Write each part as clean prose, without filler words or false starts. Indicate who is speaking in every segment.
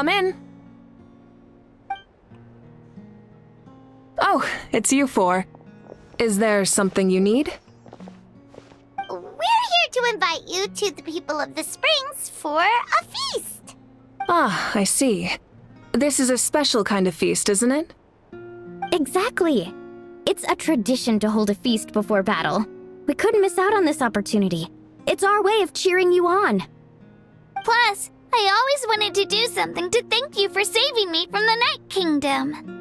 Speaker 1: Come in. Oh, it's you four. Is there something you need?
Speaker 2: We're here to invite you to the people of the Springs for a feast.
Speaker 1: Ah, I see. This is a special kind of feast, isn't it?
Speaker 3: Exactly. It's a tradition to hold a feast before battle. We couldn't miss out on this opportunity. It's our way of cheering you on.
Speaker 2: Plus, I always wanted to do something to thank you for saving me from the Night Kingdom.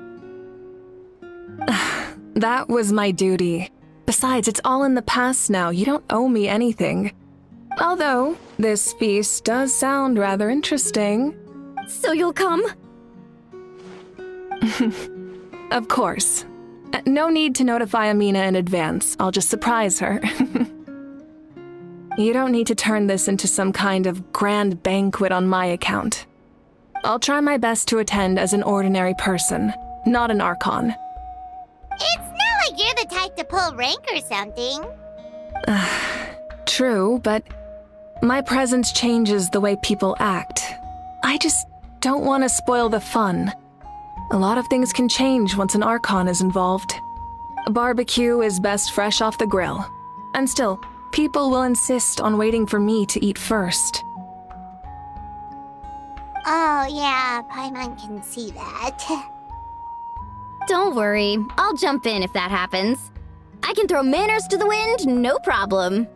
Speaker 1: That was my duty. Besides, it's all in the past now. You don't owe me anything. Although, this feast does sound rather interesting.
Speaker 3: So you'll come?
Speaker 1: Of course. No need to notify Amina in advance. I'll just surprise her. You don't need to turn this into some kind of grand banquet on my account. I'll try my best to attend as an ordinary person, not an Archon.
Speaker 2: It's not like you're the type to pull rank or something.
Speaker 1: True, but my presence changes the way people act. I just don't want to spoil the fun. A lot of things can change once an Archon is involved. A barbecue is best fresh off the grill. And still, people will insist on waiting for me to eat first.
Speaker 2: Oh yeah, Paimon can see that.
Speaker 3: Don't worry, I'll jump in if that happens. I can throw manners to the wind, no problem.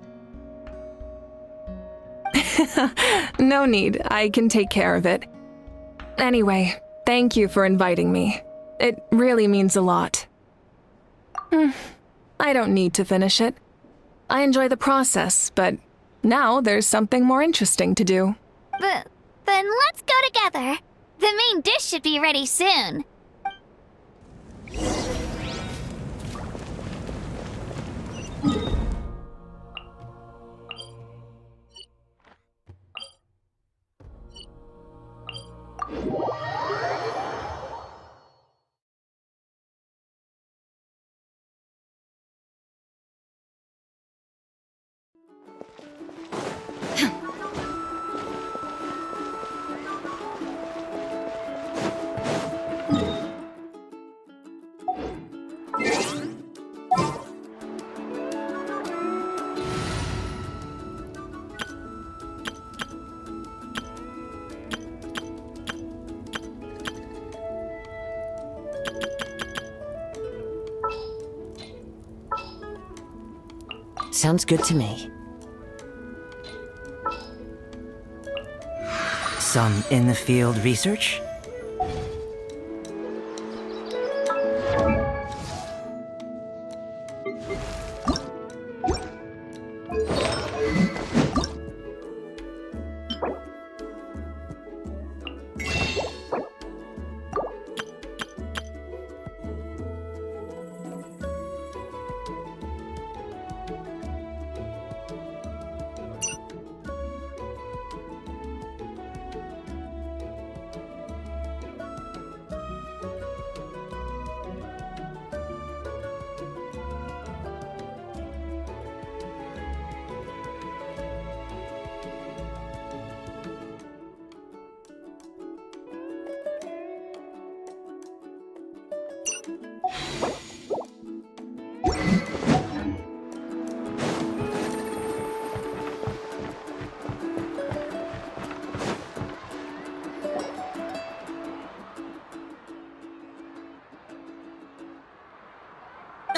Speaker 1: No need, I can take care of it. Anyway, thank you for inviting me. It really means a lot. I don't need to finish it. I enjoy the process, but now there's something more interesting to do.
Speaker 2: Then let's go together. The main dish should be ready soon.
Speaker 4: Sounds good to me. Some in-the-field research?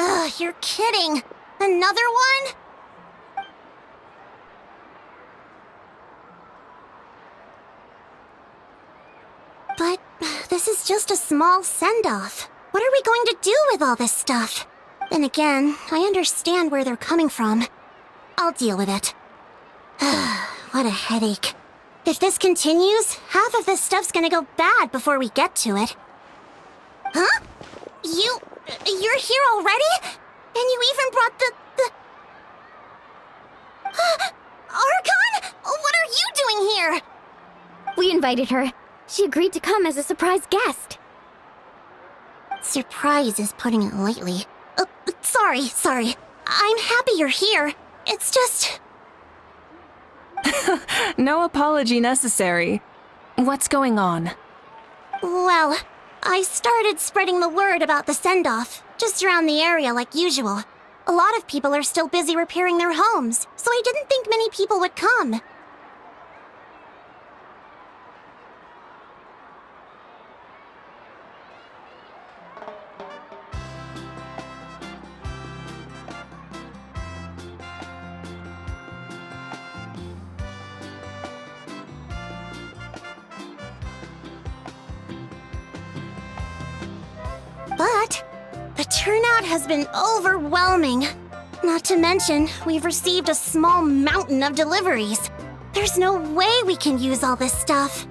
Speaker 2: Ugh, you're kidding. Another one? But this is just a small send-off. What are we going to do with all this stuff? Then again, I understand where they're coming from. I'll deal with it. What a headache. If this continues, half of this stuff's gonna go bad before we get to it. Huh? You're here already? And you even brought the... Archon? What are you doing here?
Speaker 3: We invited her. She agreed to come as a surprise guest.
Speaker 2: Surprise is putting it lightly. Sorry. I'm happy you're here. It's just...
Speaker 1: No apology necessary. What's going on?
Speaker 2: Well, I started spreading the word about the send-off, just around the area like usual. A lot of people are still busy repairing their homes, so I didn't think many people would come. But the turnout has been overwhelming. Not to mention, we've received a small mountain of deliveries. There's no way we can use all this stuff.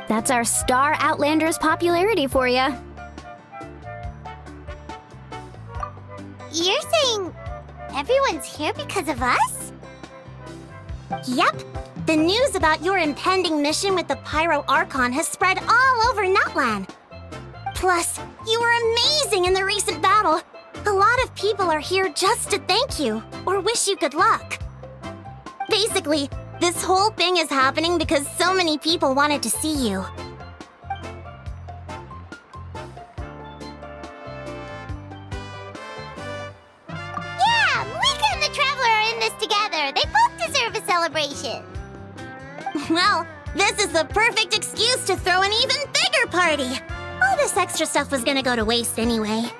Speaker 3: That's our Star Outlander's popularity for you.
Speaker 2: You're saying everyone's here because of us? Yep. The news about your impending mission with the Pyro Archon has spread all over Nutland. Plus, you were amazing in the recent battle. A lot of people are here just to thank you, or wish you good luck. Basically, this whole thing is happening because so many people wanted to see you.
Speaker 5: Yeah, Mika and the Traveler are in this together. They both deserve a celebration.
Speaker 2: Well, this is the perfect excuse to throw an even bigger party. All this extra stuff was gonna go to waste anyway.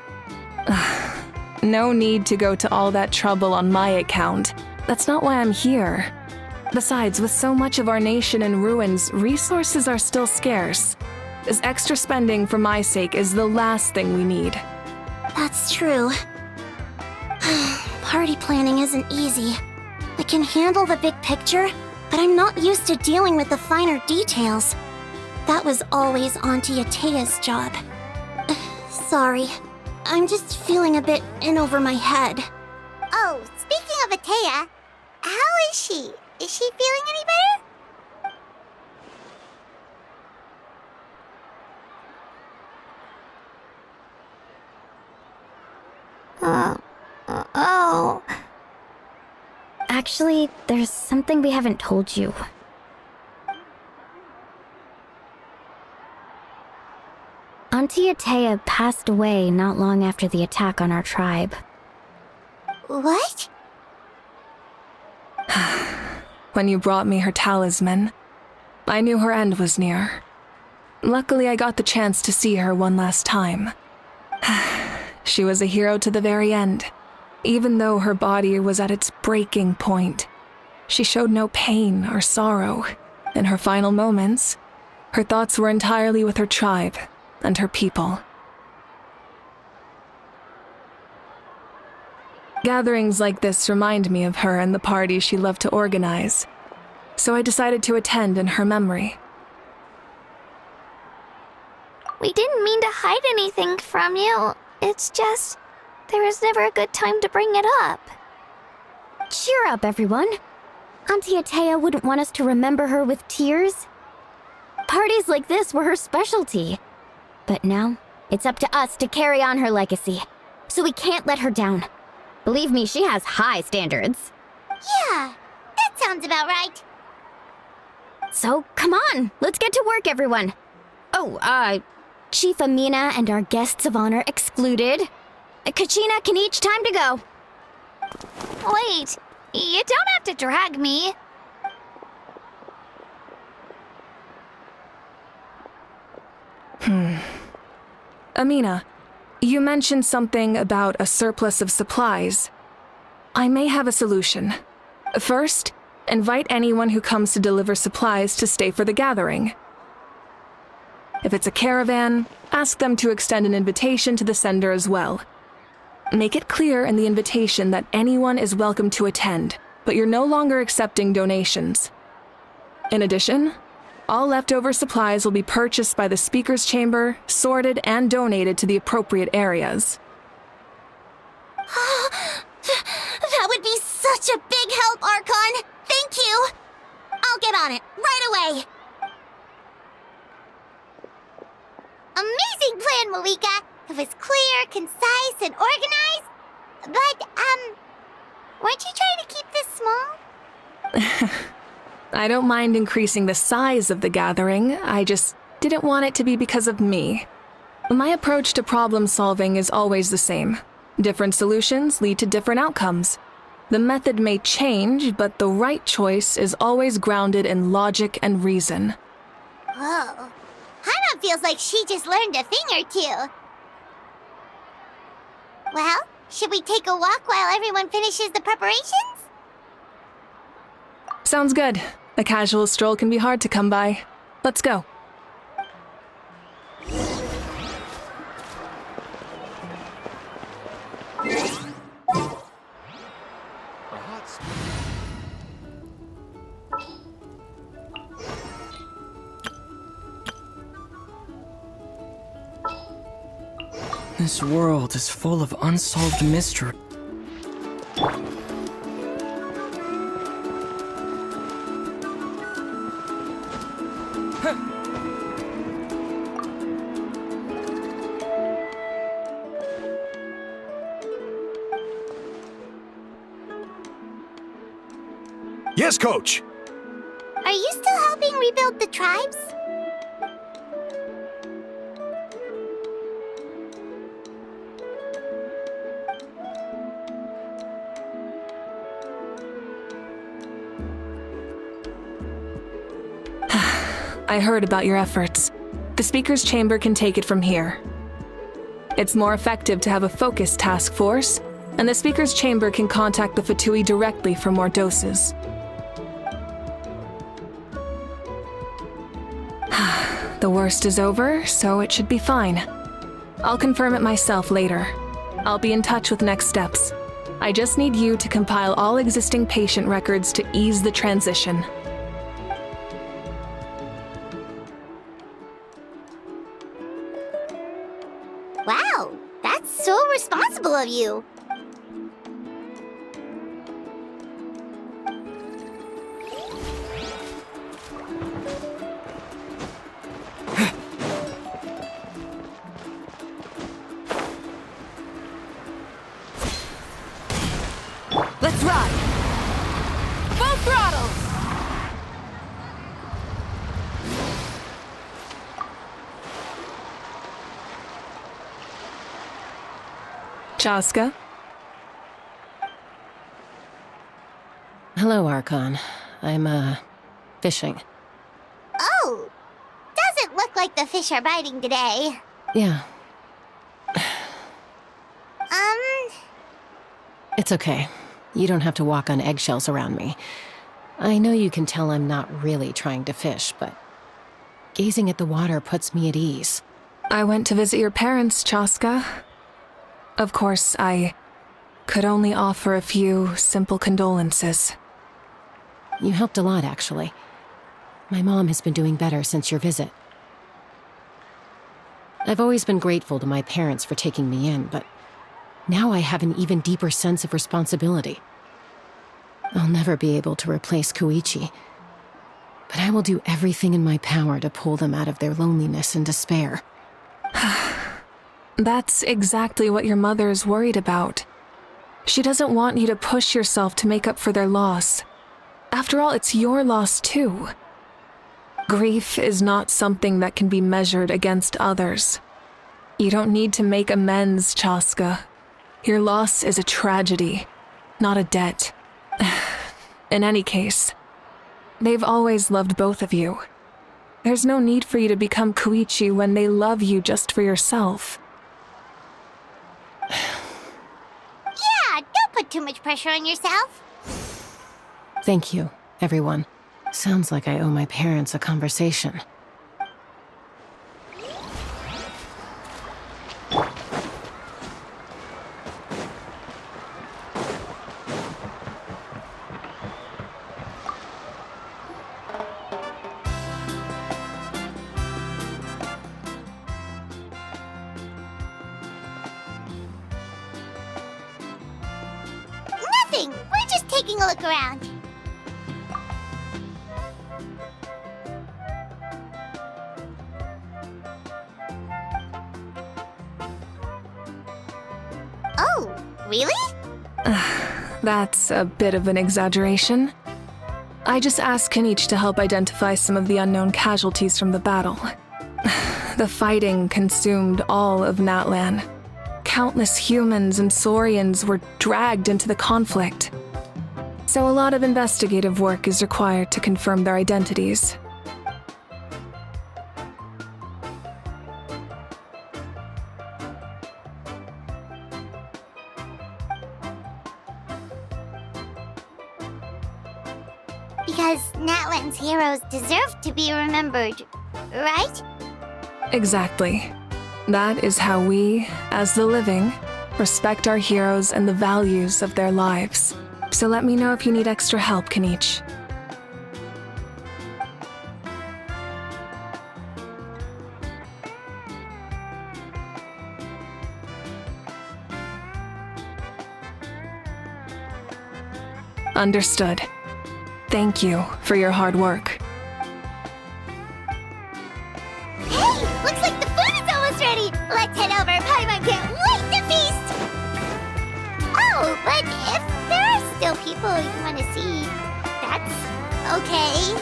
Speaker 1: No need to go to all that trouble on my account. That's not why I'm here. Besides, with so much of our nation in ruins, resources are still scarce. This extra spending for my sake is the last thing we need.
Speaker 2: That's true. Party planning isn't easy. I can handle the big picture, but I'm not used to dealing with the finer details. That was always Auntie Atea's job. Sorry. I'm just feeling a bit in over my head.
Speaker 5: Oh, speaking of Atea, how is she? Is she feeling any better? Oh.
Speaker 3: Actually, there's something we haven't told you. Auntie Atea passed away not long after the attack on our tribe.
Speaker 2: What?
Speaker 1: When you brought me her talisman, I knew her end was near. Luckily, I got the chance to see her one last time. She was a hero to the very end. Even though her body was at its breaking point, she showed no pain or sorrow. In her final moments, her thoughts were entirely with her tribe and her people. Gatherings like this remind me of her and the parties she loved to organize, so I decided to attend in her memory.
Speaker 5: We didn't mean to hide anything from you. It's just, there was never a good time to bring it up.
Speaker 3: Cheer up, everyone. Auntie Atea wouldn't want us to remember her with tears. Parties like this were her specialty. But now, it's up to us to carry on her legacy, so we can't let her down. Believe me, she has high standards.
Speaker 5: Yeah, that sounds about right.
Speaker 3: So, come on, let's get to work, everyone. Oh, Chief Amina and our guests of honor excluded. Kachina can each time to go.
Speaker 5: Wait, you don't have to drag me.
Speaker 1: Amina, you mentioned something about a surplus of supplies. I may have a solution. First, invite anyone who comes to deliver supplies to stay for the gathering. If it's a caravan, ask them to extend an invitation to the sender as well. Make it clear in the invitation that anyone is welcome to attend, but you're no longer accepting donations. In addition, all leftover supplies will be purchased by the speaker's chamber, sorted, and donated to the appropriate areas.
Speaker 2: That would be such a big help, Archon! Thank you! I'll get on it, right away!
Speaker 5: Amazing plan, Malika. It was clear, concise, and organized. But, weren't you trying to keep this small?
Speaker 1: I don't mind increasing the size of the gathering, I just didn't want it to be because of me. My approach to problem solving is always the same. Different solutions lead to different outcomes. The method may change, but the right choice is always grounded in logic and reason.
Speaker 2: Whoa. Hana feels like she just learned a thing or two. Well, should we take a walk while everyone finishes the preparations?
Speaker 1: Sounds good. A casual stroll can be hard to come by. Let's go.
Speaker 6: This world is full of unsolved mystery.
Speaker 7: Yes, Coach!
Speaker 2: Are you still helping rebuild the tribes?
Speaker 1: I heard about your efforts. The Speaker's Chamber can take it from here. It's more effective to have a focused task force, and the Speaker's Chamber can contact the Fatui directly for more doses. The worst is over, so it should be fine. I'll confirm it myself later. I'll be in touch with next steps. I just need you to compile all existing patient records to ease the transition.
Speaker 2: Wow, that's so responsible of you.
Speaker 1: Let's ride! Full throttle! Chaska?
Speaker 8: Hello, Archon. I'm, fishing.
Speaker 2: Oh, doesn't look like the fish are biting today.
Speaker 8: Yeah,
Speaker 2: It's
Speaker 8: it's okay. You don't have to walk on eggshells around me. I know you can tell I'm not really trying to fish, but gazing at the water puts me at ease.
Speaker 1: I went to visit your parents, Chaska. Of course, I could only offer a few simple condolences.
Speaker 8: You helped a lot, actually. My mom has been doing better since your visit. I've always been grateful to my parents for taking me in, but now I have an even deeper sense of responsibility. I'll never be able to replace Koichi, but I will do everything in my power to pull them out of their loneliness and despair.
Speaker 1: That's exactly what your mother is worried about. She doesn't want you to push yourself to make up for their loss. After all, it's your loss too. Grief is not something that can be measured against others. You don't need to make amends, Chaska. Your loss is a tragedy, not a debt. In any case, they've always loved both of you. There's no need for you to become Koichi when they love you just for yourself.
Speaker 2: Yeah, don't put too much pressure on yourself.
Speaker 8: Thank you, everyone. Sounds like I owe my parents a conversation.
Speaker 2: Nothing. We're just taking a look around. Oh, really?
Speaker 1: That's a bit of an exaggeration. I just asked Kenichi to help identify some of the unknown casualties from the battle. The fighting consumed all of Natlan. Countless humans and Saurians were dragged into the conflict. So a lot of investigative work is required to confirm their identities.
Speaker 2: Because Natlan's heroes deserve to be remembered, right?
Speaker 1: Exactly. That is how we, as the living, respect our heroes and the values of their lives. So let me know if you need extra help, Kenichi. Understood. Thank you for your hard work.
Speaker 2: Hey, looks like the food is almost ready. Let's head over. Paimon can't wait to feast. Oh, but if there are still people you want to see, that's okay.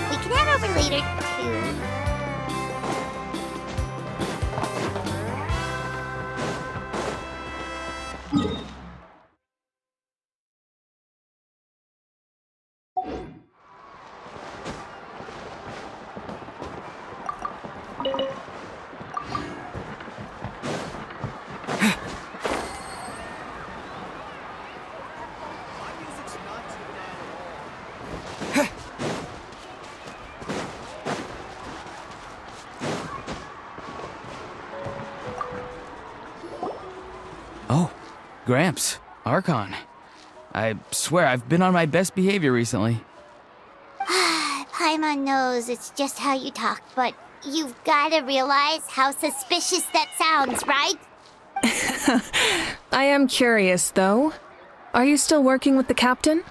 Speaker 2: We can head over later too.
Speaker 6: Oh, Gramps, Archon. I swear I've been on my best behavior recently.
Speaker 2: Paimon knows it's just how you talk, but you've gotta realize how suspicious that sounds, right?
Speaker 1: I am curious, though. Are you still working with the captain?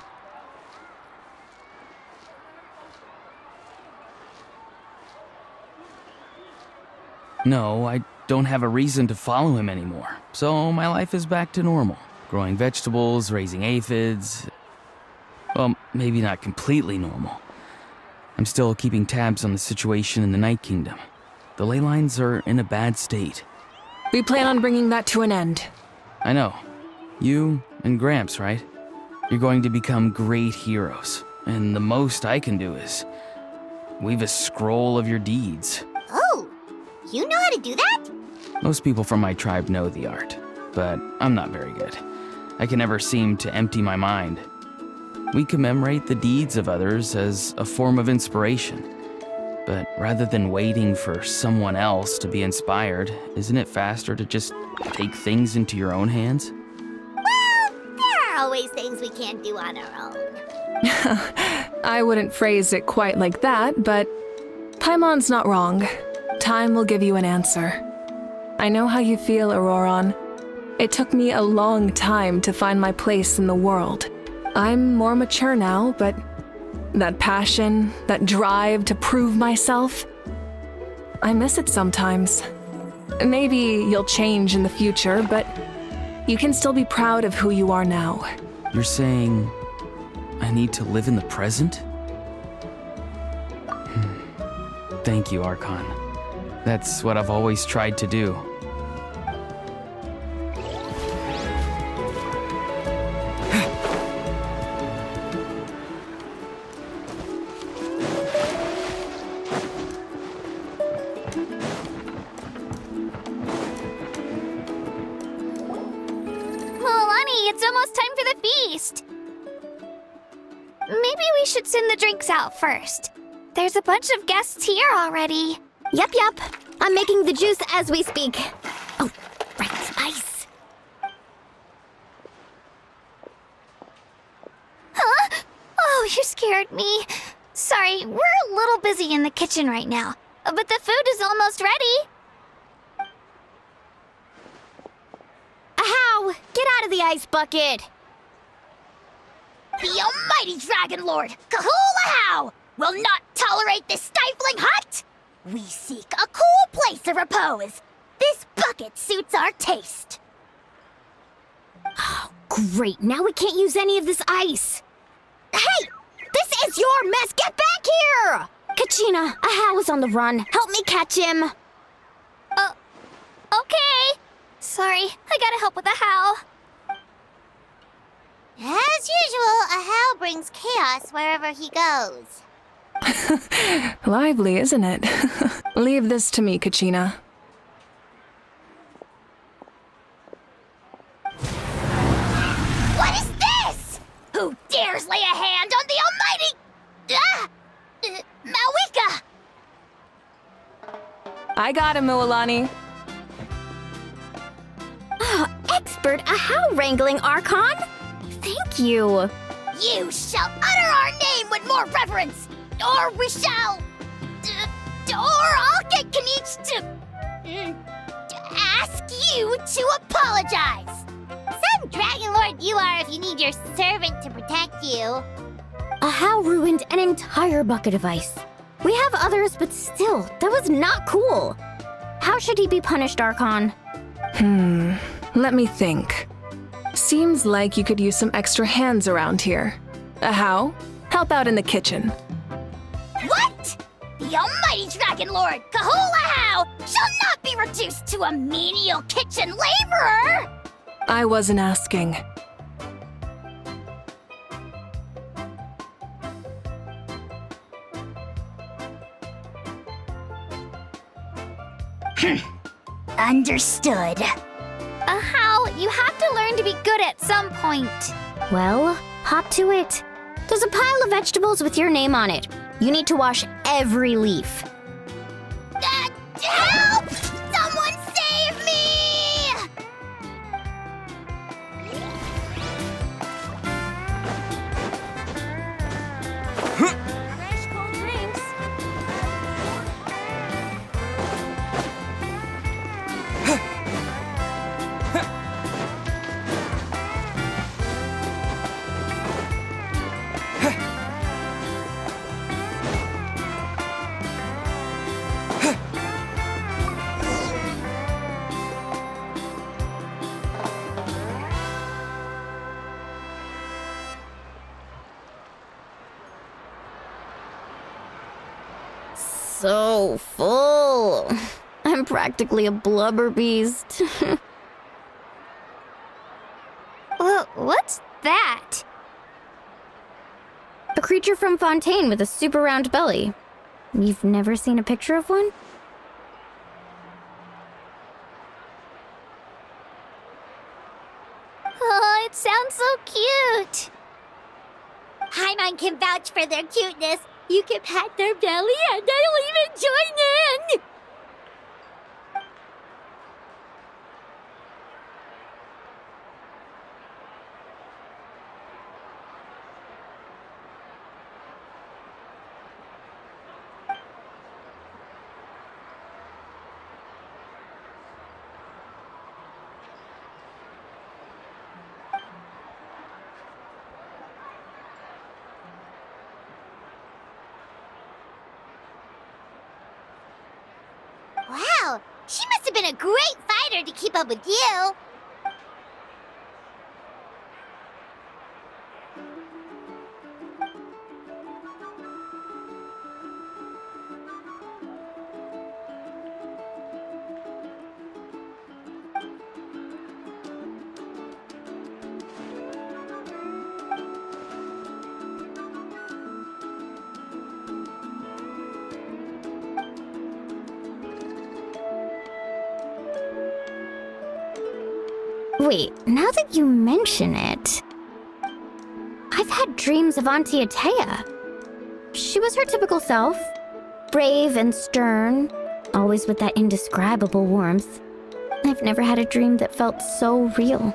Speaker 6: No, I don't have a reason to follow him anymore, so my life is back to normal. Growing vegetables, raising aphids. Well, maybe not completely normal. I'm still keeping tabs on the situation in the Night Kingdom. The ley lines are in a bad state.
Speaker 1: We plan on bringing that to an end.
Speaker 6: I know. You and Gramps, right? You're going to become great heroes, and the most I can do is weave a scroll of your deeds.
Speaker 2: Oh, you know how to do that?
Speaker 6: Most people from my tribe know the art, but I'm not very good. I can never seem to empty my mind. We commemorate the deeds of others as a form of inspiration. But rather than waiting for someone else to be inspired, isn't it faster to just take things into your own hands?
Speaker 2: Well, there are always things we can't do on our own.
Speaker 1: I wouldn't phrase it quite like that, but Paimon's not wrong. Time will give you an answer. I know how you feel, Auroron. It took me a long time to find my place in the world. I'm more mature now, but that passion, that drive to prove myself, I miss it sometimes. Maybe you'll change in the future, but you can still be proud of who you are now.
Speaker 6: You're saying I need to live in the present? Thank you, Archon. That's what I've always tried to do.
Speaker 5: It's almost time for the feast. Maybe we should send the drinks out first. There's a bunch of guests here already.
Speaker 3: Yep. I'm making the juice as we speak. Oh, right, ice.
Speaker 5: Huh? Oh, you scared me. Sorry, we're a little busy in the kitchen right now, but the food is almost ready.
Speaker 3: Ahow! Get out of the ice bucket!
Speaker 2: The almighty Dragon Lord, Kahulahow, will not tolerate this stifling hut! We seek a cool place of repose. This bucket suits our taste.
Speaker 3: Oh, great. Now we can't use any of this ice.
Speaker 2: Hey! This is
Speaker 3: was your mess! Get back here! Kachina, a How is on the run. Help me catch him.
Speaker 5: Okay. Sorry, I gotta help with the How.
Speaker 2: As usual, a How brings chaos wherever he goes.
Speaker 1: Lively, isn't it? Leave this to me, Kachina.
Speaker 5: What is this? Who dares lay a hand on the almighty... Mawika!
Speaker 1: I got him, Mualani.
Speaker 3: Expert a How wrangling, Archon. Thank you.
Speaker 5: You shall utter our name with more reverence, or we shall... or I'll get Kanich to ask you to apologize.
Speaker 2: Some Dragon Lord you are if you need your servant to protect you.
Speaker 3: A How ruined an entire bucket of ice. We have others, but still, that was not cool. How should he be punished, Archon?
Speaker 1: Let me think. Seems like you could use some extra hands around here. A How? Help out in the kitchen.
Speaker 5: What? The almighty Dragon Lord, Kahula How, shall not be reduced to a menial kitchen laborer!
Speaker 1: I wasn't asking.
Speaker 5: Understood. How, you have to learn to be good at some point.
Speaker 3: Well, hop to it. There's a pile of vegetables with your name on it. You need to wash every leaf.
Speaker 5: Help! Someone save me!
Speaker 3: Fresh cold drinks. So full. I'm practically a blubber beast.
Speaker 5: What's that?
Speaker 3: A creature from Fontaine with a super round belly. You've never seen a picture of one?
Speaker 5: Oh, it sounds so cute.
Speaker 2: Paimon can vouch for their cuteness. You can pat their belly and I'll even join in! Wow, she must have been a great fighter to keep up with you.
Speaker 3: Wait, now that you mention it, I've had dreams of Auntie Atea. She was her typical self, brave and stern, always with that indescribable warmth. I've never had a dream that felt so real.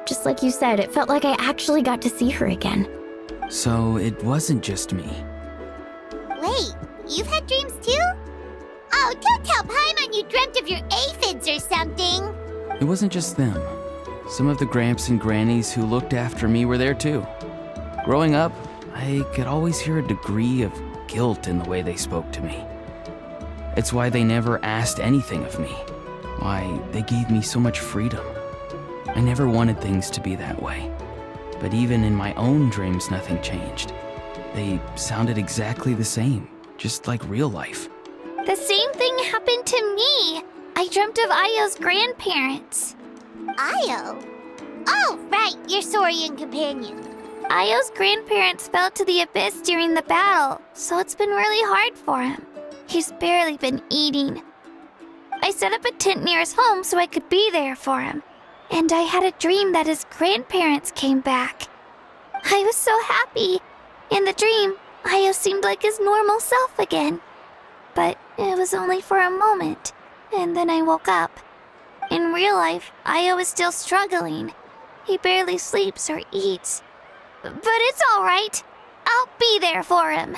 Speaker 3: Just like you said, it felt like I actually got to see her again.
Speaker 6: So it wasn't just me.
Speaker 2: Wait, you've had dreams too? Oh, don't tell Paimon you dreamt of your aphids or something.
Speaker 6: It wasn't just them. Some of the Gramps and Grannies who looked after me were there too. Growing up, I could always hear a degree of guilt in the way they spoke to me. It's why they never asked anything of me. Why they gave me so much freedom. I never wanted things to be that way. But even in my own dreams, nothing changed. They sounded exactly the same, just like real life.
Speaker 5: The same thing happened to me. I dreamt of Io's grandparents. Io? Oh, right, your Saurian companion. Io's grandparents fell to the abyss during the battle, so it's been really hard for him. He's barely been eating. I set up a tent near his home so I could be there for him. And I had a dream that his grandparents came back. I was so happy. In the dream, Io seemed like his normal self again. But it was only for a moment, and then I woke up. In real life, Io is still struggling. He barely sleeps or eats. But it's all right. I'll be there for him.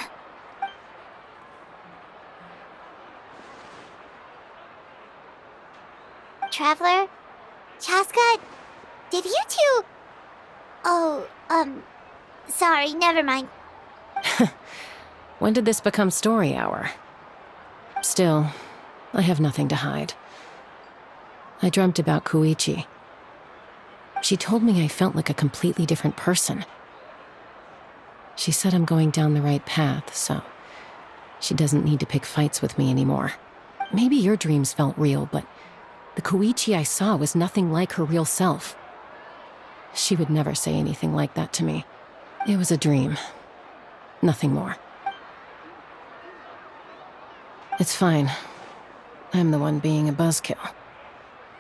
Speaker 5: Traveler? Chaska? Did you two... Oh, sorry, never mind.
Speaker 8: When did this become story hour? Still, I have nothing to hide. I dreamt about Koichi. She told me I felt like a completely different person. She said I'm going down the right path, so she doesn't need to pick fights with me anymore. Maybe your dreams felt real, but the Koichi I saw was nothing like her real self. She would never say anything like that to me. It was a dream. Nothing more. It's fine. I'm the one being a buzzkill.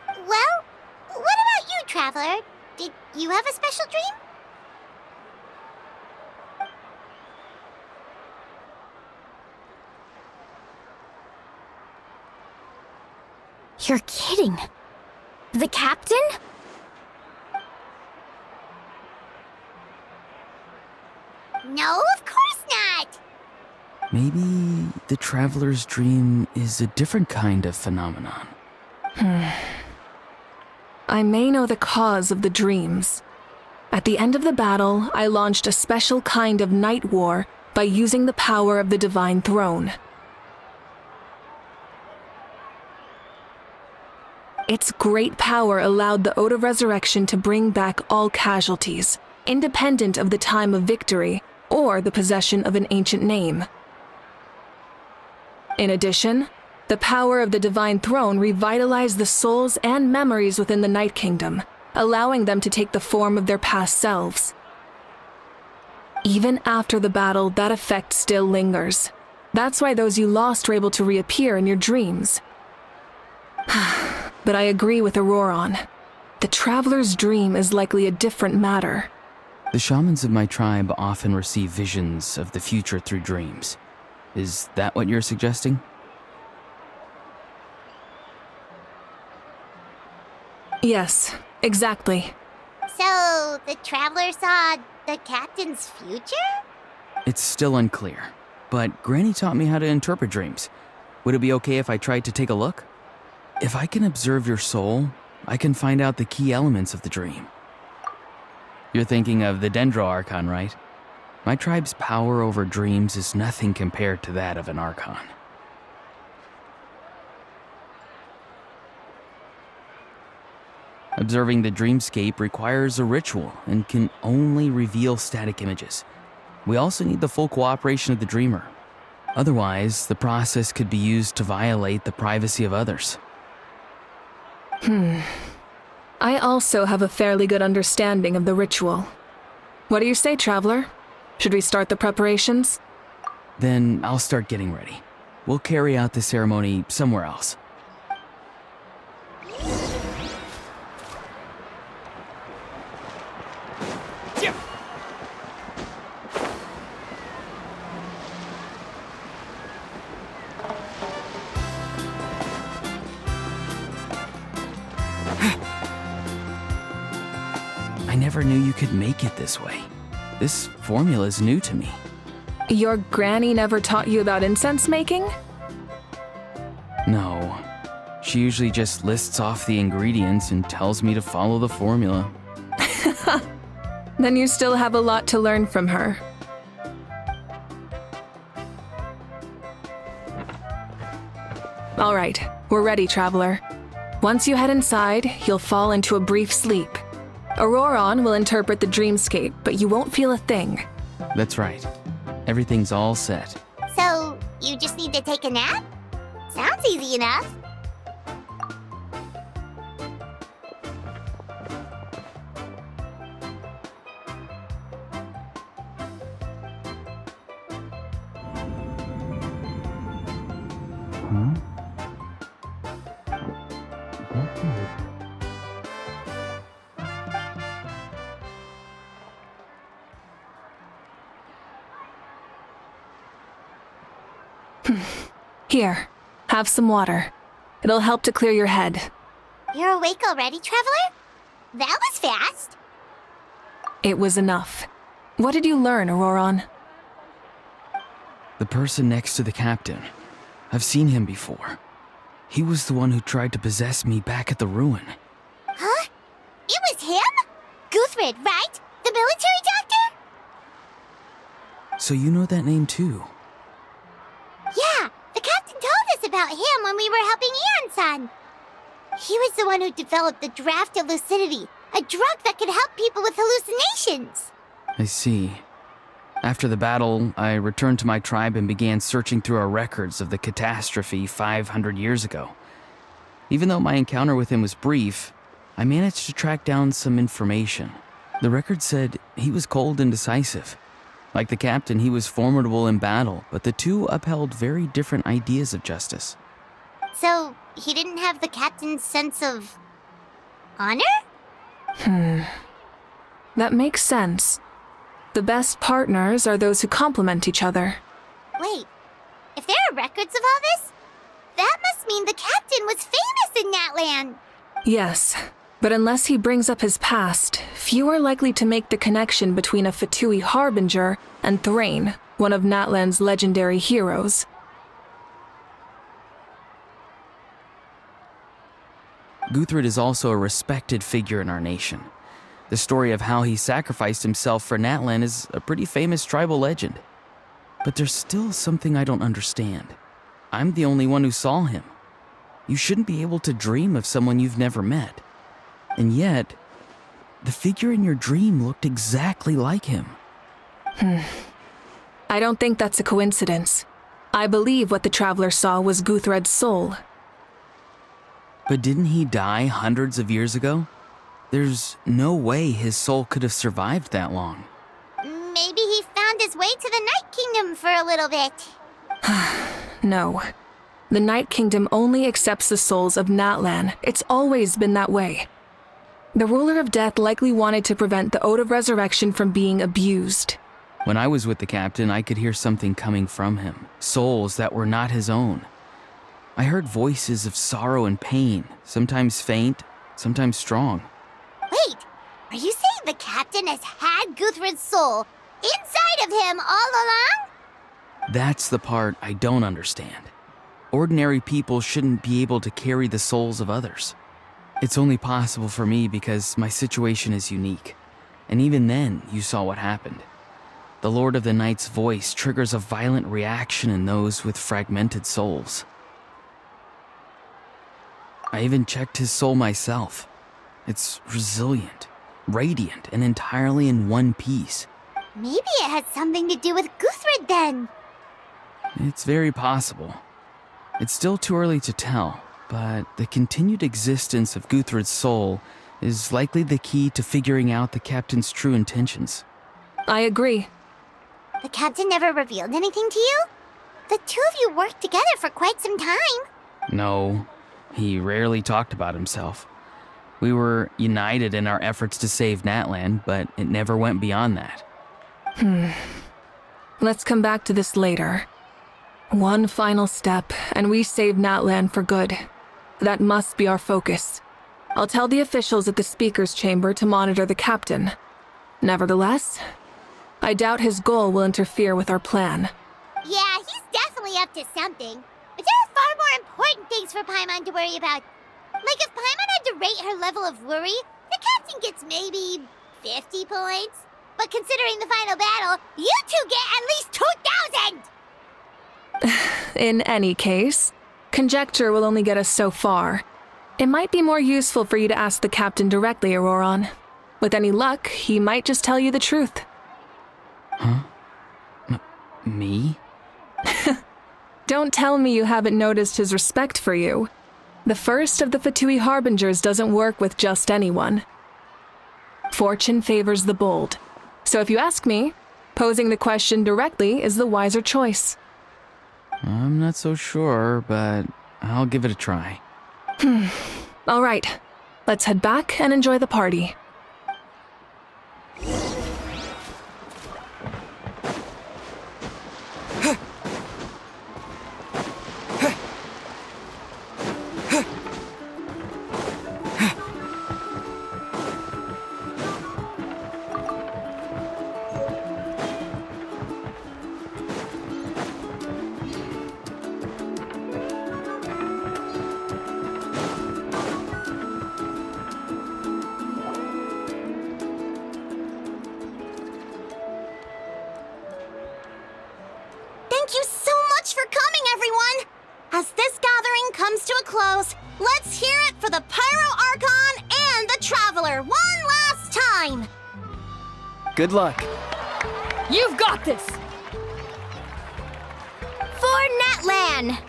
Speaker 5: Well, what about you, Traveler? Did you have a special dream?
Speaker 3: You're kidding. The captain?
Speaker 5: No, of course not.
Speaker 6: Maybe the traveler's dream is a different kind of phenomenon.
Speaker 1: I may know the cause of the dreams. At the end of the battle, I launched a special kind of night war by using the power of the Divine Throne. Its great power allowed the Ode of Resurrection to bring back all casualties, independent of the time of victory or the possession of an ancient name. In addition, the power of the Divine Throne revitalized the souls and memories within the Night Kingdom, allowing them to take the form of their past selves. Even after the battle, that effect still lingers. That's why those you lost were able to reappear in your dreams. But I agree with Auroron. The Traveler's dream is likely a different matter.
Speaker 6: The shamans of my tribe often receive visions of the future through dreams. Is that what you're suggesting?
Speaker 1: Yes, exactly.
Speaker 5: So, the Traveler saw the captain's future?
Speaker 6: It's still unclear, but Granny taught me how to interpret dreams. Would it be okay if I tried to take a look? If I can observe your soul, I can find out the key elements of the dream. You're thinking of the Dendro Archon, right? My tribe's power over dreams is nothing compared to that of an Archon. Observing the dreamscape requires a ritual and can only reveal static images. We also need the full cooperation of the dreamer. Otherwise, the process could be used to violate the privacy of others.
Speaker 1: I also have a fairly good understanding of the ritual. What do you say, Traveler? Should we start the preparations?
Speaker 6: Then I'll start getting ready. We'll carry out the ceremony somewhere else. I never knew you could make it this way. This formula is new to me.
Speaker 1: Your granny never taught you about incense making?
Speaker 6: No. She usually just lists off the ingredients and tells me to follow the formula.
Speaker 1: Then you still have a lot to learn from her. All right, we're ready, Traveler. Once you head inside, you'll fall into a brief sleep. Auroron will interpret the dreamscape, but you won't feel a thing.
Speaker 6: That's right. Everything's all set.
Speaker 5: So, you just need to take a nap? Sounds easy enough.
Speaker 1: Here, have some water. It'll help to clear your head.
Speaker 5: You're awake already, Traveler? That was fast.
Speaker 1: It was enough. What did you learn, Auroron?
Speaker 6: The person next to the captain. I've seen him before. He was the one who tried to possess me back at the ruin.
Speaker 5: Huh? It was him? Guthred, right? The military doctor?
Speaker 6: So you know that name too?
Speaker 5: Yeah, the captain told us about him when we were helping Eon-san. He was the one who developed the draft of lucidity, a drug that could help people with hallucinations.
Speaker 6: I see. After the battle, I returned to my tribe and began searching through our records of the catastrophe 500 years ago. Even though my encounter with him was brief, I managed to track down some information. The record said he was cold and decisive. Like the captain, he was formidable in battle, but the two upheld very different ideas of justice.
Speaker 5: So, he didn't have the captain's sense of honor?
Speaker 1: That makes sense. The best partners are those who complement each other.
Speaker 5: Wait, if there are records of all this, that must mean the captain was famous in that land.
Speaker 1: Yes, but unless he brings up his past, few are likely to make the connection between a Fatui harbinger and Thrain, one of Natlan's legendary heroes.
Speaker 6: Guthred is also a respected figure in our nation. The story of how he sacrificed himself for Natlan is a pretty famous tribal legend. But there's still something I don't understand. I'm the only one who saw him. You shouldn't be able to dream of someone you've never met. And yet, the figure in your dream looked exactly like him.
Speaker 1: I don't think that's a coincidence. I believe what the traveler saw was Guthred's soul.
Speaker 6: But didn't he die hundreds of years ago? There's no way his soul could have survived that long.
Speaker 5: Maybe he found his way to the Night Kingdom for a little bit.
Speaker 1: No. The Night Kingdom only accepts the souls of Natlan. It's always been that way. The ruler of death likely wanted to prevent the Ode of Resurrection from being abused.
Speaker 6: When I was with the captain, I could hear something coming from him. Souls that were not his own. I heard voices of sorrow and pain, sometimes faint, sometimes strong.
Speaker 5: Wait, are you saying the captain has had Guthred's soul inside of him all along?
Speaker 6: That's the part I don't understand. Ordinary people shouldn't be able to carry the souls of others. It's only possible for me because my situation is unique. And even then, you saw what happened. The Lord of the Night's voice triggers a violent reaction in those with fragmented souls. I even checked his soul myself. It's resilient, radiant, and entirely in one piece.
Speaker 5: Maybe it has something to do with Guthred then.
Speaker 6: It's very possible. It's still too early to tell, but the continued existence of Guthred's soul is likely the key to figuring out the captain's true intentions.
Speaker 1: I agree.
Speaker 5: The captain never revealed anything to you? The two of you worked together for quite some time.
Speaker 6: No, he rarely talked about himself. We were united in our efforts to save Natlan, but it never went beyond that.
Speaker 1: Let's come back to this later. One final step, and we save Natlan for good. That must be our focus. I'll tell the officials at the speaker's chamber to monitor the captain. Nevertheless, I doubt his goal will interfere with our plan.
Speaker 5: Yeah, he's definitely up to something. But there are far more important things for Paimon to worry about. Like if Paimon had to rate her level of worry, the captain gets maybe 50 points. But considering the final battle, you two get at least 2,000!
Speaker 1: In any case, conjecture will only get us so far. It might be more useful for you to ask the captain directly, Auroron. With any luck, he might just tell you the truth.
Speaker 6: Huh? Me?
Speaker 1: Don't tell me you haven't noticed his respect for you. The first of the Fatui Harbingers doesn't work with just anyone. Fortune favors the bold. So if you ask me, posing the question directly is the wiser choice.
Speaker 6: I'm not so sure, but I'll give it a try.
Speaker 1: All right, let's head back and enjoy the party.
Speaker 2: Thank you so much for coming, everyone! As this gathering comes to a close, let's hear it for the Pyro Archon and the Traveler one last time!
Speaker 4: Good luck.
Speaker 9: You've got this!
Speaker 3: For Natlan!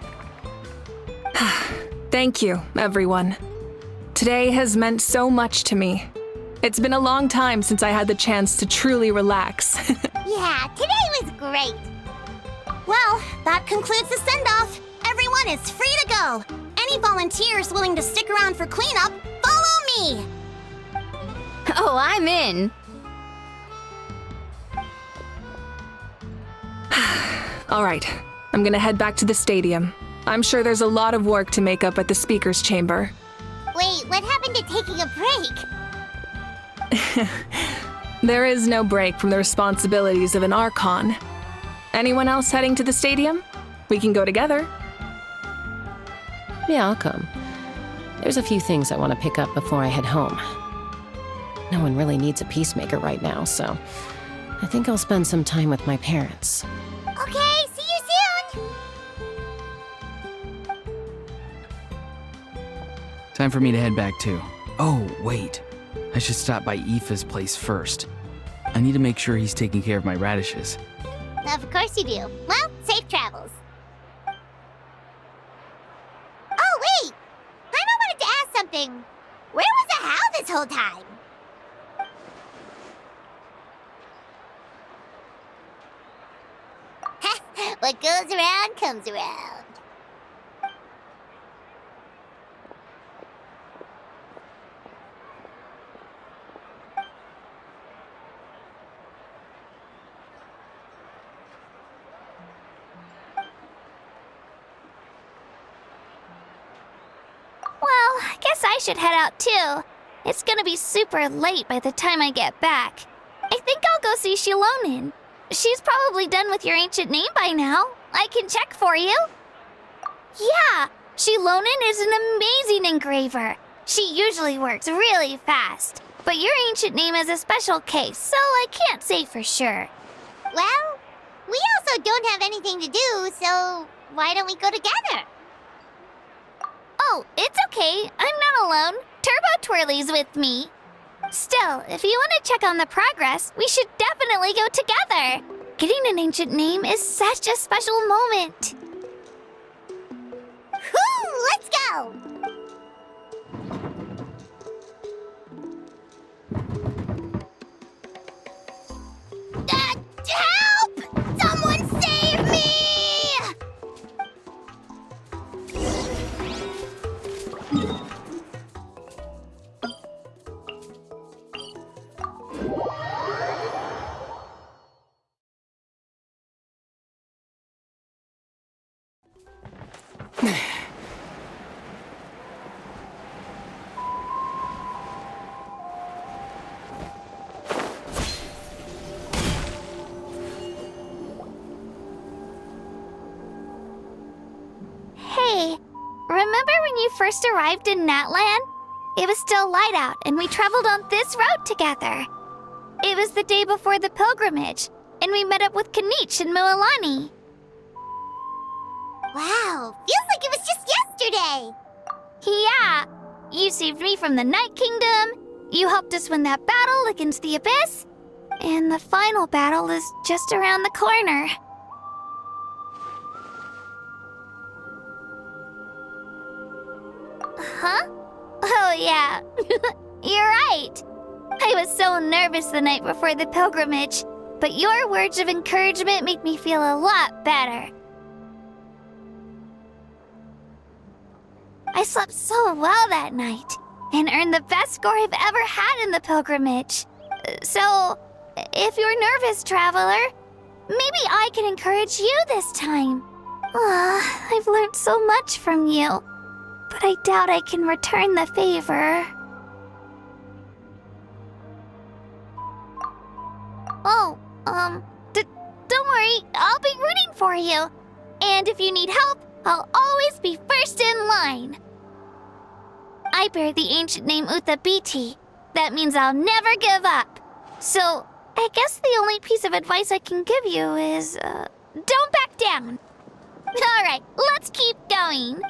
Speaker 1: Thank you, everyone. Today has meant so much to me. It's been a long time since I had the chance to truly relax.
Speaker 5: Yeah, today was great.
Speaker 2: Well, that concludes the send-off. Everyone is free to go. Any volunteers willing to stick around for cleanup, follow me!
Speaker 3: Oh, I'm in.
Speaker 1: All right, I'm gonna head back to the stadium. I'm sure there's a lot of work to make up at the speaker's chamber.
Speaker 5: Wait, what happened to taking a break?
Speaker 1: There is no break from the responsibilities of an Archon. Anyone else heading to the stadium? We can go together.
Speaker 8: Yeah, I'll come. There's a few things I want to pick up before I head home. No one really needs a peacemaker right now, so I think I'll spend some time with my parents.
Speaker 5: Okay, see you soon!
Speaker 6: Time for me to head back too. Oh, wait. I should stop by Aoife's place first. I need to make sure he's taking care of my radishes.
Speaker 5: Of course you do. Well, safe travels. Oh, wait! I wanted to ask something. Where was the How this whole time? What goes around comes around.
Speaker 9: Well, I guess I should head out too. It's gonna be super late by the time I get back. I think I'll go see Shilonin. She's probably done with your ancient name by now. I can check for you. Yeah, Shilonin is an amazing engraver. She usually works really fast. But your ancient name is a special case, so I can't say for sure.
Speaker 5: Well, we also don't have anything to do, so why don't we go together?
Speaker 9: Oh, it's okay. I'm not alone. Turbo Twirly's with me. Still, if you want to check on the progress, we should definitely go together. Getting an ancient name is such a special moment.
Speaker 5: Whoo, let's go! Help! Someone save me!
Speaker 9: Hey, remember when you first arrived in Natlan? It was still light out, and we traveled on this road together. It was the day before the pilgrimage, and we met up with Kanich and Mualani.
Speaker 5: Wow, feels like it was just yesterday.
Speaker 9: Yeah, you saved me from the Night Kingdom, you helped us win that battle against the Abyss, and the final battle is just around the corner. huh? Oh, yeah. You're right. I was so nervous the night before the pilgrimage, but your words of encouragement made me feel a lot better. I slept so well that night and earned the best score I've ever had in the pilgrimage. So, if you're nervous, traveler, maybe I can encourage you this time. I've learned so much from you, but I doubt I can return the favor. Oh, don't worry, I'll be rooting for you. And if you need help, I'll always be first in line. I bear the ancient name Utabiti. That means I'll never give up. So, I guess the only piece of advice I can give you is, don't back down. Alright, let's keep going.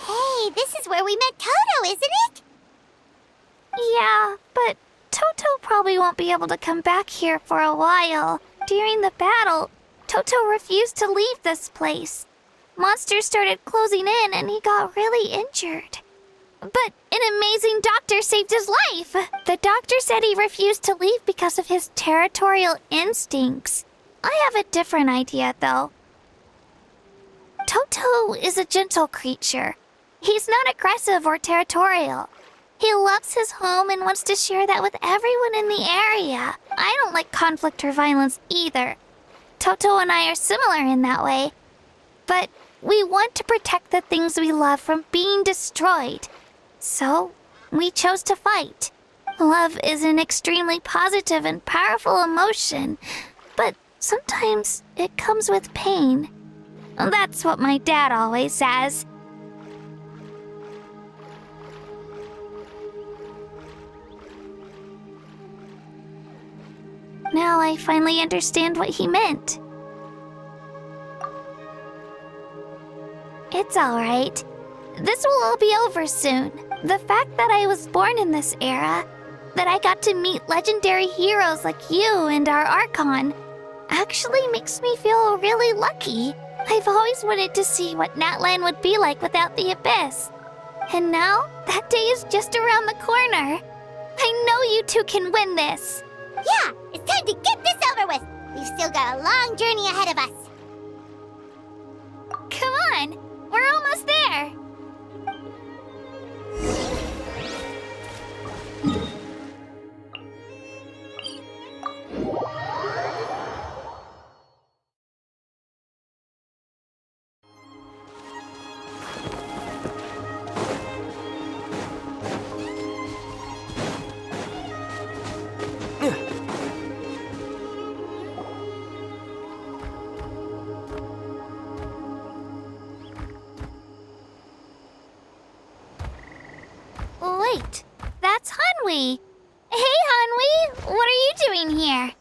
Speaker 5: Hey, this is where we met Toto, isn't it?
Speaker 9: Yeah, but Toto probably won't be able to come back here for a while. During the battle, Toto refused to leave this place. Monsters started closing in and he got really injured. But an amazing doctor saved his life. The doctor said he refused to leave because of his territorial instincts. I have a different idea, though. Toto is a gentle creature. He's not aggressive or territorial. He loves his home and wants to share that with everyone in the area. I don't like conflict or violence either. Toto and I are similar in that way. But we want to protect the things we love from being destroyed. So, we chose to fight. Love is an extremely positive and powerful emotion, but sometimes it comes with pain. That's what my dad always says. Now I finally understand what he meant. It's alright. This will all be over soon. The fact that I was born in this era, that I got to meet legendary heroes like you and our Archon, actually makes me feel really lucky. I've always wanted to see what Natlan would be like without the Abyss. And now, that day is just around the corner. I know you two can win this.
Speaker 5: Yeah, it's time to get this over with. We've still got a long journey ahead of us.
Speaker 9: Come on, we're almost there. Wait, that's Hanwi. Hey, Hanwi, what are you doing here?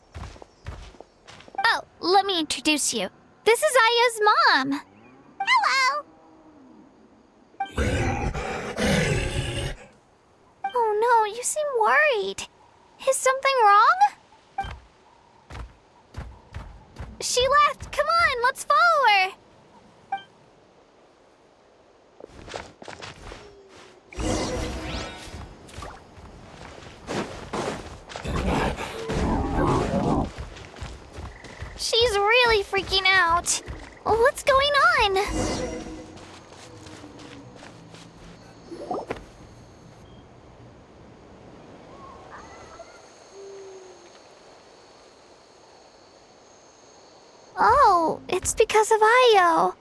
Speaker 9: Oh, let me introduce you. This is Aya's mom.
Speaker 5: Hello!
Speaker 9: Oh no, you seem worried. Is something wrong? She left. Come on, let's follow her. She's really freaking out. What's going on? Oh, it's because of Io.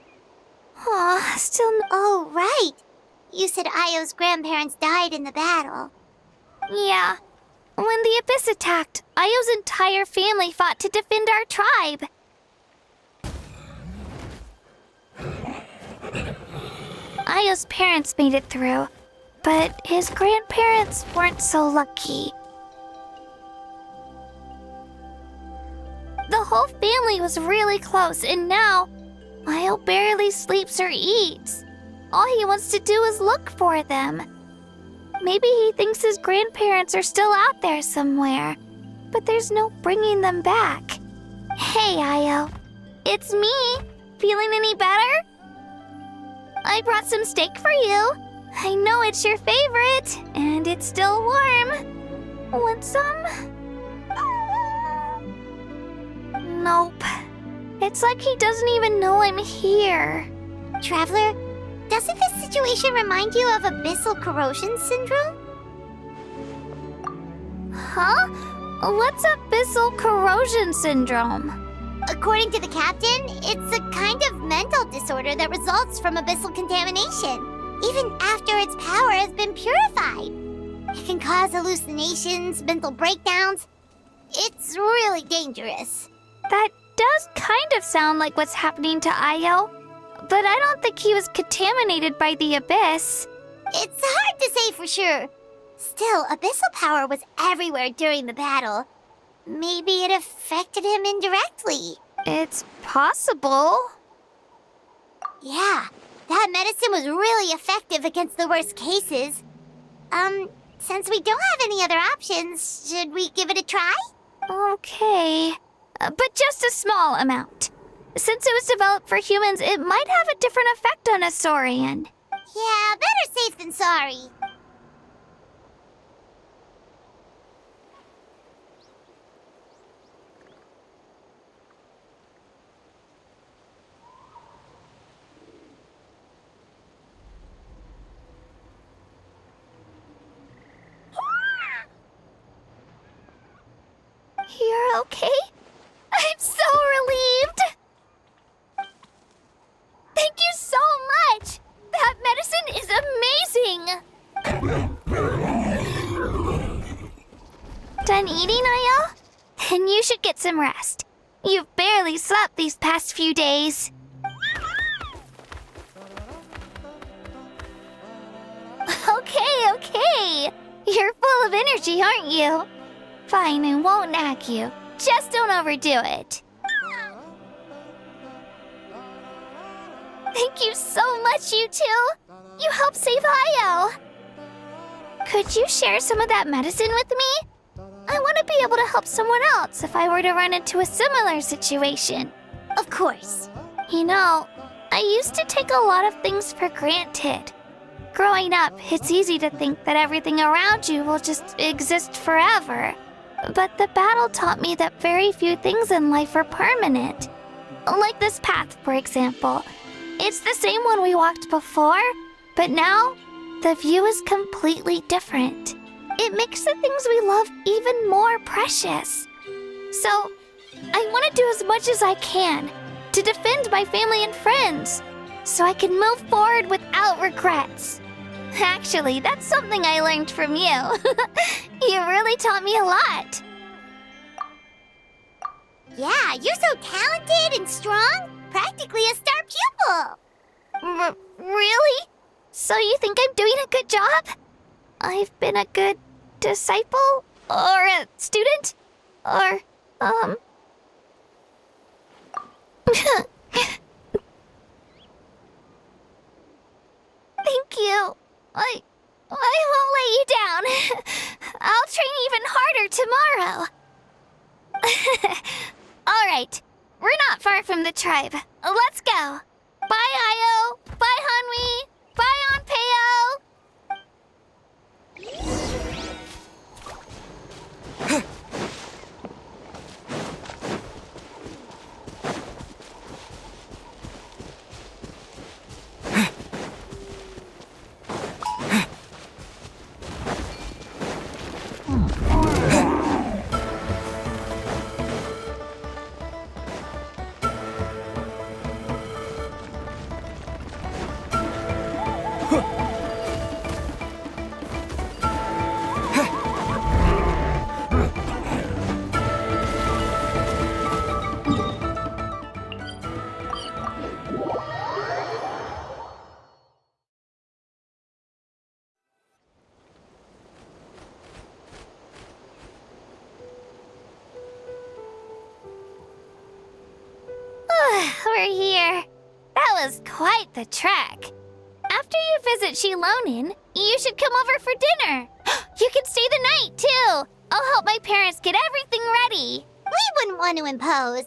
Speaker 9: Aw, still
Speaker 5: Oh, right. You said Io's grandparents died in the battle.
Speaker 9: Yeah. When the Abyss attacked, Io's entire family fought to defend our tribe. Io's parents made it through, But his grandparents weren't so lucky. The whole family was really close, and now Lyle barely sleeps or eats. All he wants to do is look for them. Maybe he thinks his grandparents are still out there somewhere, but there's no bringing them back. Hey, Io. It's me. Feeling any better? I brought some steak for you. I know it's your favorite, and it's still warm. Want some? Nope. It's like he doesn't even know I'm here.
Speaker 2: Traveler, doesn't this situation remind you of abyssal corrosion syndrome?
Speaker 9: Huh? What's abyssal corrosion syndrome?
Speaker 2: According to the captain, it's a kind of mental disorder that results from abyssal contamination, even after its power has been purified. It can cause hallucinations, mental breakdowns. It's really dangerous.
Speaker 9: That does kind of sound like what's happening to Io, but I don't think he was contaminated by the abyss.
Speaker 2: It's hard to say for sure. Still, abyssal power was everywhere during the battle. Maybe it affected him indirectly.
Speaker 9: It's possible.
Speaker 2: Yeah, that medicine was really effective against the worst cases. Since we don't have any other options, should we give it a try?
Speaker 9: Okay. But just a small amount. Since it was developed for humans, it might have a different effect on a Saurian.
Speaker 2: Yeah, better safe than sorry.
Speaker 9: You're okay? I'm so relieved! Thank you so much! That medicine is amazing! Done eating, Io? Then you should get some rest. You've barely slept these past few days. Okay. You're full of energy, aren't you? Fine, I won't nag you. Just don't overdo it. Thank you so much, you two. You helped save Io. Could you share some of that medicine with me? I want to be able to help someone else if I were to run into a similar situation.
Speaker 2: Of course.
Speaker 9: You know, I used to take a lot of things for granted. Growing up, it's easy to think that everything around you will just exist forever. But the battle taught me that very few things in life are permanent. Like this path, for example. It's the same one we walked before, but now the view is completely different. It makes the things we love even more precious. So, I want to do as much as I can to defend my family and friends, so I can move forward without regrets. Actually, that's something I learned from you. You really taught me a lot.
Speaker 2: Yeah, you're so talented and strong. Practically a star pupil.
Speaker 9: Really? So you think I'm doing a good job? I've been a good disciple? Or a student? Or, Thank you. I won't let you down. I'll train even harder tomorrow. All right. We're not far from the tribe. Let's go. Bye, Io. Bye, Hanwi. Bye, Onpeo. That was quite the trek. After you visit Shilonin, you should come over for dinner. You can stay the night, too. I'll help my parents get everything ready.
Speaker 5: We wouldn't want to impose.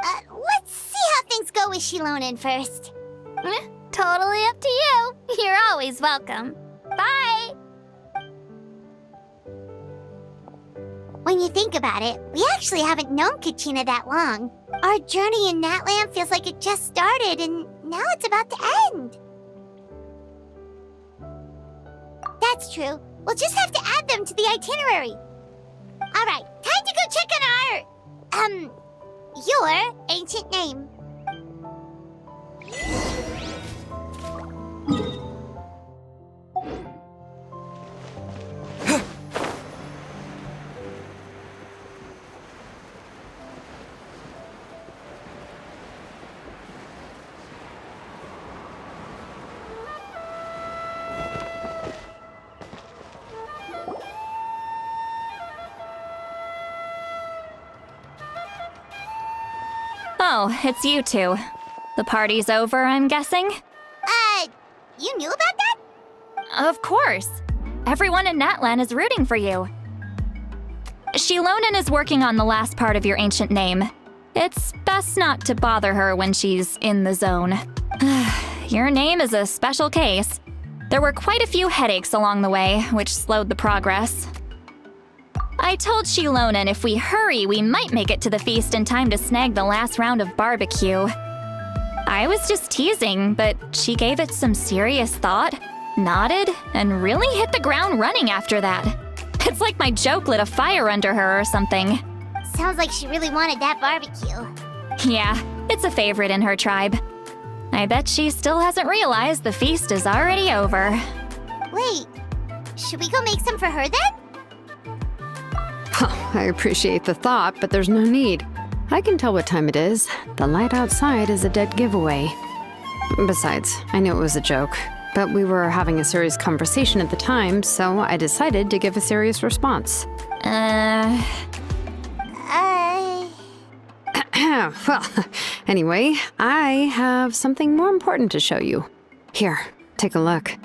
Speaker 5: Let's see how things go with Shilonin first.
Speaker 9: Totally up to you. You're always welcome. Bye.
Speaker 5: When you think about it, we actually haven't known Kachina that long. Our journey in Natland feels like it just started, and now it's about to end. That's true. We'll just have to add them to the itinerary. All right, time to go check on your ancient name.
Speaker 10: Oh, it's you two. The party's over, I'm guessing?
Speaker 5: You knew about that?
Speaker 10: Of course. Everyone in Natlan is rooting for you. Shilonin is working on the last part of your ancient name. It's best not to bother her when she's in the zone. Your name is a special case. There were quite a few headaches along the way, which slowed the progress. I told Shilonin if we hurry, we might make it to the feast in time to snag the last round of barbecue. I was just teasing, but she gave it some serious thought, nodded, and really hit the ground running after that. It's like my joke lit a fire under her or something.
Speaker 5: Sounds like she really wanted that barbecue.
Speaker 10: Yeah, it's a favorite in her tribe. I bet she still hasn't realized the feast is already over.
Speaker 5: Wait, should we go make some for her then?
Speaker 8: I appreciate the thought, but there's no need. I can tell what time it is. The light outside is a dead giveaway. Besides, I knew it was a joke, but we were having a serious conversation at the time, so I decided to give a serious response. Well, anyway, I have something more important to show you. Here, take a look.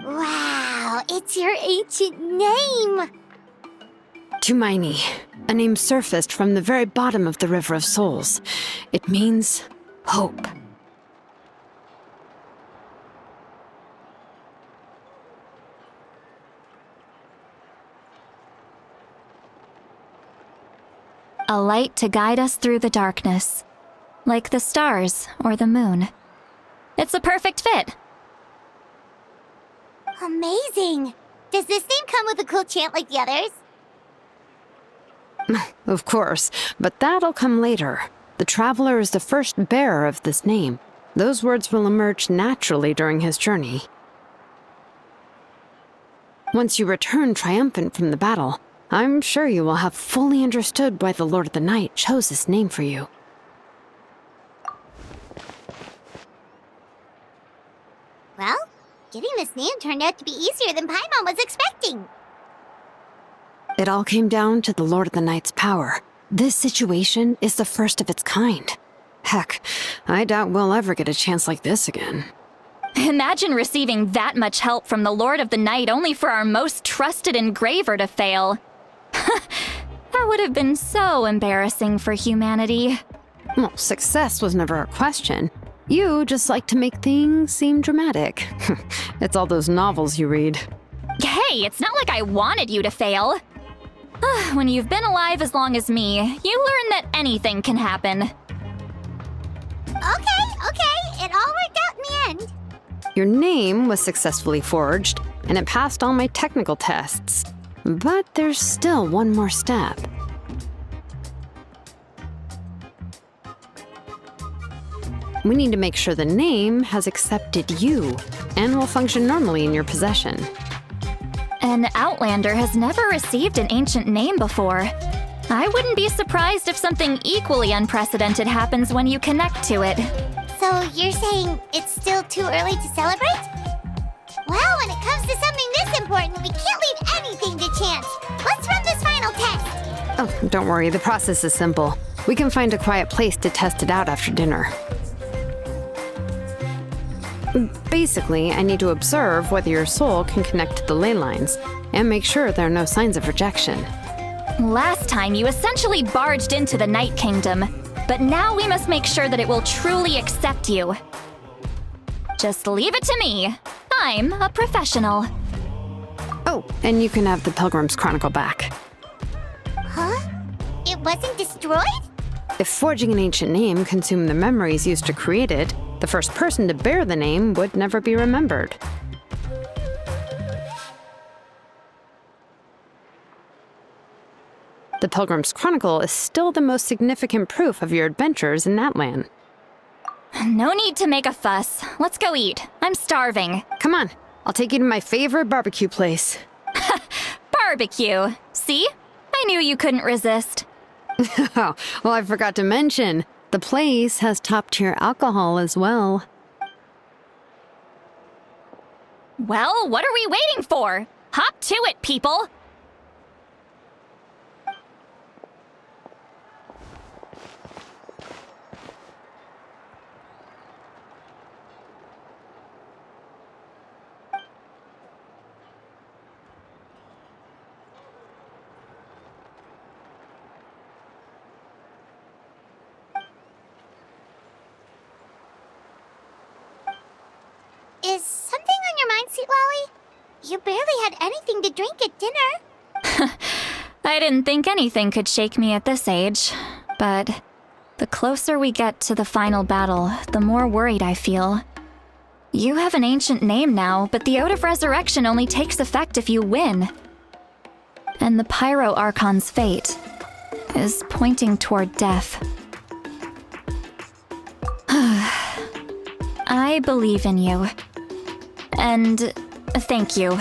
Speaker 5: Wow, it's your ancient name!
Speaker 8: Tumaini, a name surfaced from the very bottom of the River of Souls. It means hope.
Speaker 10: A light to guide us through the darkness, like the stars or the moon. It's a perfect fit.
Speaker 5: Amazing! Does this name come with a cool chant like the others?
Speaker 8: Of course, but that'll come later. The Traveler is the first bearer of this name. Those words will emerge naturally during his journey. Once you return triumphant from the battle, I'm sure you will have fully understood why the Lord of the Night chose this name for you.
Speaker 5: Well, getting this name turned out to be easier than Paimon was expecting.
Speaker 8: It all came down to the Lord of the Night's power. This situation is the first of its kind. Heck, I doubt we'll ever get a chance like this again.
Speaker 10: Imagine receiving that much help from the Lord of the Night only for our most trusted engraver to fail. That would have been so embarrassing for humanity.
Speaker 8: Well, success was never a question. You just like to make things seem dramatic. It's all those novels you read.
Speaker 10: Hey, it's not like I wanted you to fail. When you've been alive as long as me, you learn that anything can happen.
Speaker 5: Okay, it all worked out in the end.
Speaker 8: Your name was successfully forged, and it passed all my technical tests. But there's still one more step. We need to make sure the name has accepted you, and will function normally in your possession.
Speaker 10: An Outlander has never received an ancient name before. I wouldn't be surprised if something equally unprecedented happens when you connect to it.
Speaker 5: So you're saying it's still too early to celebrate? Well, when it comes to something this important, we can't leave anything to chance. Let's run this final test.
Speaker 11: Oh, don't worry, the process is simple. We can find a quiet place to test it out after dinner. Basically, I need to observe whether your soul can connect to the ley lines, and make sure there are no signs of rejection.
Speaker 10: Last time, you essentially barged into the Night Kingdom, but now we must make sure that it will truly accept you. Just leave it to me. I'm a professional.
Speaker 11: Oh, and you can have the Pilgrim's Chronicle back.
Speaker 5: Huh? It wasn't destroyed?
Speaker 11: If forging an ancient name consumed the memories used to create it, the first person to bear the name would never be remembered. The Pilgrim's Chronicle is still the most significant proof of your adventures in that land.
Speaker 10: No need to make a fuss. Let's go eat. I'm starving.
Speaker 11: Come on, I'll take you to my favorite barbecue place.
Speaker 10: Barbecue. See? I knew you couldn't resist.
Speaker 11: Oh, well, I forgot to mention, the place has top-tier alcohol as well.
Speaker 10: Well, what are we waiting for? Hop to it, people!
Speaker 5: Is something on your mind, Sweet Lolly? You barely had anything to drink at dinner.
Speaker 10: I didn't think anything could shake me at this age, but the closer we get to the final battle, the more worried I feel. You have an ancient name now, but the Ode of Resurrection only takes effect if you win. And the Pyro Archon's fate is pointing toward death. I believe in you. And thank you.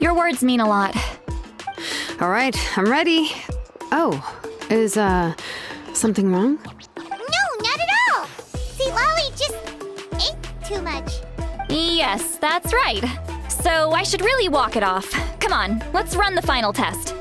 Speaker 10: Your words mean a lot.
Speaker 11: All right, I'm ready. Oh, is, something wrong?
Speaker 5: No, not at all! Sweet Lolly just ate too much.
Speaker 10: Yes, that's right. So I should really walk it off. Come on, let's run the final test.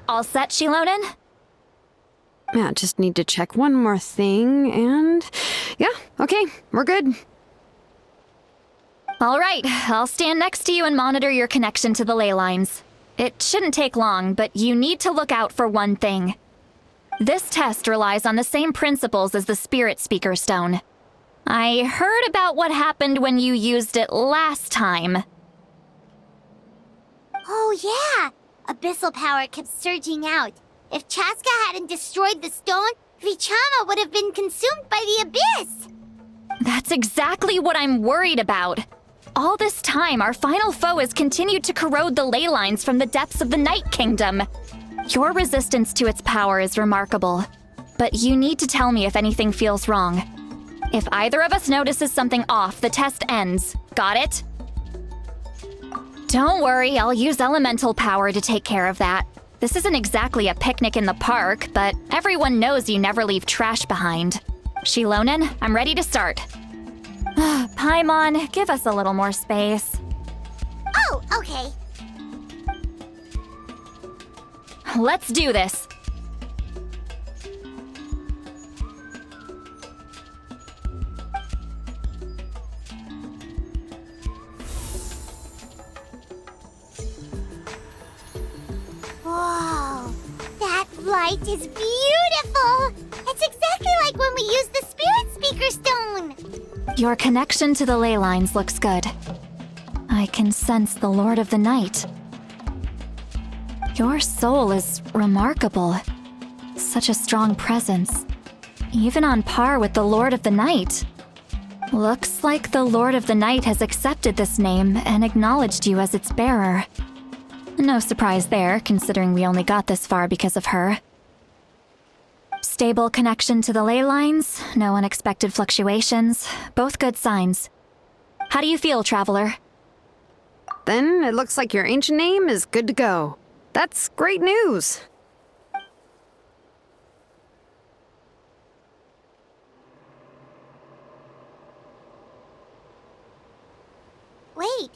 Speaker 10: All set, Shilonen?
Speaker 11: Yeah, just need to check one more thing, and yeah, okay, we're good.
Speaker 10: All right, I'll stand next to you and monitor your connection to the ley lines. It shouldn't take long, but you need to look out for one thing. This test relies on the same principles as the Spirit Speaker Stone. I heard about what happened when you used it last time.
Speaker 5: Oh yeah! Abyssal power kept surging out. If Chaska hadn't destroyed the stone, Vichama would have been consumed by the abyss!
Speaker 10: That's exactly what I'm worried about. All this time, our final foe has continued to corrode the ley lines from the depths of the Night Kingdom. Your resistance to its power is remarkable, but you need to tell me if anything feels wrong. If either of us notices something off, the test ends. Got it? Don't worry, I'll use elemental power to take care of that. This isn't exactly a picnic in the park, but everyone knows you never leave trash behind. Shilonen, I'm ready to start. Paimon, give us a little more space.
Speaker 5: Okay.
Speaker 10: Let's do this.
Speaker 5: Whoa, that light is beautiful! It's exactly like when we used the Spirit Speaker Stone!
Speaker 10: Your connection to the ley lines looks good. I can sense the Lord of the Night. Your soul is remarkable. Such a strong presence. Even on par with the Lord of the Night. Looks like the Lord of the Night has accepted this name and acknowledged you as its bearer. No surprise there, considering we only got this far because of her. Stable connection to the ley lines, no unexpected fluctuations, both good signs. How do you feel, Traveler?
Speaker 11: Then it looks like your ancient name is good to go. That's great news.
Speaker 5: Wait,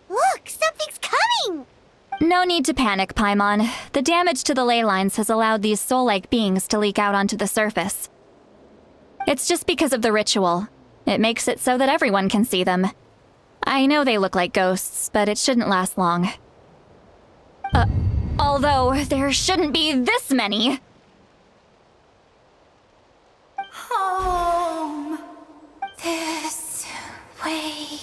Speaker 5: look, something's coming!
Speaker 10: No need to panic, Paimon. The damage to the ley lines has allowed these soul-like beings to leak out onto the surface. It's just because of the ritual. It makes it so that everyone can see them. I know they look like ghosts, but it shouldn't last long. Although there shouldn't be this many.
Speaker 5: Home. This way.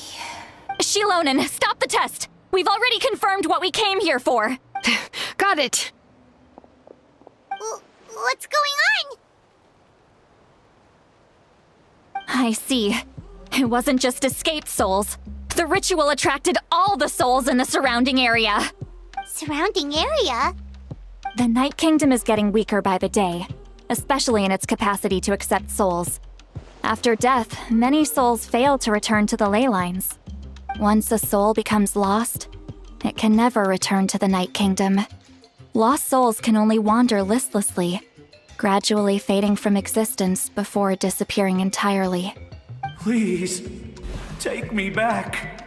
Speaker 10: Shilonen, stop the test! We've already confirmed what we came here for!
Speaker 11: Got it!
Speaker 5: What's going on?
Speaker 10: I see. It wasn't just escaped souls. The ritual attracted all the souls in the surrounding area.
Speaker 5: Surrounding area?
Speaker 10: The Night Kingdom is getting weaker by the day, especially in its capacity to accept souls. After death, many souls fail to return to the ley lines. Once a soul becomes lost, it can never return to the Night Kingdom. Lost souls can only wander listlessly, gradually fading from existence before disappearing entirely.
Speaker 12: Please, take me back.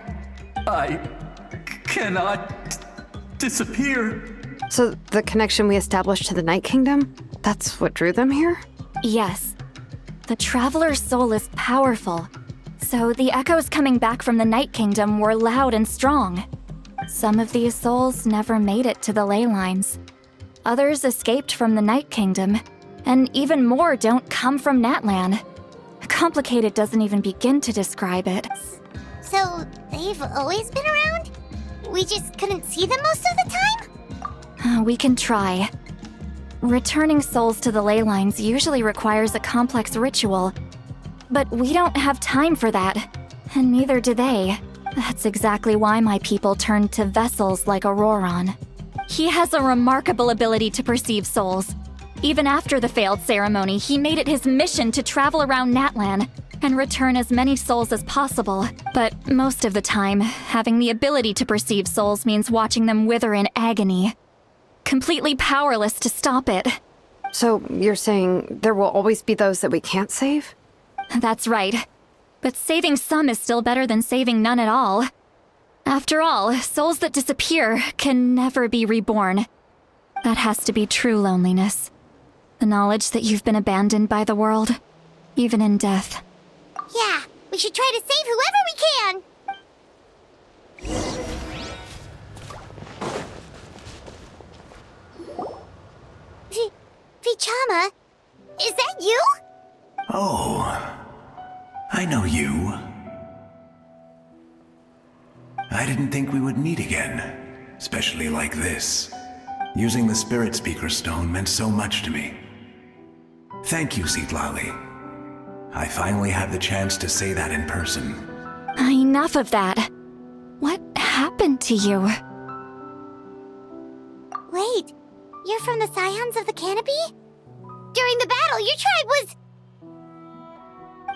Speaker 12: I cannot disappear.
Speaker 11: So the connection we established to the Night Kingdom, that's what drew them here?
Speaker 10: Yes. The Traveler's soul is powerful, so the echoes coming back from the Night Kingdom were loud and strong. Some of these souls never made it to the ley lines. Others escaped from the Night Kingdom, and even more don't come from Natlan. Complicated doesn't even begin to describe it.
Speaker 5: So, they've always been around? We just couldn't see them most of the time?
Speaker 10: We can try. Returning souls to the ley lines usually requires a complex ritual, but we don't have time for that, and neither do they. That's exactly why my people turned to vessels like Auroron. He has a remarkable ability to perceive souls. Even after the failed ceremony, he made it his mission to travel around Natlan and return as many souls as possible. But most of the time, having the ability to perceive souls means watching them wither in agony. Completely powerless to stop it.
Speaker 11: So you're saying there will always be those that we can't save?
Speaker 10: That's right. But saving some is still better than saving none at all. After all, souls that disappear can never be reborn. That has to be true loneliness. The knowledge that you've been abandoned by the world, even in death.
Speaker 5: Yeah, we should try to save whoever we can! Vichama, is that you?
Speaker 7: Oh, I know you. I didn't think we would meet again, especially like this. Using the Spirit Speaker Stone meant so much to me. Thank you, Citlali. I finally have the chance to say that in person.
Speaker 10: Enough of that. What happened to you?
Speaker 5: Wait, you're from the Scions of the Canopy? During the battle, your tribe was...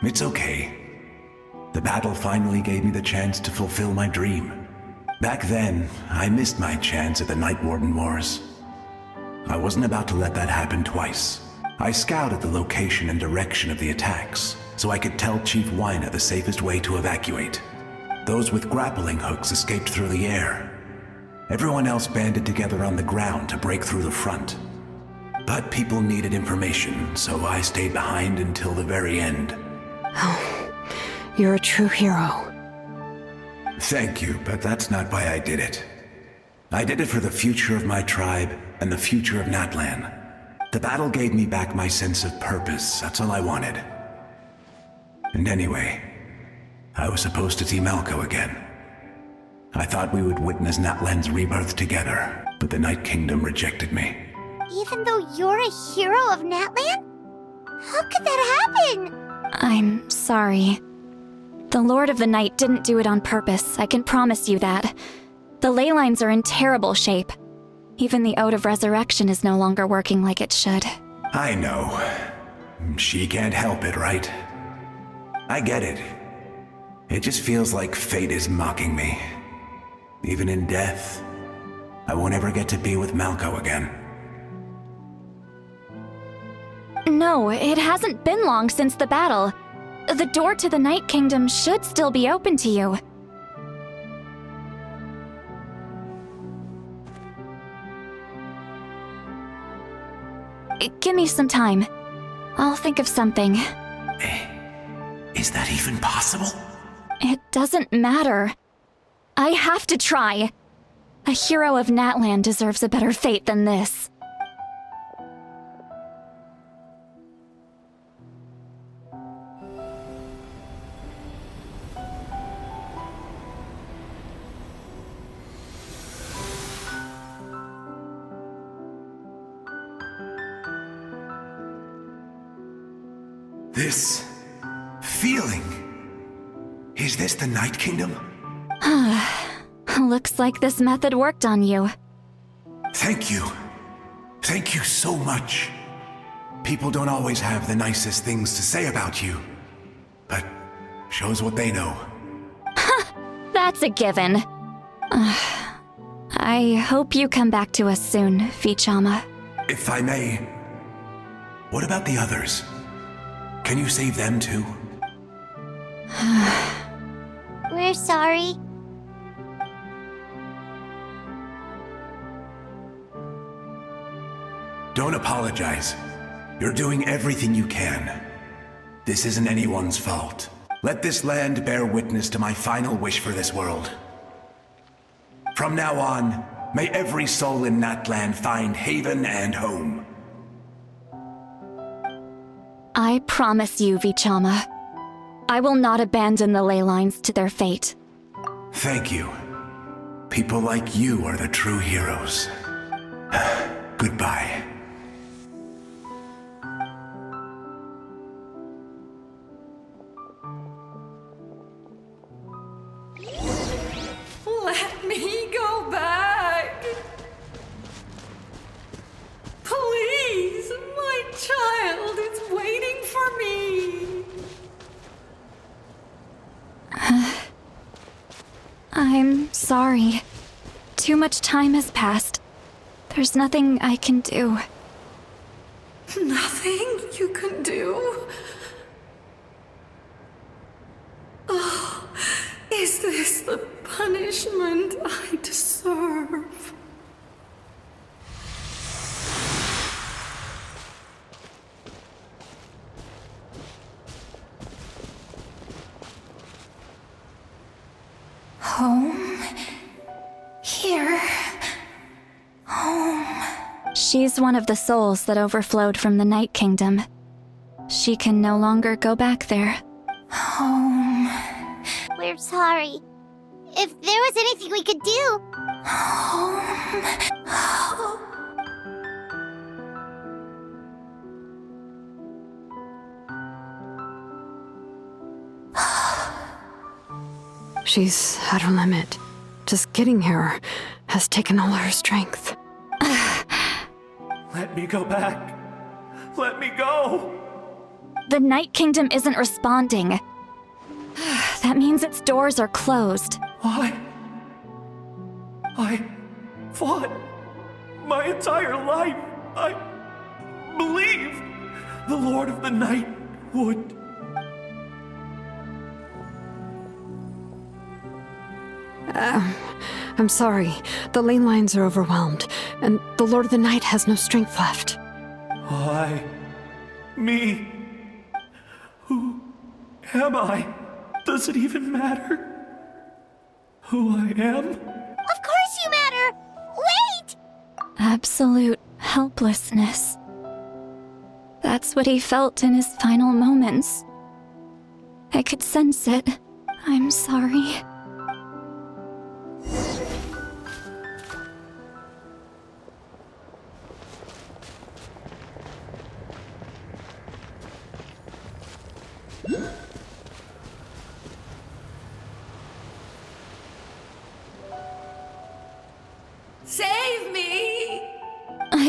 Speaker 7: It's okay. The battle finally gave me the chance to fulfill my dream. Back then, I missed my chance at the Night Warden Wars. I wasn't about to let that happen twice. I scouted the location and direction of the attacks, so I could tell Chief Wyna the safest way to evacuate. Those with grappling hooks escaped through the air. Everyone else banded together on the ground to break through the front. But people needed information, so I stayed behind until the very end.
Speaker 11: Oh, you're a true hero.
Speaker 7: Thank you, but that's not why I did it. I did it for the future of my tribe and the future of Natlan. The battle gave me back my sense of purpose, that's all I wanted. And anyway, I was supposed to see Malco again. I thought we would witness Natlan's rebirth together, but the Night Kingdom rejected me.
Speaker 2: Even though you're a hero of Natlan? How could that happen?
Speaker 10: I'm sorry. The Lord of the Night didn't do it on purpose, I can promise you that. The ley lines are in terrible shape. Even the Ode of Resurrection is no longer working like it should.
Speaker 7: I know. She can't help it, right? I get it. It just feels like fate is mocking me. Even in death, I won't ever get to be with Malco again.
Speaker 10: No, it hasn't been long since the battle. The door to the Night Kingdom should still be open to you. Give me some time. I'll think of something.
Speaker 7: Is that even possible?
Speaker 10: It doesn't matter. I have to try. A hero of Natlan deserves a better fate than this.
Speaker 7: This feeling. Is this the Night Kingdom?
Speaker 10: Looks like this method worked on you.
Speaker 7: Thank you. Thank you so much. People don't always have the nicest things to say about you, but shows what they know.
Speaker 10: That's a given. I hope you come back to us soon, Vichama.
Speaker 7: If I may, what about the others? Can you save them too?
Speaker 2: We're sorry.
Speaker 7: Don't apologize. You're doing everything you can. This isn't anyone's fault. Let this land bear witness to my final wish for this world. From now on, may every soul in Natlan find haven and home.
Speaker 10: I promise you, Vichama. I will not abandon the ley lines to their fate.
Speaker 7: Thank you. People like you are the true heroes. Goodbye.
Speaker 1: Let me go back. Please, my child is waiting for me.
Speaker 10: I'm sorry. Too much time has passed. There's nothing I can do.
Speaker 1: Nothing you can do? Oh, is this the punishment I deserve? Home? Here? Home?
Speaker 10: She's one of the souls that overflowed from the Night Kingdom. She can no longer go back there.
Speaker 1: Home?
Speaker 2: We're sorry. If there was anything we could do...
Speaker 1: Home?
Speaker 11: She's at her limit. Just getting here has taken all her strength.
Speaker 12: Let me go back. Let me go.
Speaker 10: The Night Kingdom isn't responding. That means its doors are closed.
Speaker 12: I fought my entire life. I believed the Lord of the Night would.
Speaker 11: I'm sorry. The lane lines are overwhelmed, and the Lord of the Night has no strength left.
Speaker 12: Why? Me? Who am I? Does it even matter who I am?
Speaker 5: Of course you matter! Wait!
Speaker 10: Absolute helplessness. That's what he felt in his final moments. I could sense it. I'm sorry.
Speaker 1: Save me!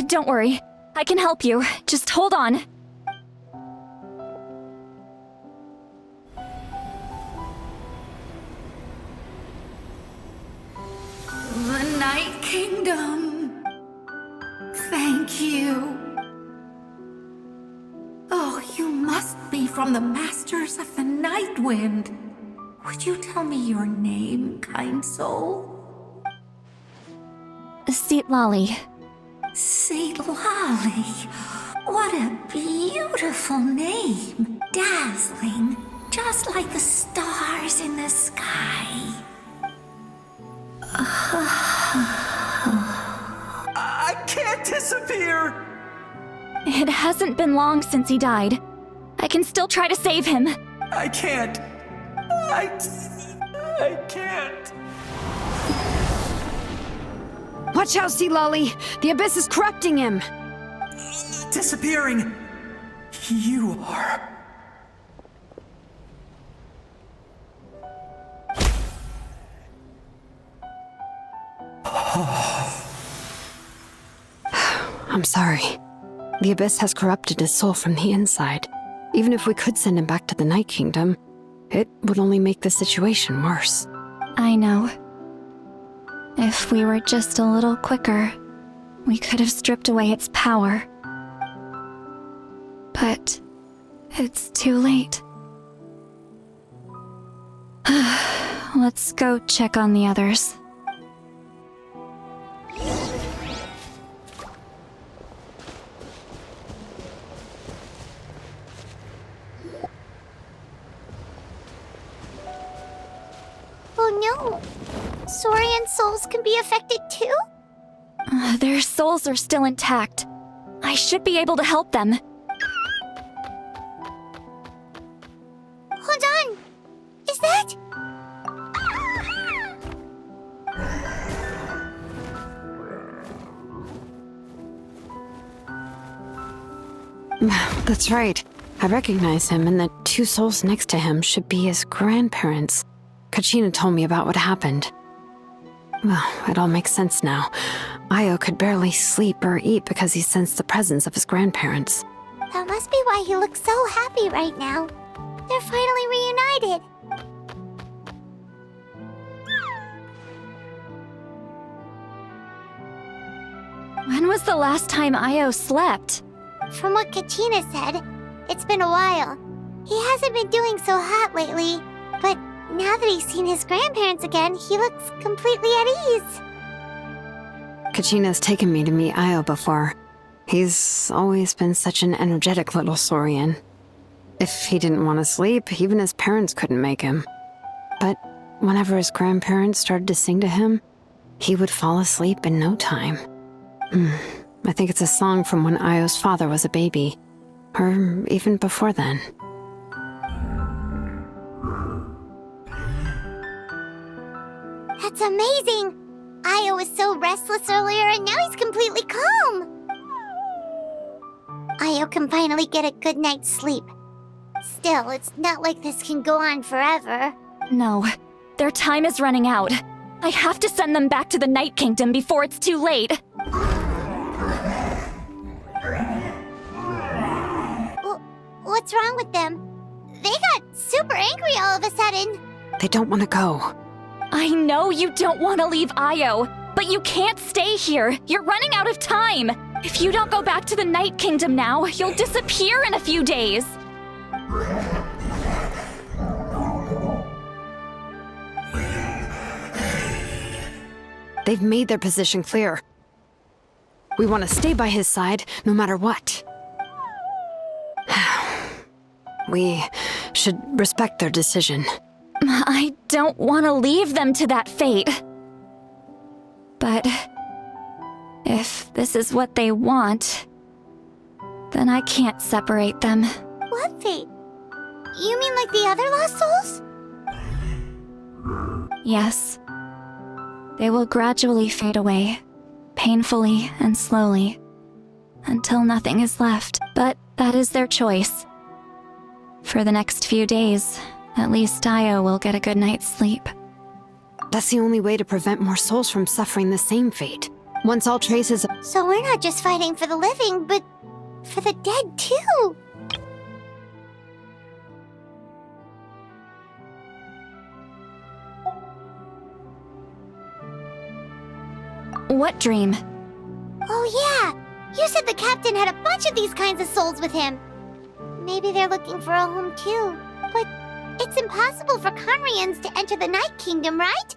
Speaker 10: Don't worry. I can help you. Just hold on.
Speaker 1: The Night Kingdom. Thank you. Oh, you must be from the Masters of the Night Wind. Would you tell me your name, kind soul?
Speaker 10: Seat Lolly.
Speaker 1: Seilali. What a beautiful name. Dazzling. Just like the stars in the sky.
Speaker 12: I can't disappear!
Speaker 10: It hasn't been long since he died. I can still try to save him.
Speaker 12: I can't. I can't.
Speaker 11: Watch out, Sea Lolly! The Abyss is corrupting him!
Speaker 12: Disappearing. You are.
Speaker 11: I'm sorry. The Abyss has corrupted his soul from the inside. Even if we could send him back to the Night Kingdom, it would only make the situation worse.
Speaker 10: I know. If we were just a little quicker, we could have stripped away its power. But it's too late. Let's go check on the others.
Speaker 5: Oh no! Saurian souls can be affected too?
Speaker 10: Their souls are still intact. I should be able to help them.
Speaker 5: Hold on! Is that?
Speaker 11: That's right. I recognize him, and the two souls next to him should be his grandparents. Kachina told me about what happened. Well, it all makes sense now. Io could barely sleep or eat because he sensed the presence of his grandparents.
Speaker 2: That must be why he looks so happy right now. They're finally reunited.
Speaker 10: When was the last time Io slept?
Speaker 2: From what Kachina said, it's been a while. He hasn't been doing so hot lately, but now that he's seen his grandparents again, he looks completely at ease.
Speaker 11: Kachina's taken me to meet Io before. He's always been such an energetic little Saurian. If he didn't want to sleep, even his parents couldn't make him. But whenever his grandparents started to sing to him, he would fall asleep in no time. I think it's a song from when Io's father was a baby, or even before then.
Speaker 2: That's amazing! Io was so restless earlier and now he's completely calm! Io can finally get a good night's sleep. Still, it's not like this can go on forever.
Speaker 10: No, their time is running out. I have to send them back to the Night Kingdom before it's too late.
Speaker 2: What's wrong with them? They got super angry all of a sudden.
Speaker 11: They don't want to go.
Speaker 10: I know you don't want to leave Io, but you can't stay here. You're running out of time. If you don't go back to the Night Kingdom now, you'll disappear in a few days.
Speaker 11: They've made their position clear. We want to stay by his side, no matter what. We should respect their decision.
Speaker 10: I don't want to leave them to that fate. But if this is what they want, then I can't separate them.
Speaker 2: What fate? You mean like the other lost souls?
Speaker 10: Yes. They will gradually fade away, painfully and slowly, until nothing is left. But that is their choice. For the next few days, at least Io will get a good night's sleep.
Speaker 11: That's the only way to prevent more souls from suffering the same fate. Once all traces of—
Speaker 2: So we're not just fighting for the living, but for the dead too.
Speaker 10: What dream?
Speaker 2: Oh yeah! You said the captain had a bunch of these kinds of souls with him. Maybe they're looking for a home too. But it's impossible for Conrians to enter the Night Kingdom, right?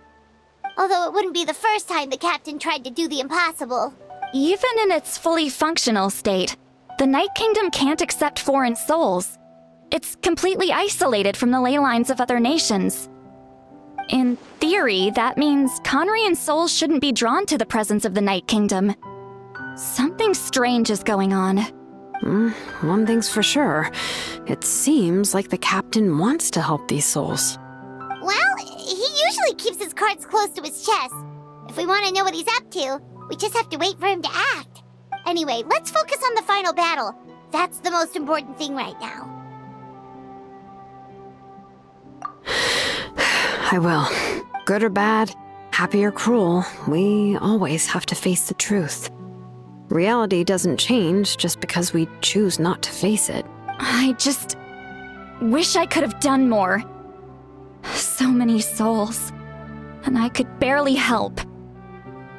Speaker 2: Although it wouldn't be the first time the captain tried to do the impossible.
Speaker 10: Even in its fully functional state, the Night Kingdom can't accept foreign souls. It's completely isolated from the ley lines of other nations. In theory, that means Conrian souls shouldn't be drawn to the presence of the Night Kingdom. Something strange is going on.
Speaker 11: One thing's for sure. It seems like the captain wants to help these souls.
Speaker 2: Well, he usually keeps his cards close to his chest. If we want to know what he's up to, we just have to wait for him to act. Anyway, let's focus on the final battle. That's the most important thing right now.
Speaker 11: I will. Good or bad, happy or cruel, we always have to face the truth. Reality doesn't change just because we choose not to face it.
Speaker 10: I just wish I could have done more. So many souls, and I could barely help.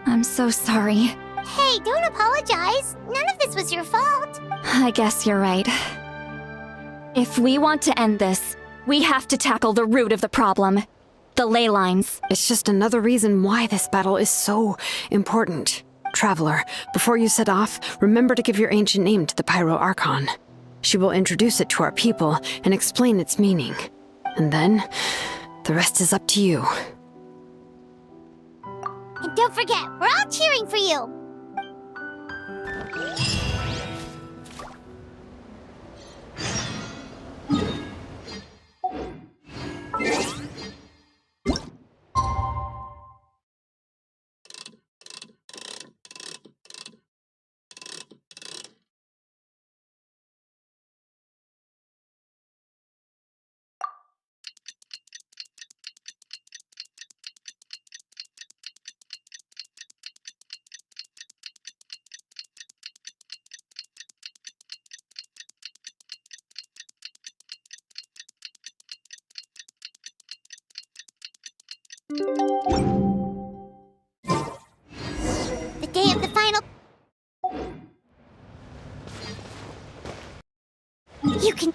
Speaker 10: I'm so sorry.
Speaker 2: Hey, don't apologize. None of this was your fault.
Speaker 10: I guess you're right. If we want to end this, we have to tackle the root of the problem. The ley lines.
Speaker 11: It's just another reason why this battle is so important. Traveler, before you set off, remember to give your ancient name to the Pyro Archon. She will introduce it to our people and explain its meaning. And then, the rest is up to you.
Speaker 2: And don't forget, we're all cheering for you. The day of the final... You can...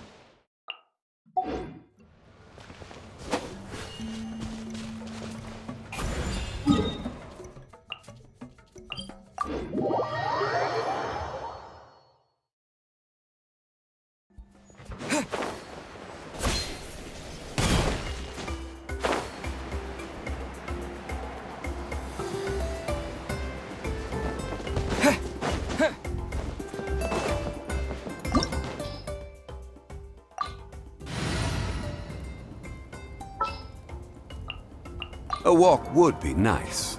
Speaker 13: A walk would be nice.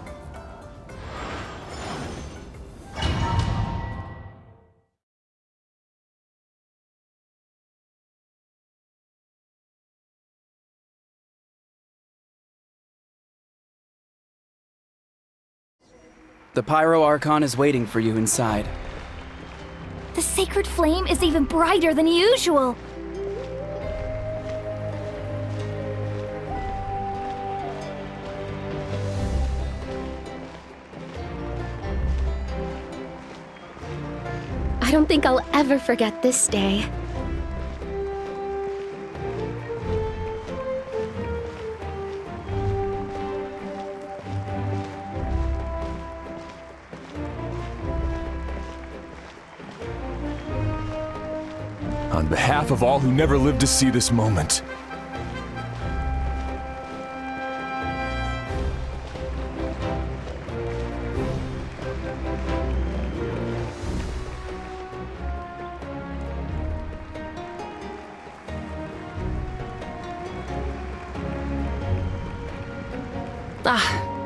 Speaker 4: The Pyro Archon is waiting for you inside.
Speaker 9: The sacred flame is even brighter than usual.
Speaker 3: I don't think I'll ever forget this day.
Speaker 14: On behalf of all who never lived to see this moment.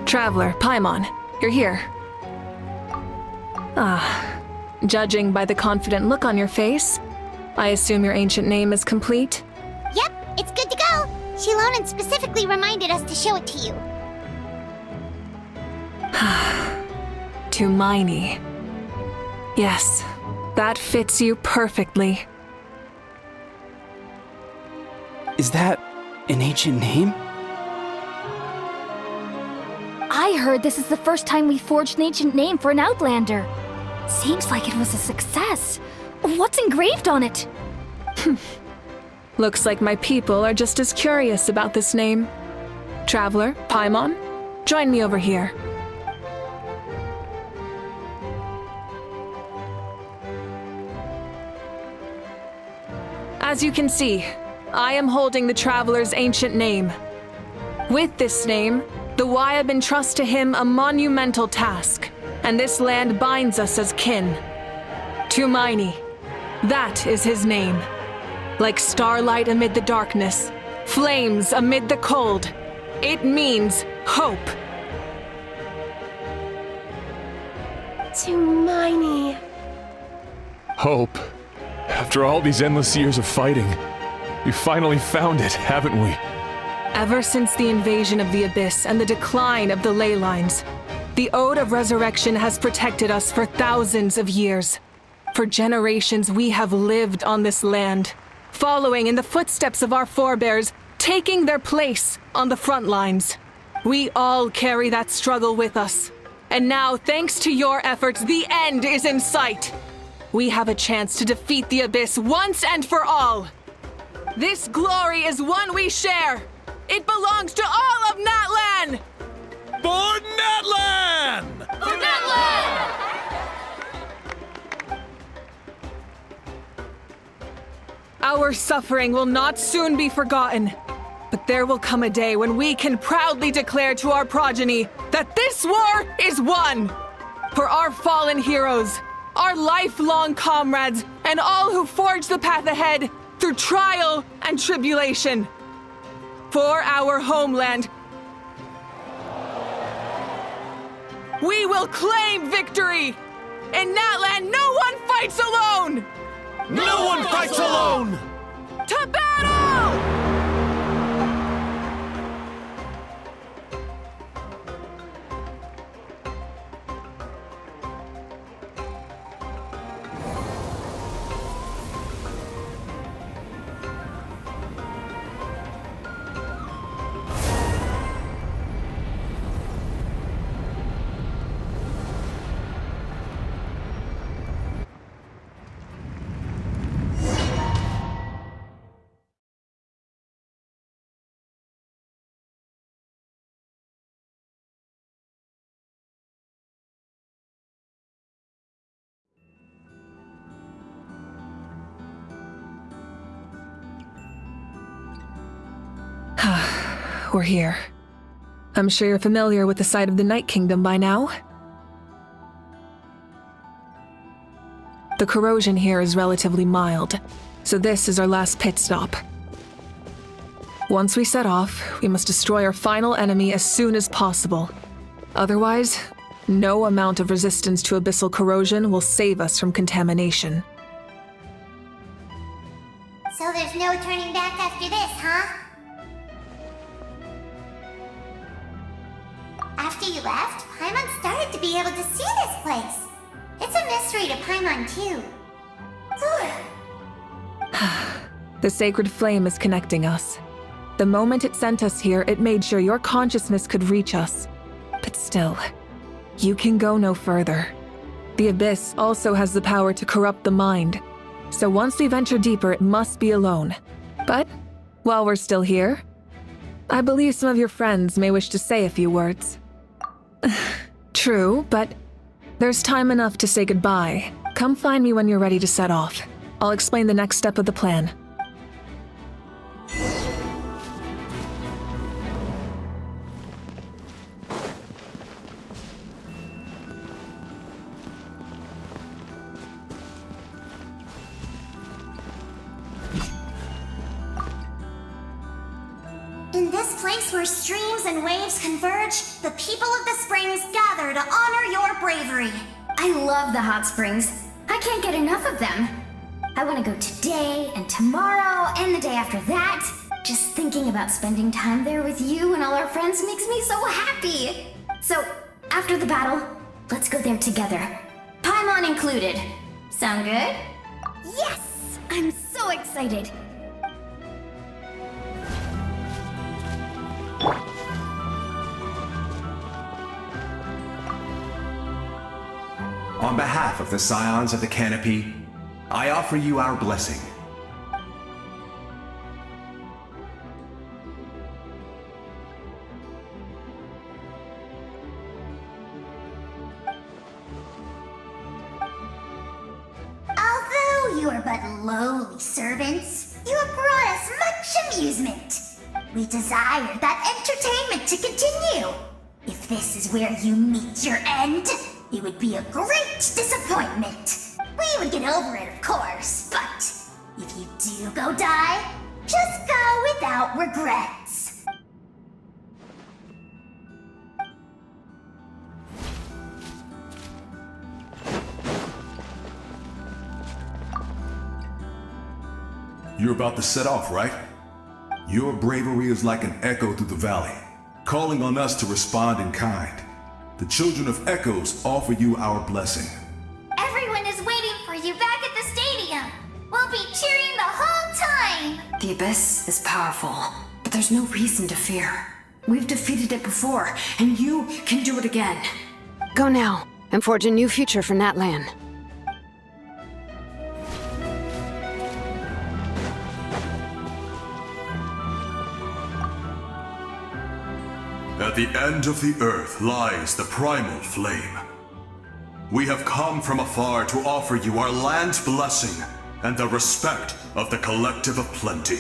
Speaker 1: Traveler, Paimon, you're here. Judging by the confident look on your face, I assume your ancient name is complete?
Speaker 5: Yep, it's good to go. Shilonen specifically reminded us to show it to you.
Speaker 1: Tumaini. Yes, that fits you perfectly.
Speaker 4: Is that an ancient name?
Speaker 9: I heard this is the first time we forged an ancient name for an Outlander. Seems like it was a success. What's engraved on it?
Speaker 1: Looks like my people are just as curious about this name. Traveler, Paimon, join me over here. As you can see, I am holding the Traveler's ancient name. With this name, the Wayab entrust to him a monumental task, and this land binds us as kin. Tumaini, that is his name. Like starlight amid the darkness, flames amid the cold, it means hope.
Speaker 8: Tumaini.
Speaker 14: Hope. After all these endless years of fighting, we finally found it, haven't we?
Speaker 1: Ever since the invasion of the Abyss and the decline of the ley lines, the Ode of Resurrection has protected us for thousands of years. For generations we have lived on this land, following in the footsteps of our forebears, taking their place on the front lines. We all carry that struggle with us. And now, thanks to your efforts, the end is in sight. We have a chance to defeat the Abyss once and for all. This glory is one we share. It belongs to all of Natlan!
Speaker 14: For Natlan!
Speaker 1: For Natlan! Our suffering will not soon be forgotten, but there will come a day when we can proudly declare to our progeny that this war is won! For our fallen heroes, our lifelong comrades, and all who forge the path ahead through trial and tribulation. For our homeland, we will claim victory! In Natlan, no one fights alone!
Speaker 14: No one fights alone!
Speaker 1: To battle! We're here. I'm sure you're familiar with the site of the Night Kingdom by now. The corrosion here is relatively mild, so this is our last pit stop. Once we set off, we must destroy our final enemy as soon as possible. Otherwise, no amount of resistance to abyssal corrosion will save us from contamination.
Speaker 5: So there's no turning back after this, huh? After you left, Paimon started to be able to see this place. It's a mystery to Paimon, too.
Speaker 1: The sacred flame is connecting us. The moment it sent us here, it made sure your consciousness could reach us. But still, you can go no further. The Abyss also has the power to corrupt the mind. So once we venture deeper, it must be alone. But, while we're still here, I believe some of your friends may wish to say a few words. True, but there's time enough to say goodbye. Come find me when you're ready to set off. I'll explain the next step of the plan.
Speaker 2: In this place where streams and waves converge, the people of the springs gather to honor your bravery.
Speaker 3: I love the hot springs. I can't get enough of them. I want to go today and tomorrow and the day after that. Just thinking about spending time there with you and all our friends makes me so happy. So, after the battle, let's go there together. Paimon included. Sound good? Yes! I'm so excited.
Speaker 7: On behalf of the Scions of the Canopy, I offer you our blessing.
Speaker 5: Although you are but lowly servants, you have brought us much amusement. We desire that entertainment to continue. If this is where you meet your end, it would be a great disappointment. We would get over it, of course, but if you do go die, just go without regrets.
Speaker 7: You're about to set off, right? Your bravery is like an echo through the valley, calling on us to respond in kind. The Children of Echoes offer you our blessing.
Speaker 9: Everyone is waiting for you back at the stadium. We'll be cheering the whole time.
Speaker 11: The Abyss is powerful, but there's no reason to fear. We've defeated it before, and you can do it again. Go now, and forge a new future for Natlan.
Speaker 7: At the end of the earth lies the primal flame. We have come from afar to offer you our land's blessing and the respect of the Collective of Plenty.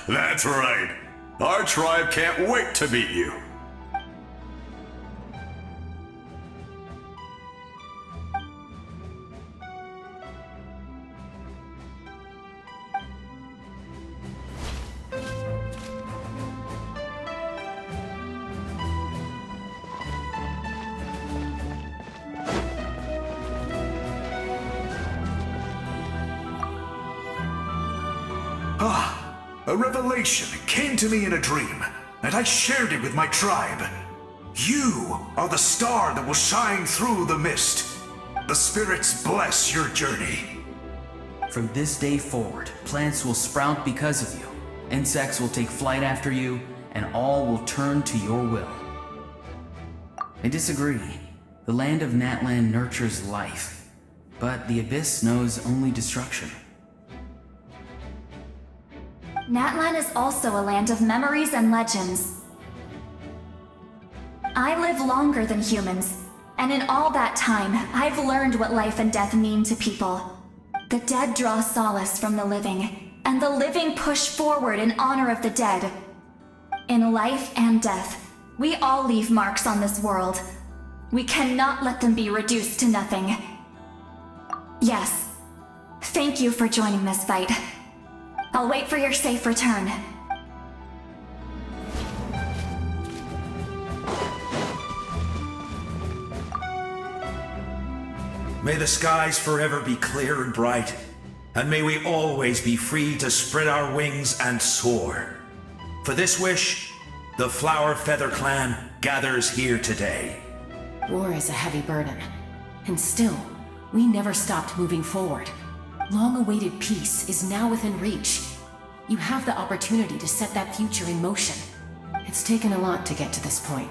Speaker 7: That's right. Our tribe can't wait to meet you. A revelation came to me in a dream, and I shared it with my tribe. You are the star that will shine through the mist. The spirits bless your journey.
Speaker 6: From this day forward, plants will sprout because of you, insects will take flight after you, and all will turn to your will. I disagree. The land of Natlan nurtures life, but the Abyss knows only destruction.
Speaker 10: Natlan is also a land of memories and legends. I live longer than humans, and in all that time, I've learned what life and death mean to people. The dead draw solace from the living, and the living push forward in honor of the dead. In life and death, we all leave marks on this world. We cannot let them be reduced to nothing. Yes, thank you for joining this fight. I'll wait for your safe return.
Speaker 15: May the skies forever be clear and bright, and may we always be free to spread our wings and soar. For this wish, the Flower Feather Clan gathers here today.
Speaker 8: War is a heavy burden, and still, we never stopped moving forward. Long-awaited peace is now within reach. You have the opportunity to set that future in motion. It's taken a lot to get to this point.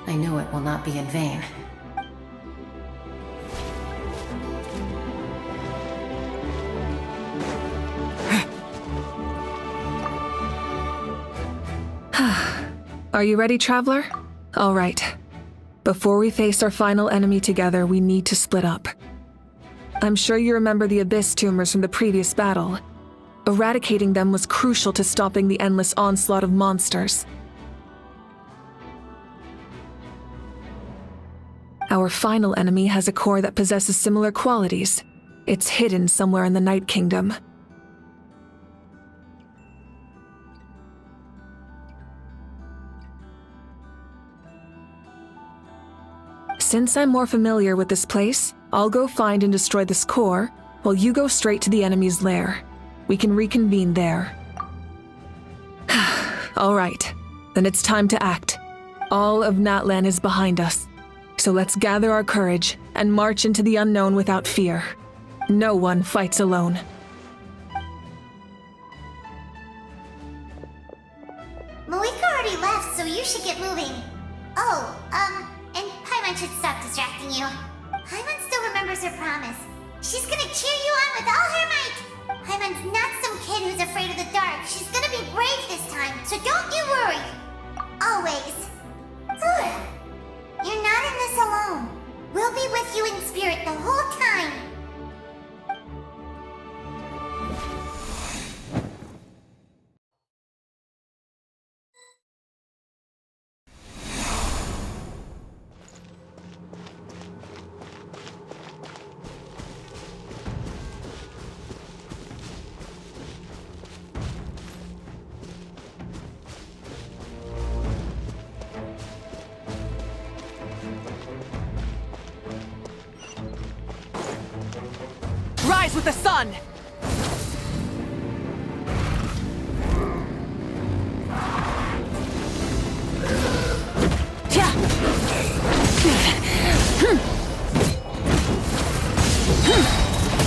Speaker 8: I know it will not be in vain.
Speaker 1: Are you ready, Traveler? All right. Before we face our final enemy together, we need to split up. I'm sure you remember the Abyss tumors from the previous battle. Eradicating them was crucial to stopping the endless onslaught of monsters. Our final enemy has a core that possesses similar qualities. It's hidden somewhere in the Night Kingdom. Since I'm more familiar with this place, I'll go find and destroy this core, while you go straight to the enemy's lair. We can reconvene there. All right, then it's time to act. All of Natlan is behind us, so let's gather our courage and march into the unknown without fear. No one fights alone.
Speaker 2: Malika already left, so you should get moving. Oh, and Paimon should stop distracting you. Paimon still remembers her promise. She's gonna cheer you on with all her might. Paimon's not some kid who's afraid of the dark. She's gonna be brave this time, so don't you worry. Always. Good. You're not in this alone. We'll be with you in spirit the whole time.
Speaker 1: Rise with the sun!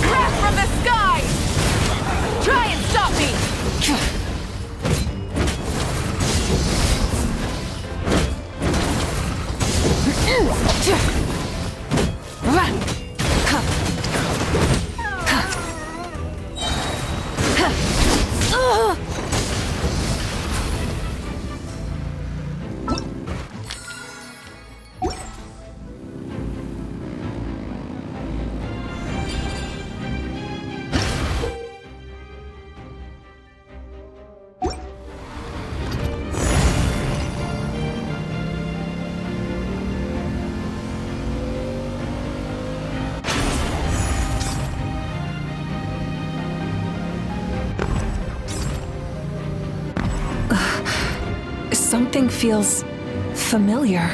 Speaker 1: Crash from the sky! Try and stop me! Something feels familiar.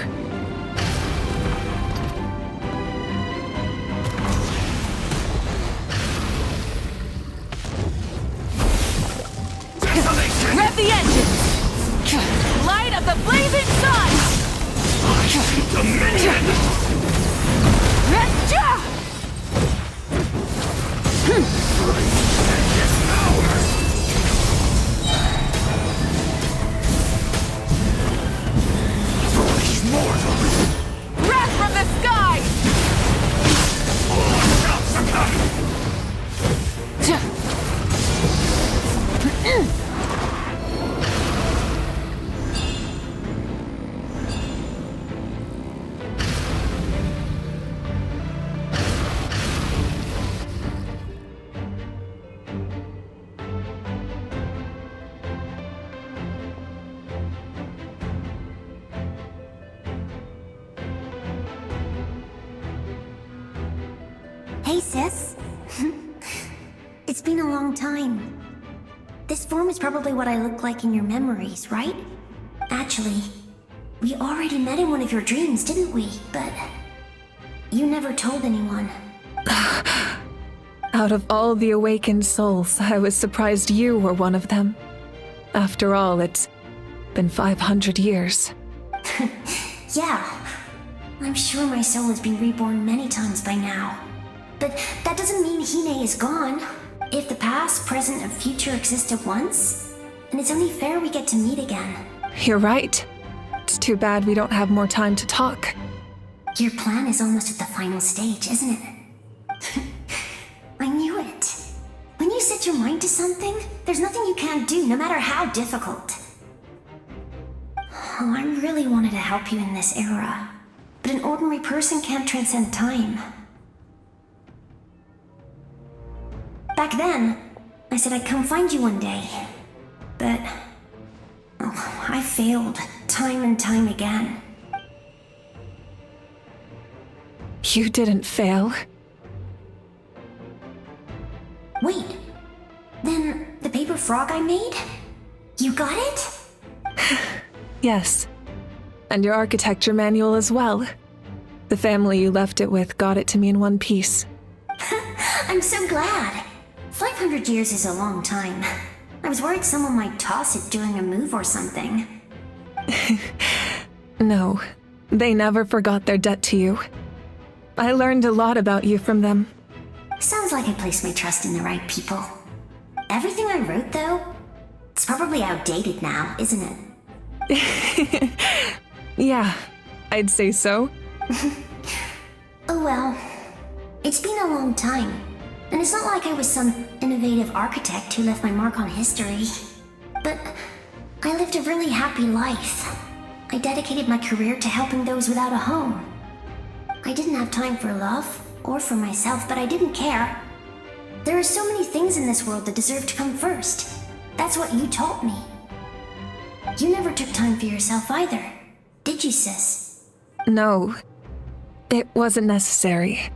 Speaker 2: Hey, sis. It's been a long time. This form is probably what I look like in your memories, right? Actually, we already met in one of your dreams, didn't we? But you never told anyone.
Speaker 1: Out of all the awakened souls, I was surprised you were one of them. After all, it's been 500 years.
Speaker 2: Yeah. I'm sure my soul has been reborn many times by now. But that doesn't mean Hine is gone. If the past, present, and future exist at once, then it's only fair we get to meet again.
Speaker 1: You're right. It's too bad we don't have more time to talk.
Speaker 2: Your plan is almost at the final stage, isn't it? I knew it. When you set your mind to something, there's nothing you can't do, no matter how difficult. Oh, I really wanted to help you in this era, but an ordinary person can't transcend time. Back then, I said I'd come find you one day, but I failed time and time again.
Speaker 1: You didn't fail.
Speaker 2: Wait, then the paper frog I made? You got it?
Speaker 1: Yes. And your architecture manual as well. The family you left it with got it to me in one piece.
Speaker 2: I'm so glad. 500 years is a long time. I was worried someone might toss it during a move or something.
Speaker 1: No, they never forgot their debt to you. I learned a lot about you from them.
Speaker 2: Sounds like I placed my trust in the right people. Everything I wrote, though, it's probably outdated now, isn't it?
Speaker 1: Yeah, I'd say so.
Speaker 2: Oh well. It's been a long time. And it's not like I was some innovative architect who left my mark on history. But I lived a really happy life. I dedicated my career to helping those without a home. I didn't have time for love, or for myself, but I didn't care. There are so many things in this world that deserve to come first. That's what you taught me. You never took time for yourself either, did you, sis?
Speaker 1: No, it wasn't necessary.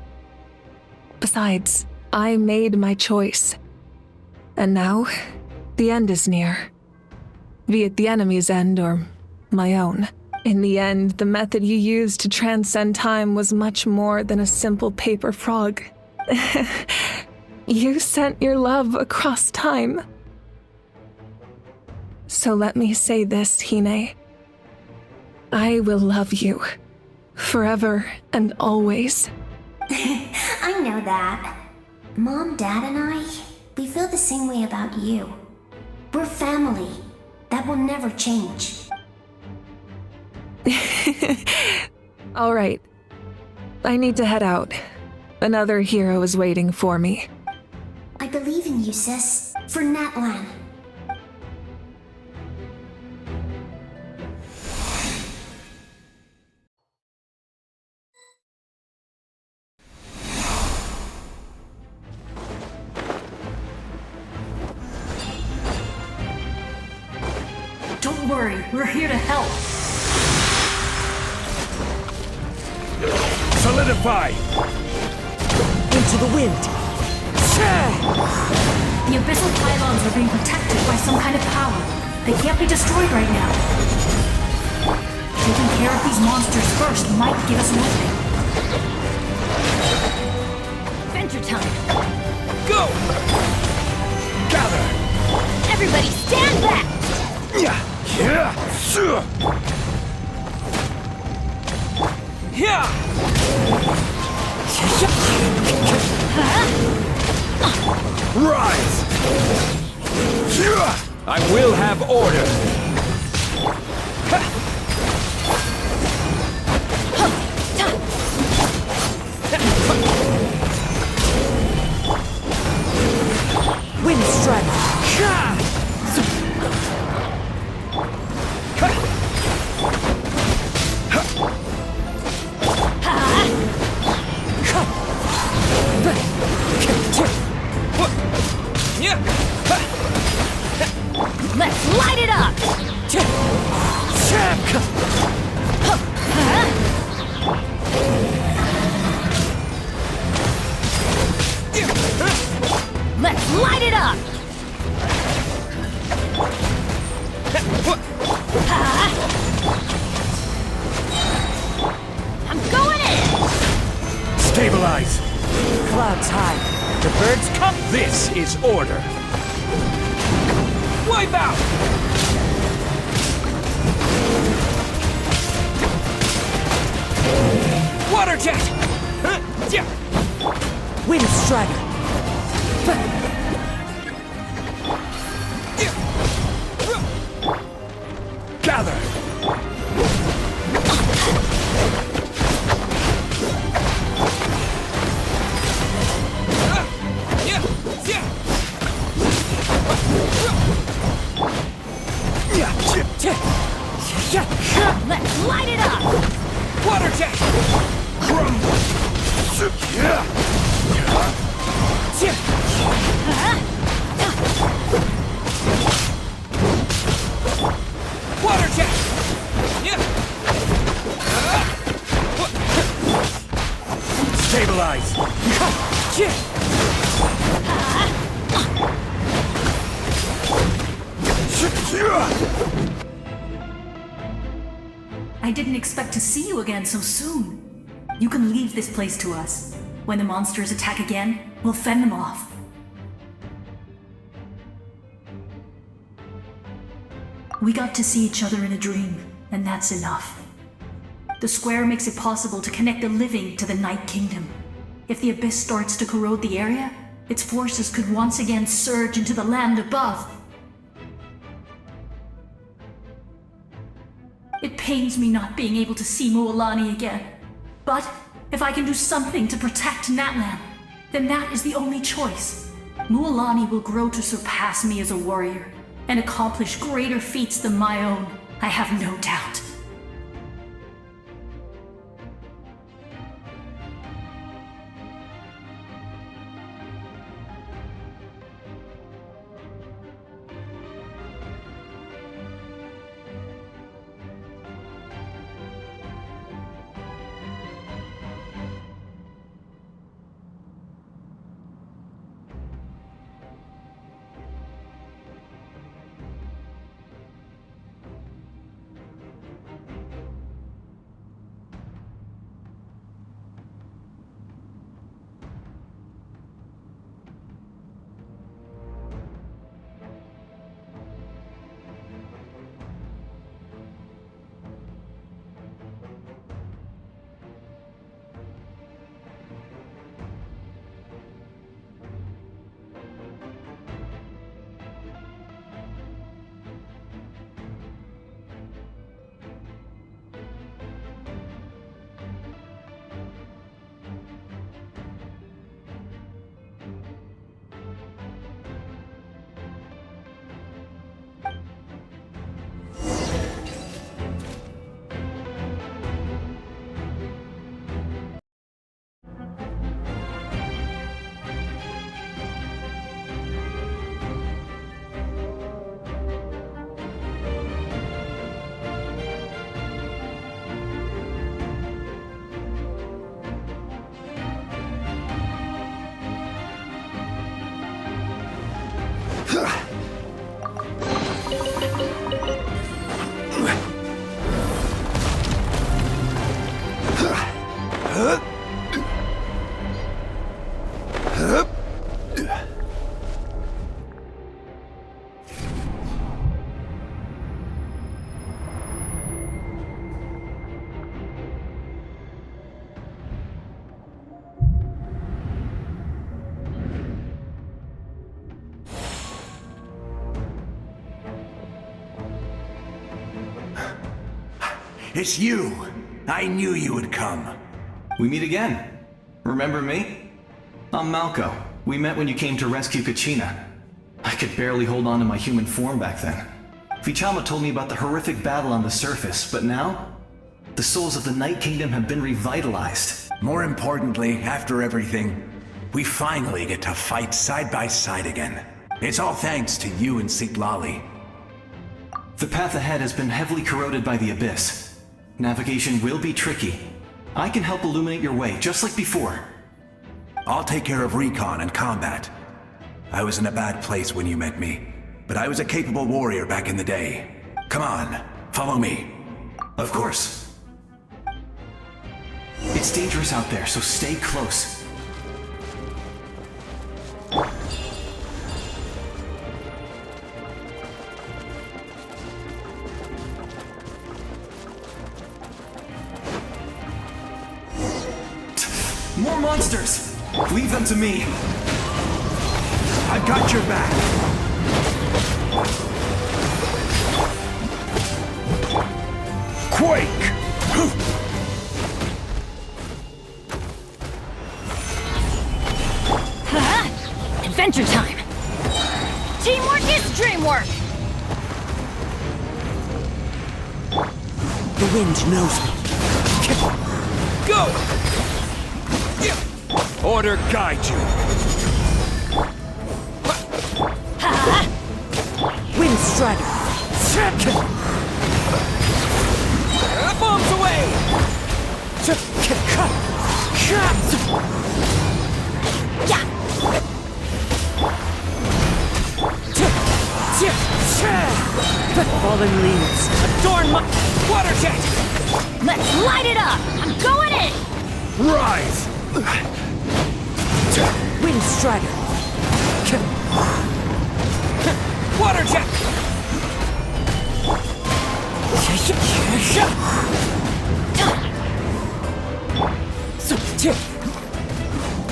Speaker 1: Besides, I made my choice. And now, the end is near. Be it the enemy's end or my own. In the end, the method you used to transcend time was much more than a simple paper frog. You sent your love across time. So let me say this, Hine. I will love you. Forever and always.
Speaker 2: I know that. Mom, Dad, and I, we feel the same way about you. We're family. That will never change.
Speaker 1: All right. I need to head out. Another hero is waiting for me.
Speaker 2: I believe in you, sis. For Natlan.
Speaker 16: Don't worry, we're here to help.
Speaker 12: Solidify!
Speaker 16: Into the wind. The abyssal pylons are being protected by some kind of power. They can't be destroyed right now. Taking care of these monsters first might give us an opening. Adventure time.
Speaker 12: Go! Gather!
Speaker 9: Everybody stand back!
Speaker 12: Yeah! Rise! I will have order!
Speaker 16: Wind strike.
Speaker 9: Let's light it up!
Speaker 17: Stabilize! Clouds high. The birds come. This is order. Wipe out! Water jet! Wind strider! Gather!
Speaker 16: Let's light it up!
Speaker 17: Water jet! Water jet! Stabilize!
Speaker 16: I didn't expect to see you again so soon. You can leave this place to us. When the monsters attack again, we'll fend them off. We got to see each other in a dream, and that's enough. The square makes it possible to connect the living to the Night Kingdom. If the abyss starts to corrode the area, its forces could once again surge into the land above. It pains me not being able to see Mualani again. But if I can do something to protect Natlan, then that is the only choice. Mualani will grow to surpass me as a warrior and accomplish greater feats than my own, I have no doubt.
Speaker 7: It's you! I knew you would come.
Speaker 18: We meet again. Remember me? I'm Malco. We met when you came to rescue Kachina. I could barely hold on to my human form back then. Vichama told me about the horrific battle on the surface, but now? The souls of the Night Kingdom have been revitalized.
Speaker 7: More importantly, after everything, we finally get to fight side by side again. It's all thanks to you and Sitlali.
Speaker 18: The path ahead has been heavily corroded by the Abyss. Navigation will be tricky. I can help illuminate your way, just like before.
Speaker 7: I'll take care of recon and combat. I was in a bad place when you met me, but I was a capable warrior back in the day. Come on, follow me.
Speaker 18: Of course. It's dangerous out there, so stay close. More monsters! Leave them to me.
Speaker 17: I've got your back. Quake!
Speaker 10: Adventure time! Teamwork is dreamwork!
Speaker 17: The wind knows me. Go! Order guide you. Wind Strider. Bombs away! Fallen leaves adorn my water jet.
Speaker 10: Let's light it up! I'm going in!
Speaker 17: Rise! Wind Strider. Water jet.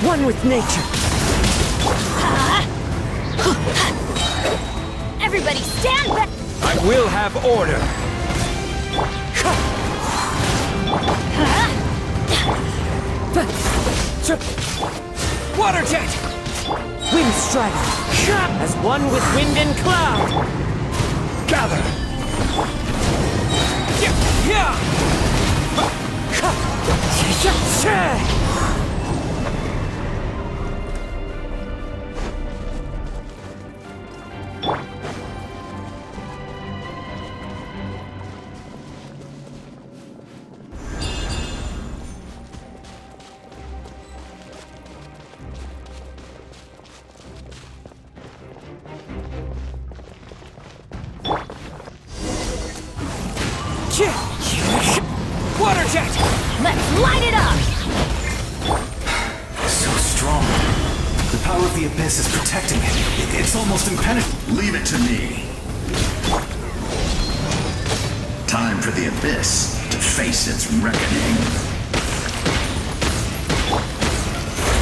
Speaker 17: One with nature.
Speaker 10: Everybody stand back!
Speaker 17: I will have order. Water jet! Wind Strider. As one with wind and cloud. Gather. Water jet!
Speaker 10: Let's light it up!
Speaker 18: So strong. The power of the Abyss is protecting it. It's almost impenetrable.
Speaker 15: Leave it to me. Time for the Abyss to face its reckoning.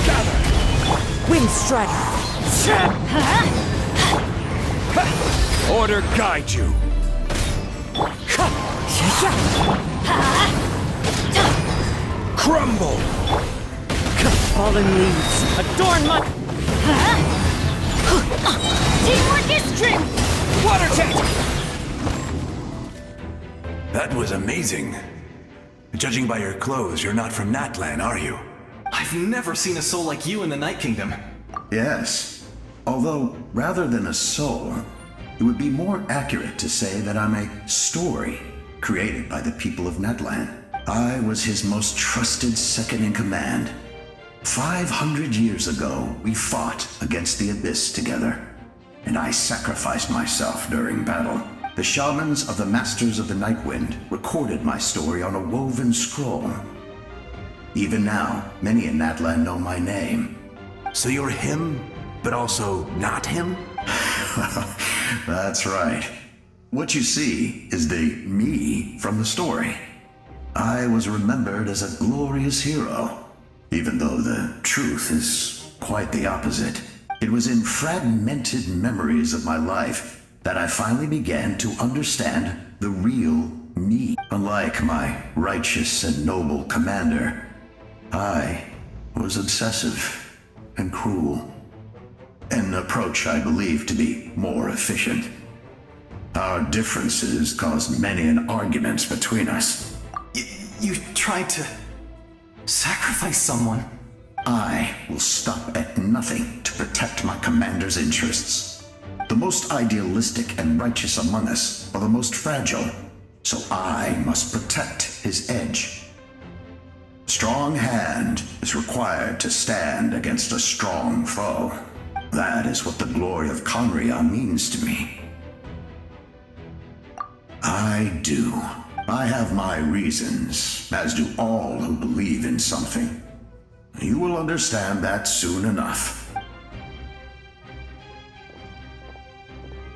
Speaker 17: Gather! Wind Strider! Order guide you! Crumble! Fallen leaves adorn my...
Speaker 10: Teamwork is dream!
Speaker 17: Water jet!
Speaker 7: That was amazing. Judging by your clothes, you're not from Natlan, are you?
Speaker 18: I've never seen a soul like you in the Night Kingdom.
Speaker 15: Yes. Although, rather than a soul, it would be more accurate to say that I'm a story created by the people of Natlan. I was his most trusted second-in-command. 500 years ago, we fought against the Abyss together, and I sacrificed myself during battle. The shamans of the Masters of the Nightwind recorded my story on a woven scroll. Even now, many in Natlan know my name.
Speaker 7: So you're him, but also not him?
Speaker 15: That's right. What you see is the me from the story. I was remembered as a glorious hero, even though the truth is quite the opposite. It was in fragmented memories of my life that I finally began to understand the real me. Unlike my righteous and noble commander, I was obsessive and cruel. An approach I believe to be more efficient. Our differences caused many an arguments between us.
Speaker 18: You tried to sacrifice someone.
Speaker 15: I will stop at nothing to protect my commander's interests. The most idealistic and righteous among us are the most fragile, so I must protect his edge. Strong hand is required to stand against a strong foe. That is what the glory of Conria means to me. I do. I have my reasons, as do all who believe in something. You will understand that soon enough.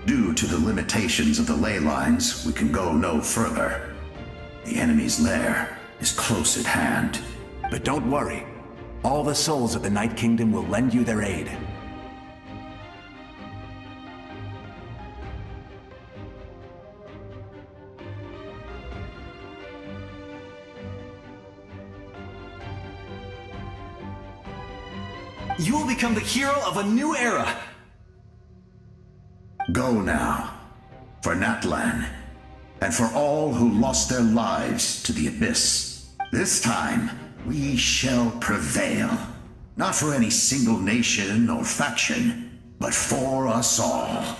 Speaker 15: Due to the limitations of the ley lines, we can go no further. The enemy's lair is close at hand.
Speaker 7: But don't worry. All the souls of the Night Kingdom will lend you their aid.
Speaker 18: You will become the hero of a new era!
Speaker 15: Go now, for Natlan, and for all who lost their lives to the Abyss. This time, we shall prevail. Not for any single nation or faction, but for us all.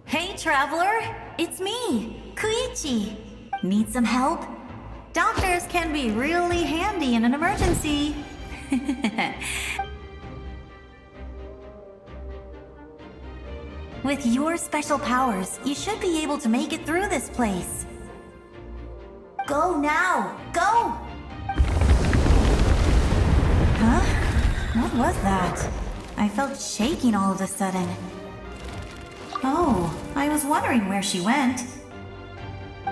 Speaker 19: Hey, traveler! It's me, Koichi. Need some help? Doctors can be really handy in an emergency. With your special powers, you should be able to make it through this place. Go now! Go! Huh? What was that? I felt shaking all of a sudden. Oh, I was wondering where she went.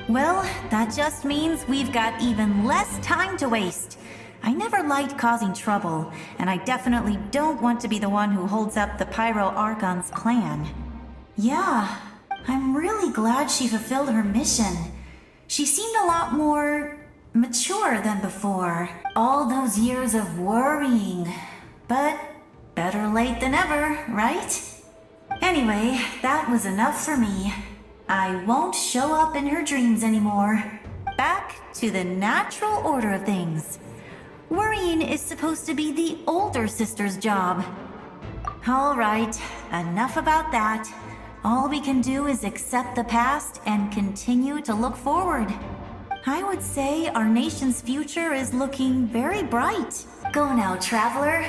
Speaker 19: Well, that just means we've got even less time to waste. I never liked causing trouble, and I definitely don't want to be the one who holds up the Pyro Archon's plan. Yeah, I'm really glad she fulfilled her mission. She seemed a lot more mature than before. All those years of worrying. But better late than ever, right? Anyway, that was enough for me. I won't show up in her dreams anymore. Back to the natural order of things. Worrying is supposed to be the older sister's job. All right, enough about that. All we can do is accept the past and continue to look forward. I would say our nation's future is looking very bright. Go now, traveler.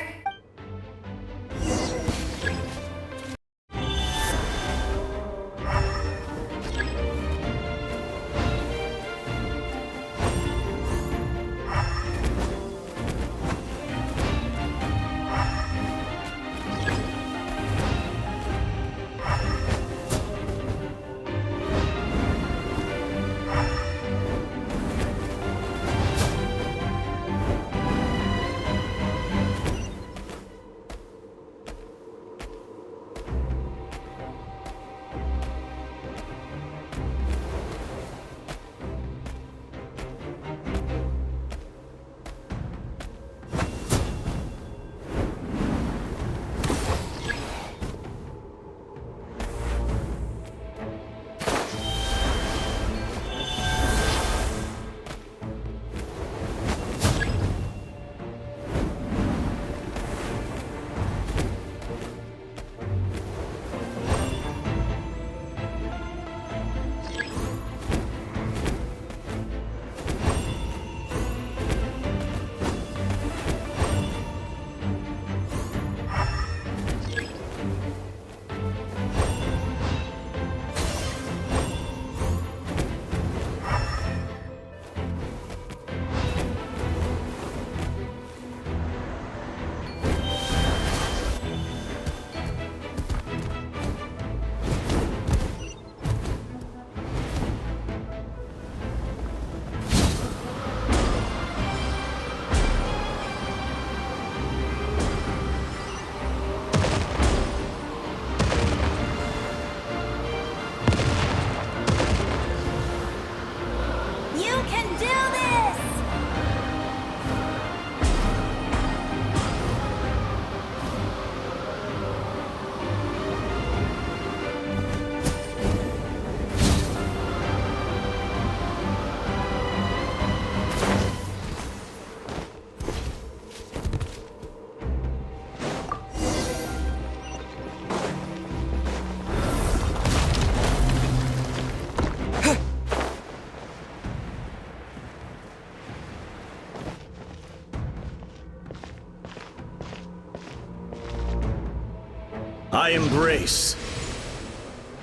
Speaker 20: I embrace.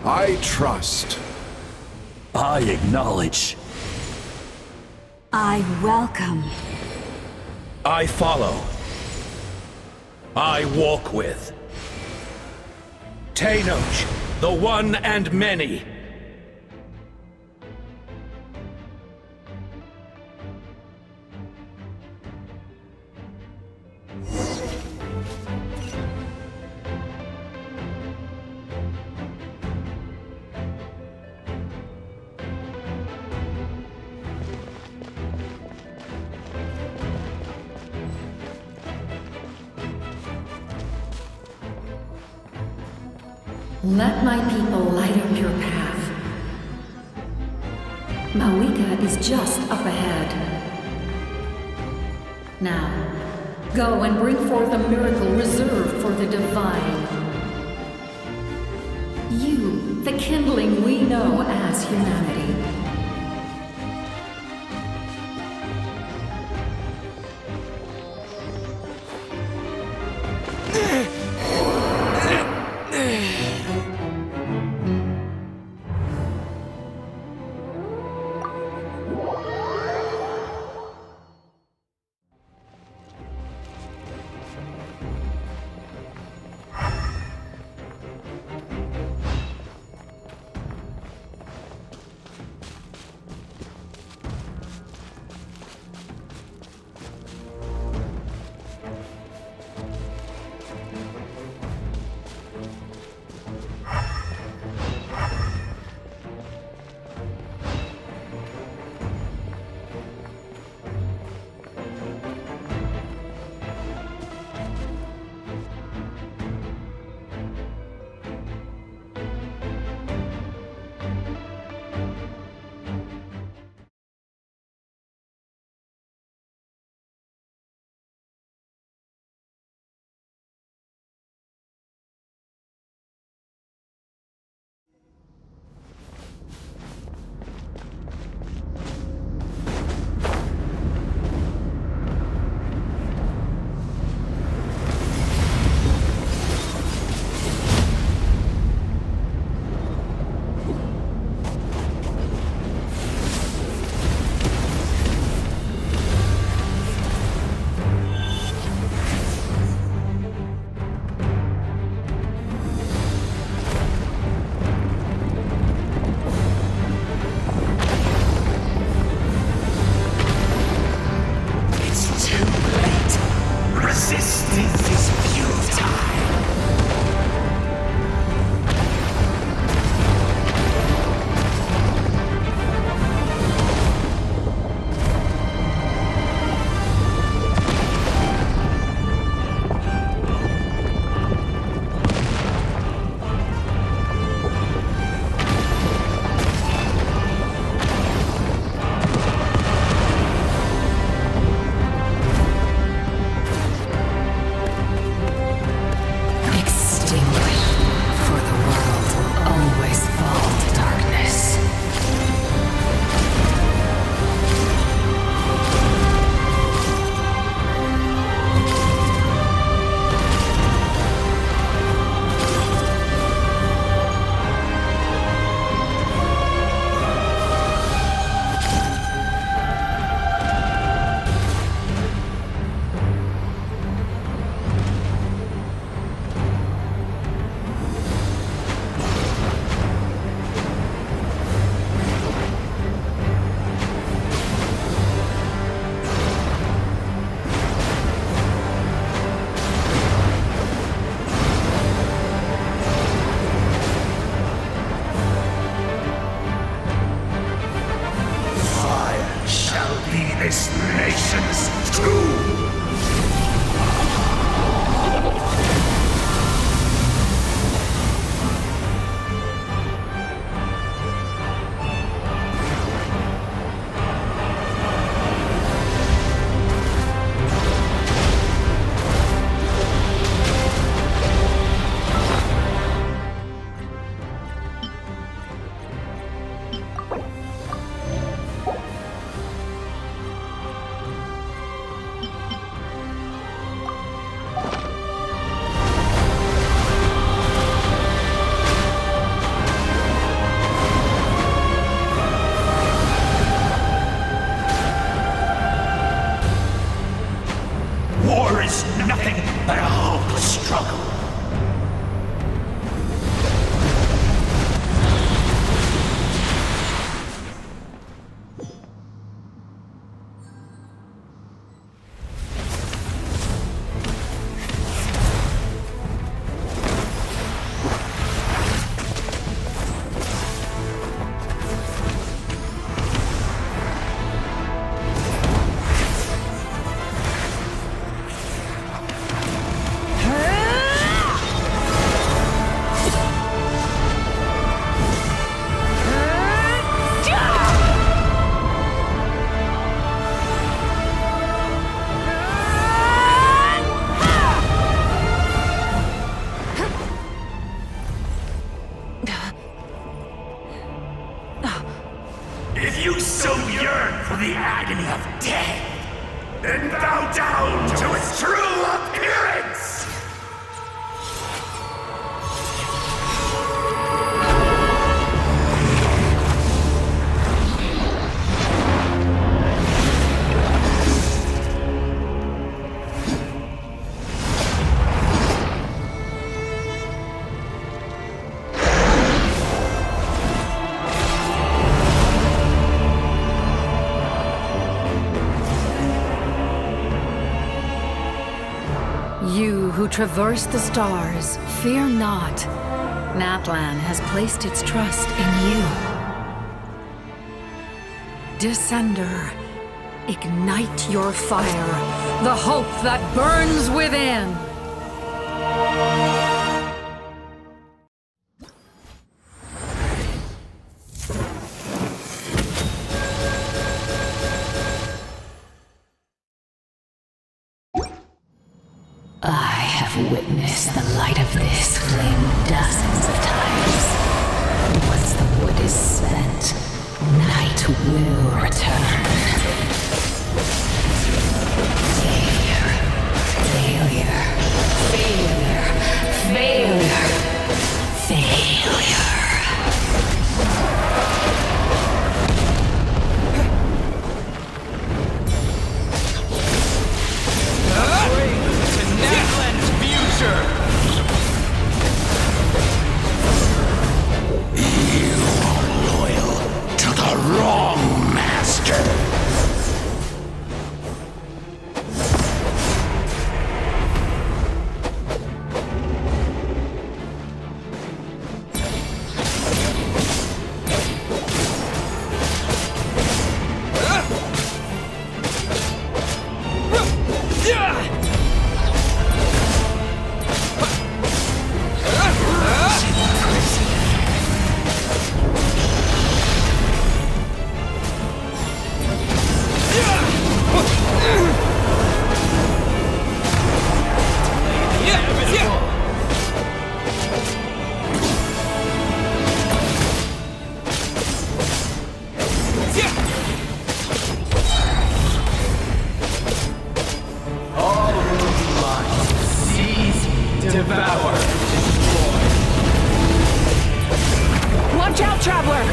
Speaker 13: I trust.
Speaker 20: I acknowledge.
Speaker 21: I welcome.
Speaker 20: I follow. I walk with. Tenoch, the one and many.
Speaker 22: Let my people light up your path. Mawika is just up ahead. Now, go and bring forth a miracle reserved for the divine. You, the kindling we know as humanity.
Speaker 15: this nation's tomb! for the agony of death, and bow down to its true appearance!
Speaker 22: You who traverse the stars, fear not. Natlan has placed its trust in you. Descender, ignite your fire, the hope that burns within. I have witnessed the light of this flame dozens of times. Once the wood is spent, night will return. Failure. Failure. Failure. Failure. Failure.
Speaker 15: You are loyal to the wrong master.
Speaker 17: Devour.
Speaker 1: Watch out, Traveler!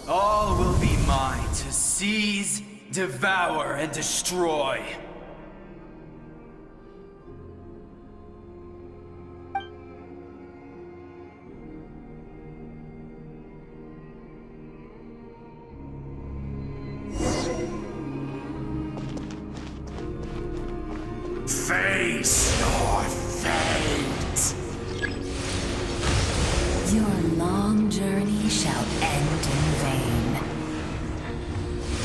Speaker 17: All will be mine to seize, devour, and destroy.
Speaker 15: Face your fate!
Speaker 22: Your long journey shall end in vain.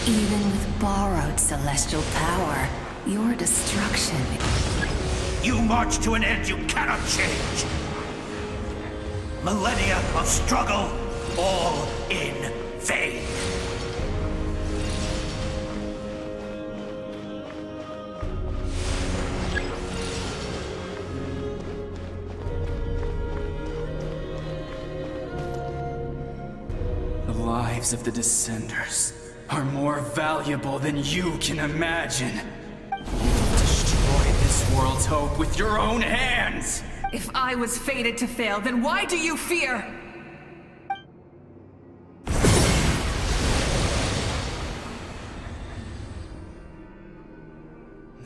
Speaker 22: Even with borrowed celestial power, your destruction...
Speaker 15: You march to an end you cannot change! Millennia of struggle, all in vain!
Speaker 17: The lives of the Descenders are more valuable than you can imagine. You've destroyed this world's hope with your own hands!
Speaker 1: If I was fated to fail, then why do you fear?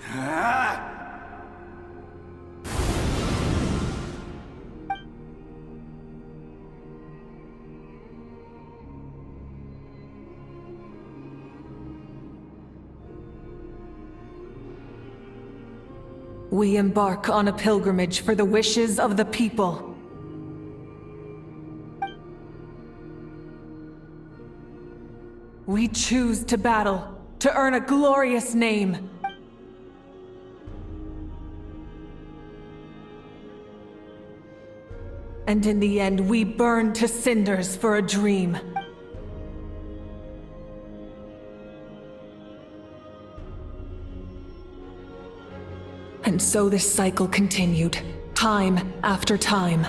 Speaker 17: Ah!
Speaker 1: We embark on a pilgrimage for the wishes of the people. We choose to battle, to earn a glorious name. And in the end, we burn to cinders for a dream. And so this cycle continued, time after time.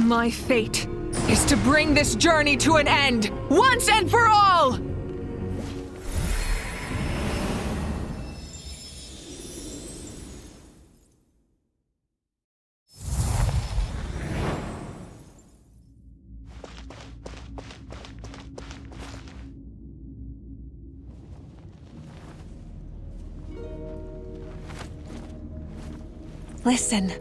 Speaker 1: My fate is to bring this journey to an end, once and for all! Listen.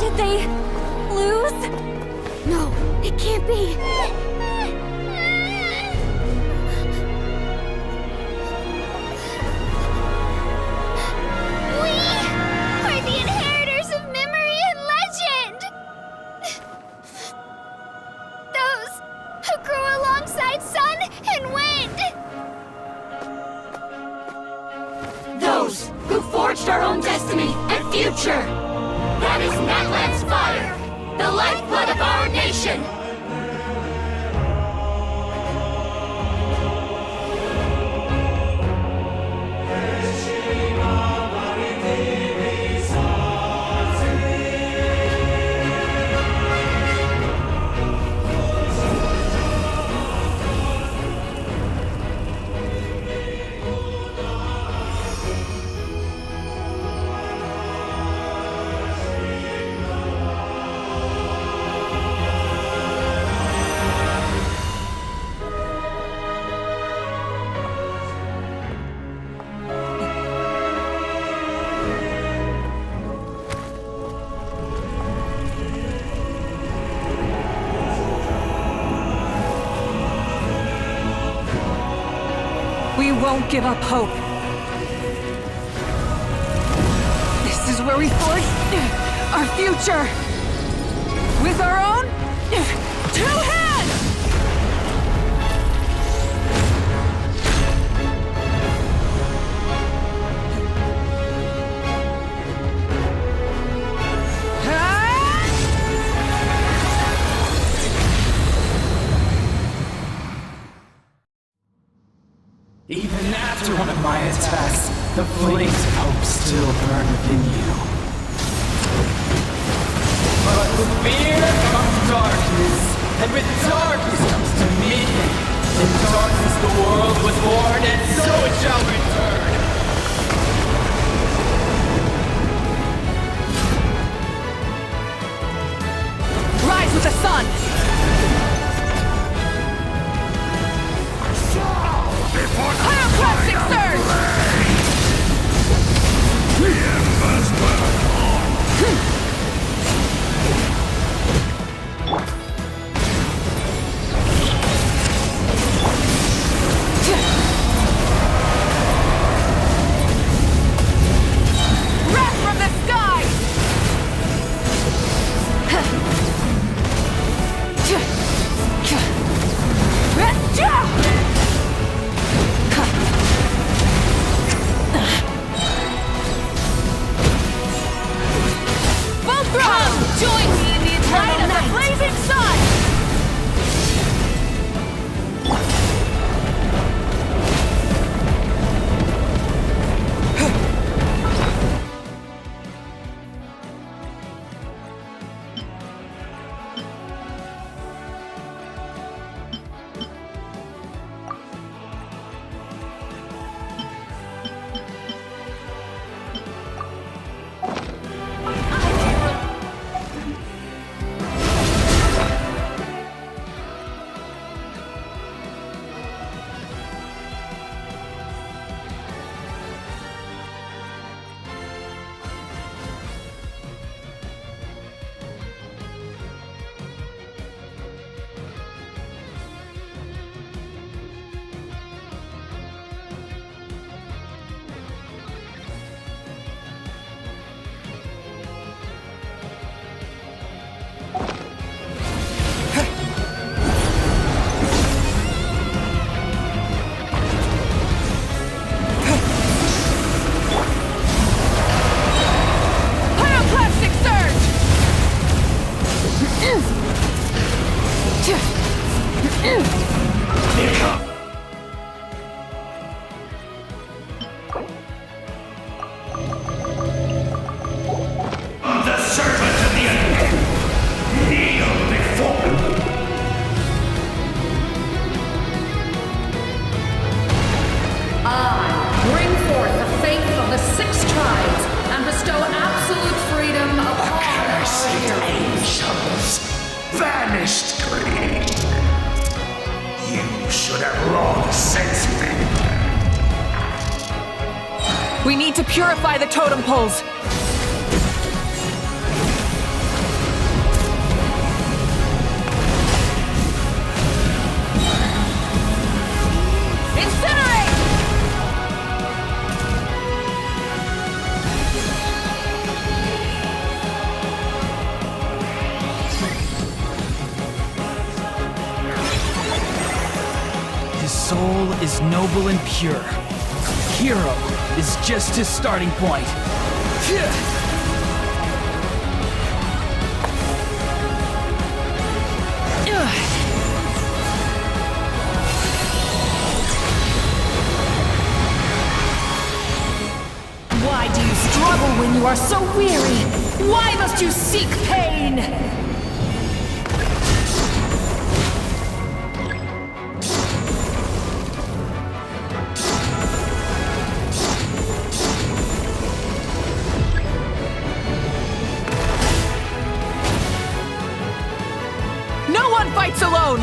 Speaker 3: Did they lose? No, it can't be.
Speaker 9: We are the inheritors of memory and legend! Those who grew alongside sun and wind!
Speaker 4: Those who forged our own destiny and future! That is Natlan's fire, the lifeblood of our nation!
Speaker 1: We won't give up hope. This is where we forge our future. With our own 2 hands!
Speaker 17: Even after one of my attacks, the flames of hope still burn within you. But with fear comes darkness, and with darkness comes dominion. In darkness the world was born, and so it shall return.
Speaker 1: Rise with the sun! Pyroclastic surge! The embers burn on! Purify the totem poles! Incinerate!
Speaker 17: His soul is noble and pure. Hero is just his starting point.
Speaker 1: Why do you struggle when you are so weary? Why must you seek pain? No one fights alone!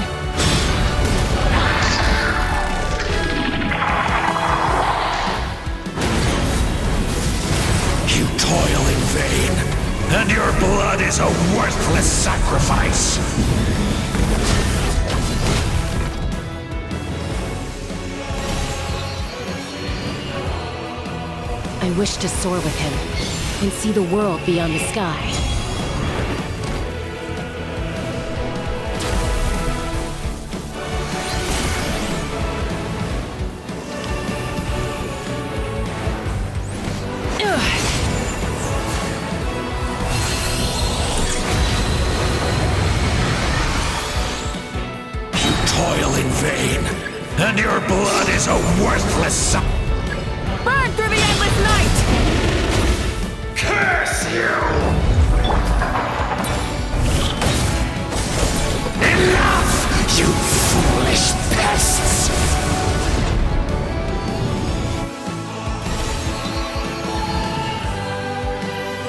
Speaker 15: You toil in vain, and your blood is a worthless sacrifice.
Speaker 8: I wish to soar with him and see the world beyond the sky.
Speaker 15: Toil in vain, and your blood is a worthless
Speaker 1: Burn through the endless night!
Speaker 15: Curse you! Enough, you foolish pests!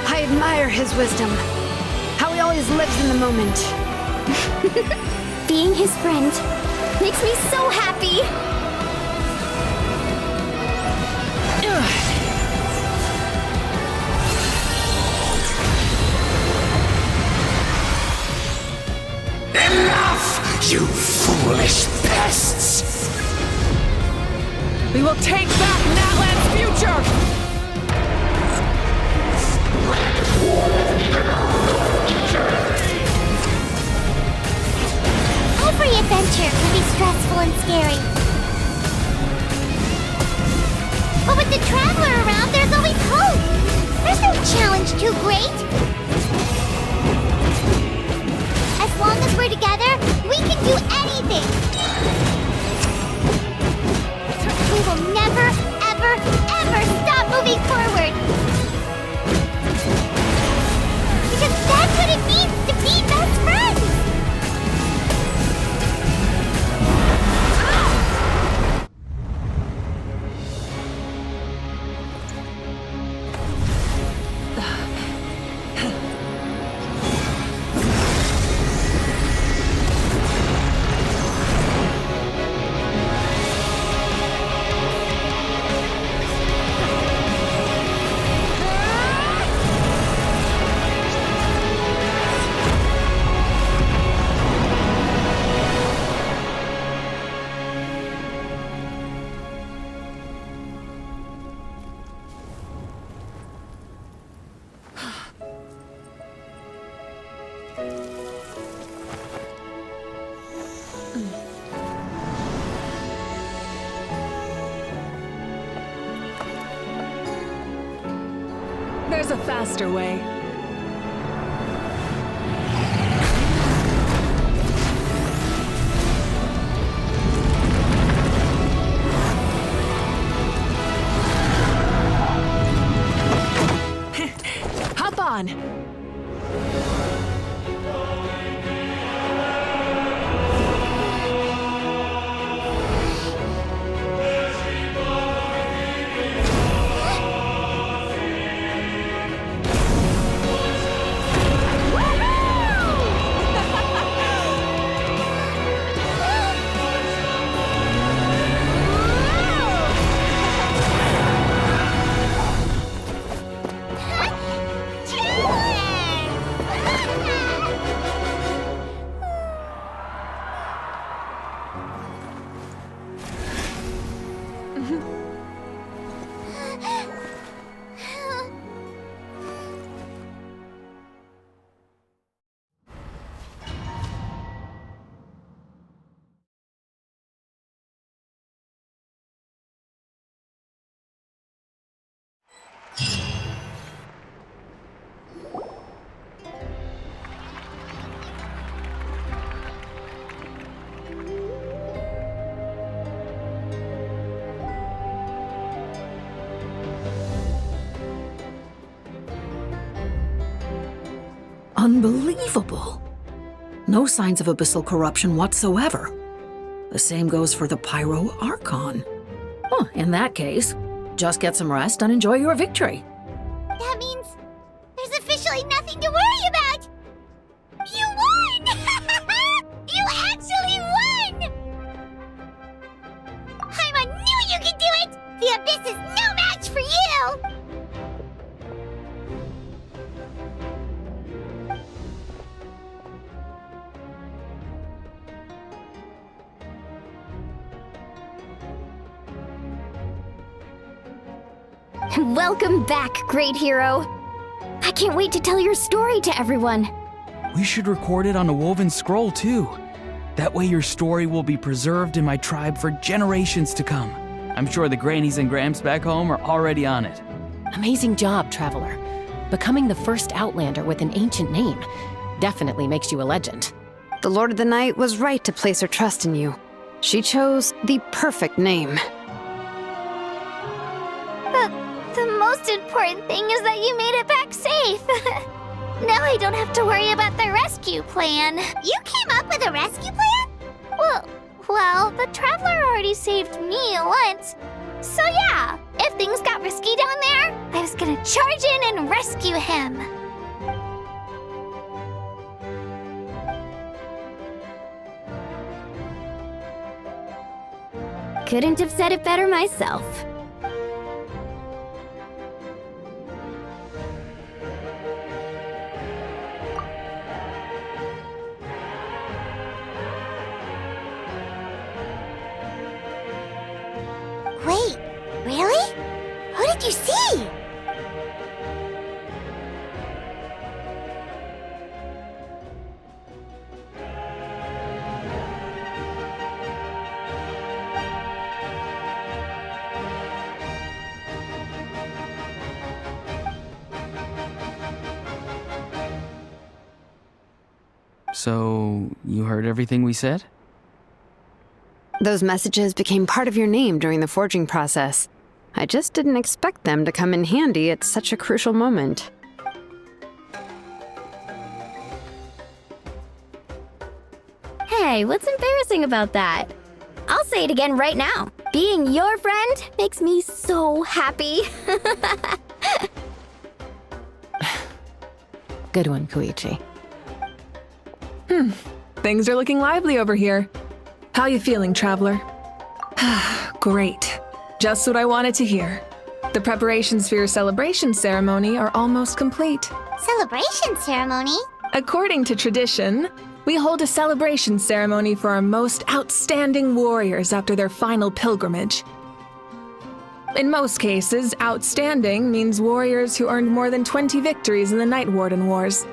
Speaker 11: I admire his wisdom. How he always lives in the moment.
Speaker 3: Being his friend makes me so happy!
Speaker 15: Enough, you foolish pests!
Speaker 1: We will take back Natlan's future!
Speaker 2: Every adventure can be stressful and scary. But with the Traveler around, there's always hope! There's no challenge too great! As long as we're together, we can do anything! We will never, ever, ever stop moving forward! Because that's what it means to be best friends!
Speaker 1: There's a faster way. Hop on!
Speaker 5: Unbelievable. No signs of abyssal corruption whatsoever. The same goes for the Pyro Archon. Well, in that case, just get some rest and enjoy your victory.
Speaker 2: That means there's officially nothing to worry about! You won! You actually won! Paimon knew you could do it! The Abyss is no match for you!
Speaker 3: Welcome back, great hero. I can't wait to tell your story to everyone.
Speaker 6: We should record it on a woven scroll, too. That way your story will be preserved in my tribe for generations to come. I'm sure the grannies and gramps back home are already on it.
Speaker 8: Amazing job, Traveler. Becoming the first Outlander with an ancient name definitely makes you a legend.
Speaker 11: The Lord of the Night was right to place her trust in you. She chose the perfect name.
Speaker 9: The most important thing is that you made it back safe. Now I don't have to worry about the rescue plan.
Speaker 2: You came up with a rescue plan?
Speaker 9: Well, the Traveler already saved me once. So yeah, if things got risky down there, I was gonna charge in and rescue him.
Speaker 3: Couldn't have said it better myself.
Speaker 2: Wait, really? Who did you see?
Speaker 6: So, you heard everything we said?
Speaker 11: Those messages became part of your name during the forging process. I just didn't expect them to come in handy at such a crucial moment.
Speaker 3: Hey, what's embarrassing about that? I'll say it again right now. Being your friend makes me so happy.
Speaker 8: Good one, Koichi.
Speaker 1: Things are looking lively over here. How you feeling, Traveler? Great. Just what I wanted to hear. The preparations for your celebration ceremony are almost complete.
Speaker 2: Celebration ceremony?
Speaker 1: According to tradition, we hold a celebration ceremony for our most outstanding warriors after their final pilgrimage. In most cases, outstanding means warriors who earned more than 20 victories in the Night Warden Wars.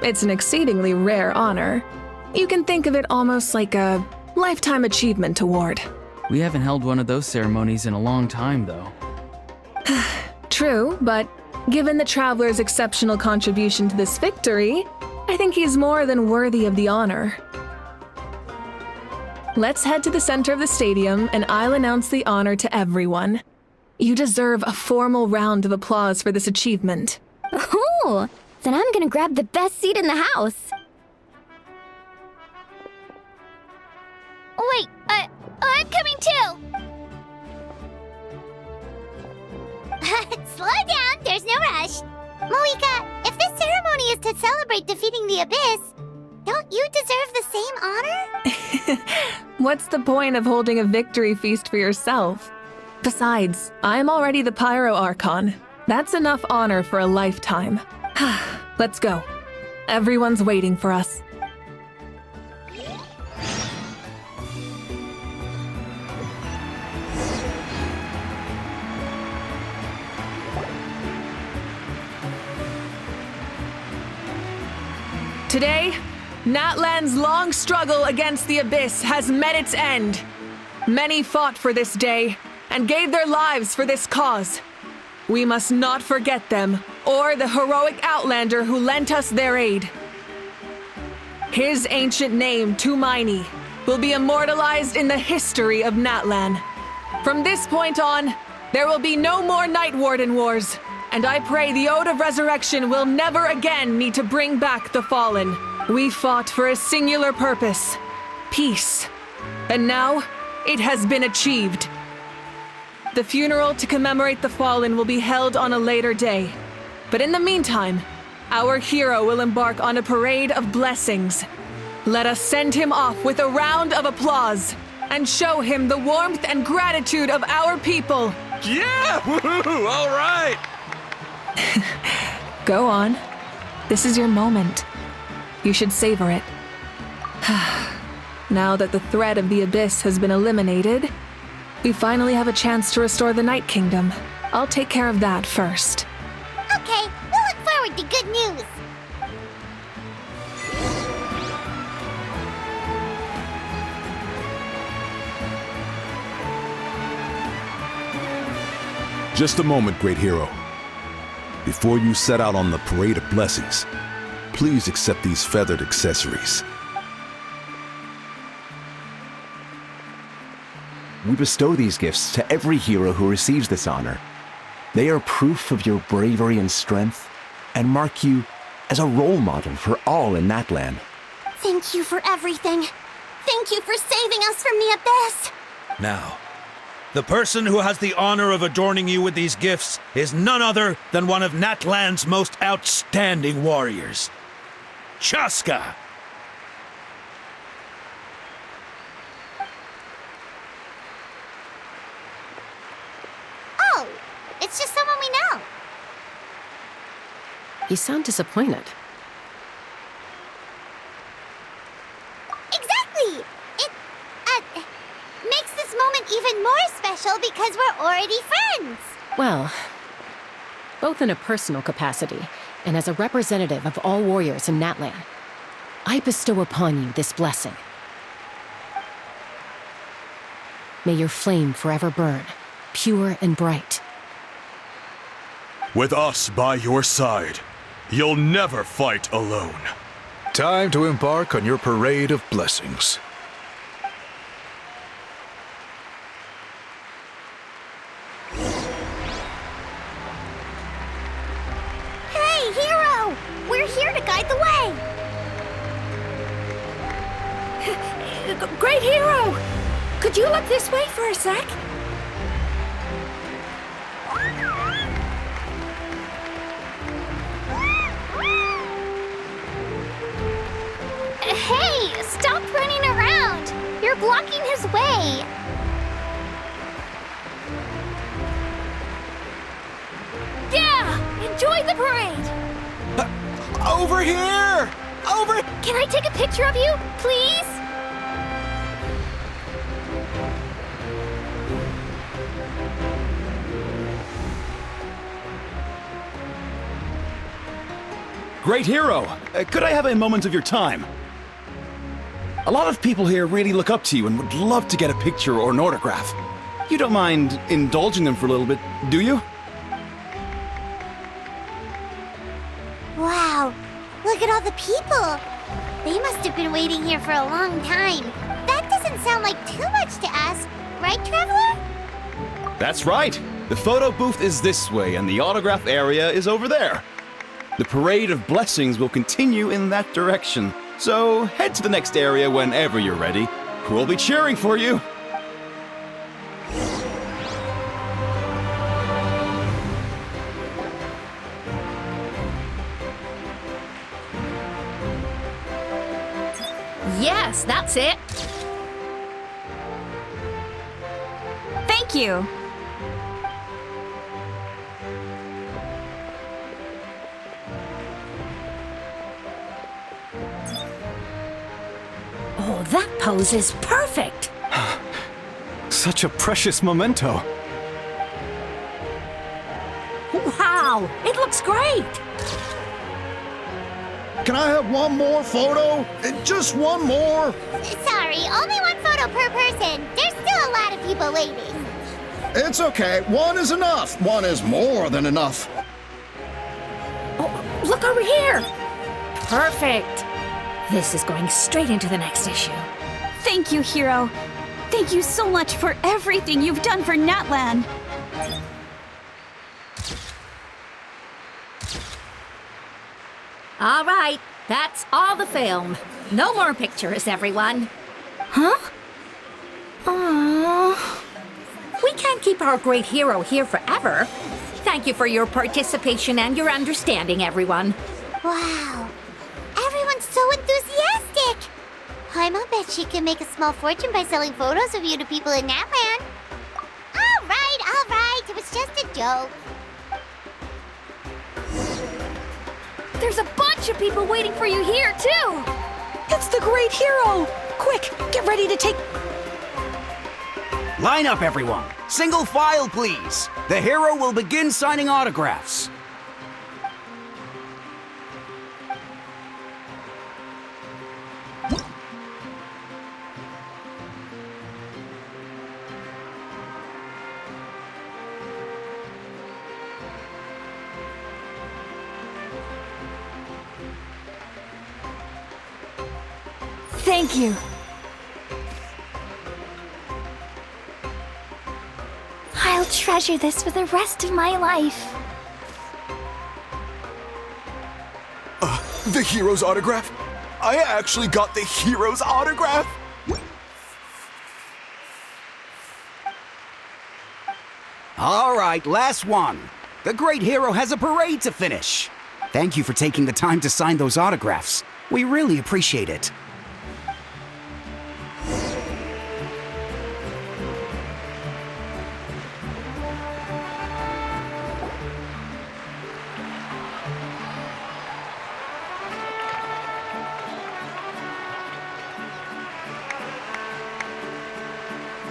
Speaker 1: It's an exceedingly rare honor. You can think of it almost like a lifetime achievement award.
Speaker 6: We haven't held one of those ceremonies in a long time, though.
Speaker 1: True, but given the Traveler's exceptional contribution to this victory, I think he's more than worthy of the honor. Let's head to the center of the stadium and I'll announce the honor to everyone. You deserve a formal round of applause for this achievement.
Speaker 3: Ooh, then I'm gonna grab the best seat in the house.
Speaker 9: Wait, I'm coming too!
Speaker 2: Slow down, there's no rush. Moika, if this ceremony is to celebrate defeating the Abyss, don't you deserve the same honor?
Speaker 1: What's the point of holding a victory feast for yourself? Besides, I'm already the Pyro Archon. That's enough honor for a lifetime. Let's go. Everyone's waiting for us. Today, Natlan's long struggle against the Abyss has met its end. Many fought for this day and gave their lives for this cause. We must not forget them or the heroic Outlander who lent us their aid. His ancient name, Tumaini, will be immortalized in the history of Natlan. From this point on, there will be no more Night Warden Wars, and I pray the Ode of Resurrection will never again need to bring back the fallen. We fought for a singular purpose, peace, and now it has been achieved. The funeral to commemorate the fallen will be held on a later day, but in the meantime, our hero will embark on a parade of blessings. Let us send him off with a round of applause and show him the warmth and gratitude of our people.
Speaker 21: Yeah! Woohoo! All right!
Speaker 1: Go on. This is your moment. You should savor it. Now that the threat of the Abyss has been eliminated, we finally have a chance to restore the Night Kingdom. I'll take care of that first.
Speaker 2: Okay, we'll look forward to good news.
Speaker 13: Just a moment, great hero. Before you set out on the Parade of Blessings, please accept these feathered accessories.
Speaker 12: We bestow these gifts to every hero who receives this honor. They are proof of your bravery and strength, and mark you as a role model for all in Natlan.
Speaker 2: Thank you for everything. Thank you for saving us from the Abyss.
Speaker 15: Now, the person who has the honor of adorning you with these gifts is none other than one of Natlan's most outstanding warriors, Chaska.
Speaker 2: Oh, it's just someone we know.
Speaker 8: You sound disappointed.
Speaker 2: Exactly! It makes this moment even more special because we're already friends.
Speaker 8: Well, both in a personal capacity and as a representative of all warriors in Natlan, I bestow upon you this blessing. May your flame forever burn, pure and bright.
Speaker 14: With us by your side, you'll never fight alone.
Speaker 23: Time to embark on your parade of blessings.
Speaker 2: Hey, hero! We're here to guide the way!
Speaker 24: Great hero! Could you look this way for a sec?
Speaker 9: Hey, stop running around! You're blocking his way! Yeah! Enjoy the parade!
Speaker 18: Over here! Over!
Speaker 9: Can I take a picture of you, please?
Speaker 25: Great hero! Could I have a moment of your time? A lot of people here really look up to you and would love to get a picture or an autograph. You don't mind indulging them for a little bit, do you?
Speaker 2: Wow, look at all the people. They must have been waiting here for a long time. That doesn't sound like too much to ask, right, Traveler?
Speaker 25: That's right! The photo booth is this way and the autograph area is over there. The Parade of Blessings will continue in that direction, so head to the next area whenever you're ready. We'll be cheering for you!
Speaker 24: Yes, that's it. Thank you. Oh, that pose is perfect.
Speaker 18: Such a precious memento.
Speaker 24: Wow, it looks great.
Speaker 26: Can I have one more photo? Just one more?
Speaker 2: Sorry, only one photo per person. There's still a lot of people waiting.
Speaker 26: It's okay. One is enough. One is more than enough.
Speaker 24: Oh, look over here. Perfect. This is going straight into the next issue.
Speaker 27: Thank you, hero. Thank you so much for everything you've done for Natlan.
Speaker 24: All right, that's all the film. No more pictures, everyone.
Speaker 27: Huh? Aww.
Speaker 24: We can't keep our great hero here forever. Thank you for your participation and your understanding, everyone.
Speaker 2: Wow. Everyone's so enthusiastic. Paimon bet she can make a small fortune by selling photos of you to people in Natland. All right. It was just a joke.
Speaker 24: There's a bunch of people waiting for you here, too.
Speaker 1: It's the great hero! Quick, get ready to take...
Speaker 4: Line up, everyone. Single file, please. The hero will begin signing autographs.
Speaker 1: Thank you.
Speaker 9: I'll treasure this for the rest of my life.
Speaker 14: The hero's autograph? I actually got the hero's autograph?
Speaker 4: All right, last one. The great hero has a parade to finish. Thank you for taking the time to sign those autographs. We really appreciate it.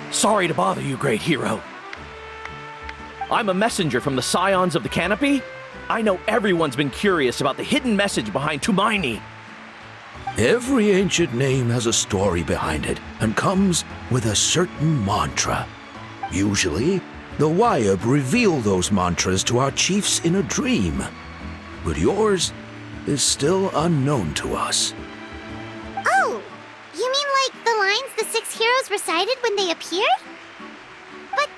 Speaker 7: Sorry to bother you, great hero. I'm a messenger from the Scions of the Canopy. I know everyone's been curious about the hidden message behind Tumaini.
Speaker 23: Every ancient name has a story behind it and comes with a certain mantra. Usually, the Wayab reveal those mantras to our chiefs in a dream. But yours is still unknown to us.
Speaker 2: Oh, you mean like the lines the 6 heroes recited when they appeared? But,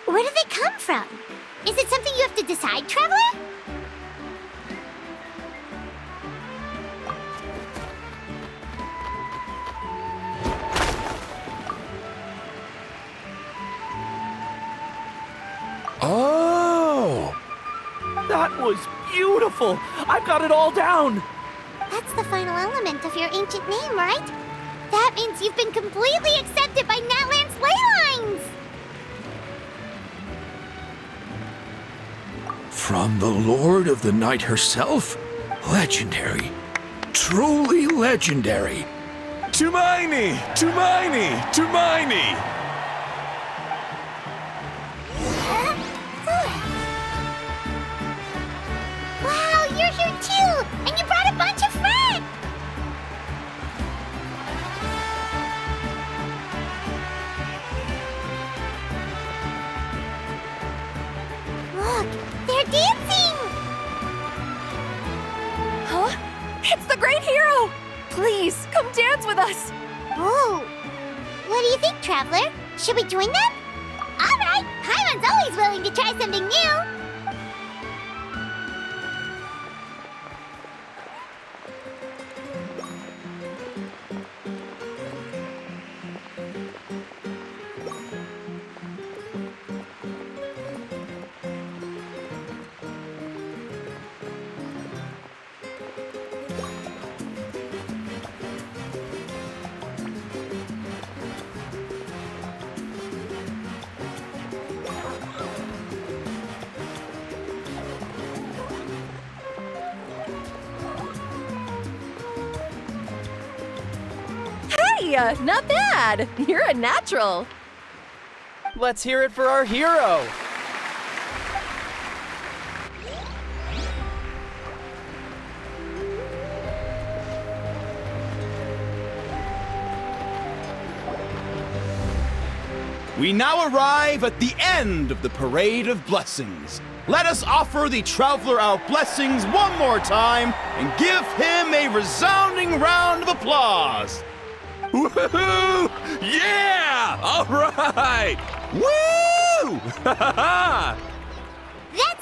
Speaker 2: where do they come from? Is it something you have to decide, Traveler?
Speaker 23: Oh!
Speaker 7: That was beautiful! I've got it all down!
Speaker 2: That's the final element of your ancient name, right? That means you've been completely accepted by Natland's ley lines!
Speaker 23: From the Lord of the Night herself? Legendary. Truly legendary.
Speaker 14: Tumaini! Tumaini! Tumaini!
Speaker 2: Wow, you're here too! And you brought a bunch of friends! Look, they're dancing!
Speaker 1: Huh? It's the great hero! Please, come dance with us!
Speaker 2: Oh, what do you think, Traveler? Should we join them? All right, Paimon's always willing to try something new.
Speaker 1: Hey, not bad. You're a natural.
Speaker 7: Let's hear it for our hero!
Speaker 25: We now arrive at the end of the Parade of Blessings. Let us offer the Traveler our blessings one more time and give him a resounding round of applause.
Speaker 21: Woohoo! Yeah! All right!
Speaker 25: Woo!
Speaker 2: That's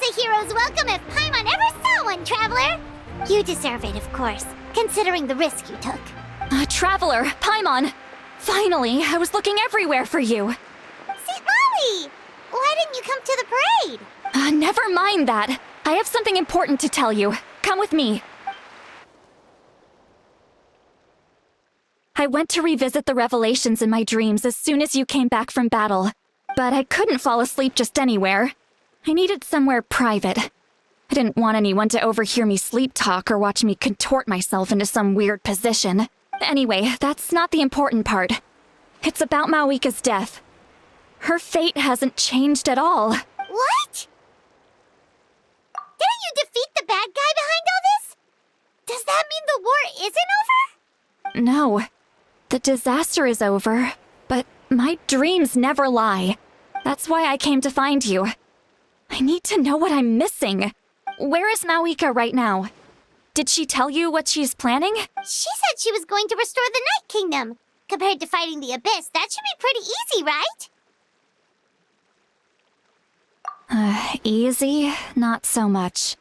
Speaker 2: a hero's welcome if Paimon ever saw one, Traveler! You deserve it, of course, considering the risk you took.
Speaker 27: Traveler, Paimon! Finally, I was looking everywhere for you.
Speaker 2: St. Maui! Why didn't you come to the parade?
Speaker 27: Never mind that. I have something important to tell you. Come with me. I went to revisit the revelations in my dreams as soon as you came back from battle, but I couldn't fall asleep just anywhere. I needed somewhere private. I didn't want anyone to overhear me sleep talk or watch me contort myself into some weird position. Anyway, that's not the important part. It's about Mauika's death. Her fate hasn't changed at all.
Speaker 2: What? Didn't you defeat the bad guy behind all this? Does that mean the war isn't over?
Speaker 27: No. The disaster is over, but my dreams never lie. That's why I came to find you. I need to know what I'm missing. Where is Mauika right now? Did she tell you what she's planning?
Speaker 2: She said she was going to restore the Night Kingdom. Compared to fighting the Abyss, that should be pretty easy, right?
Speaker 27: Easy? Not so much.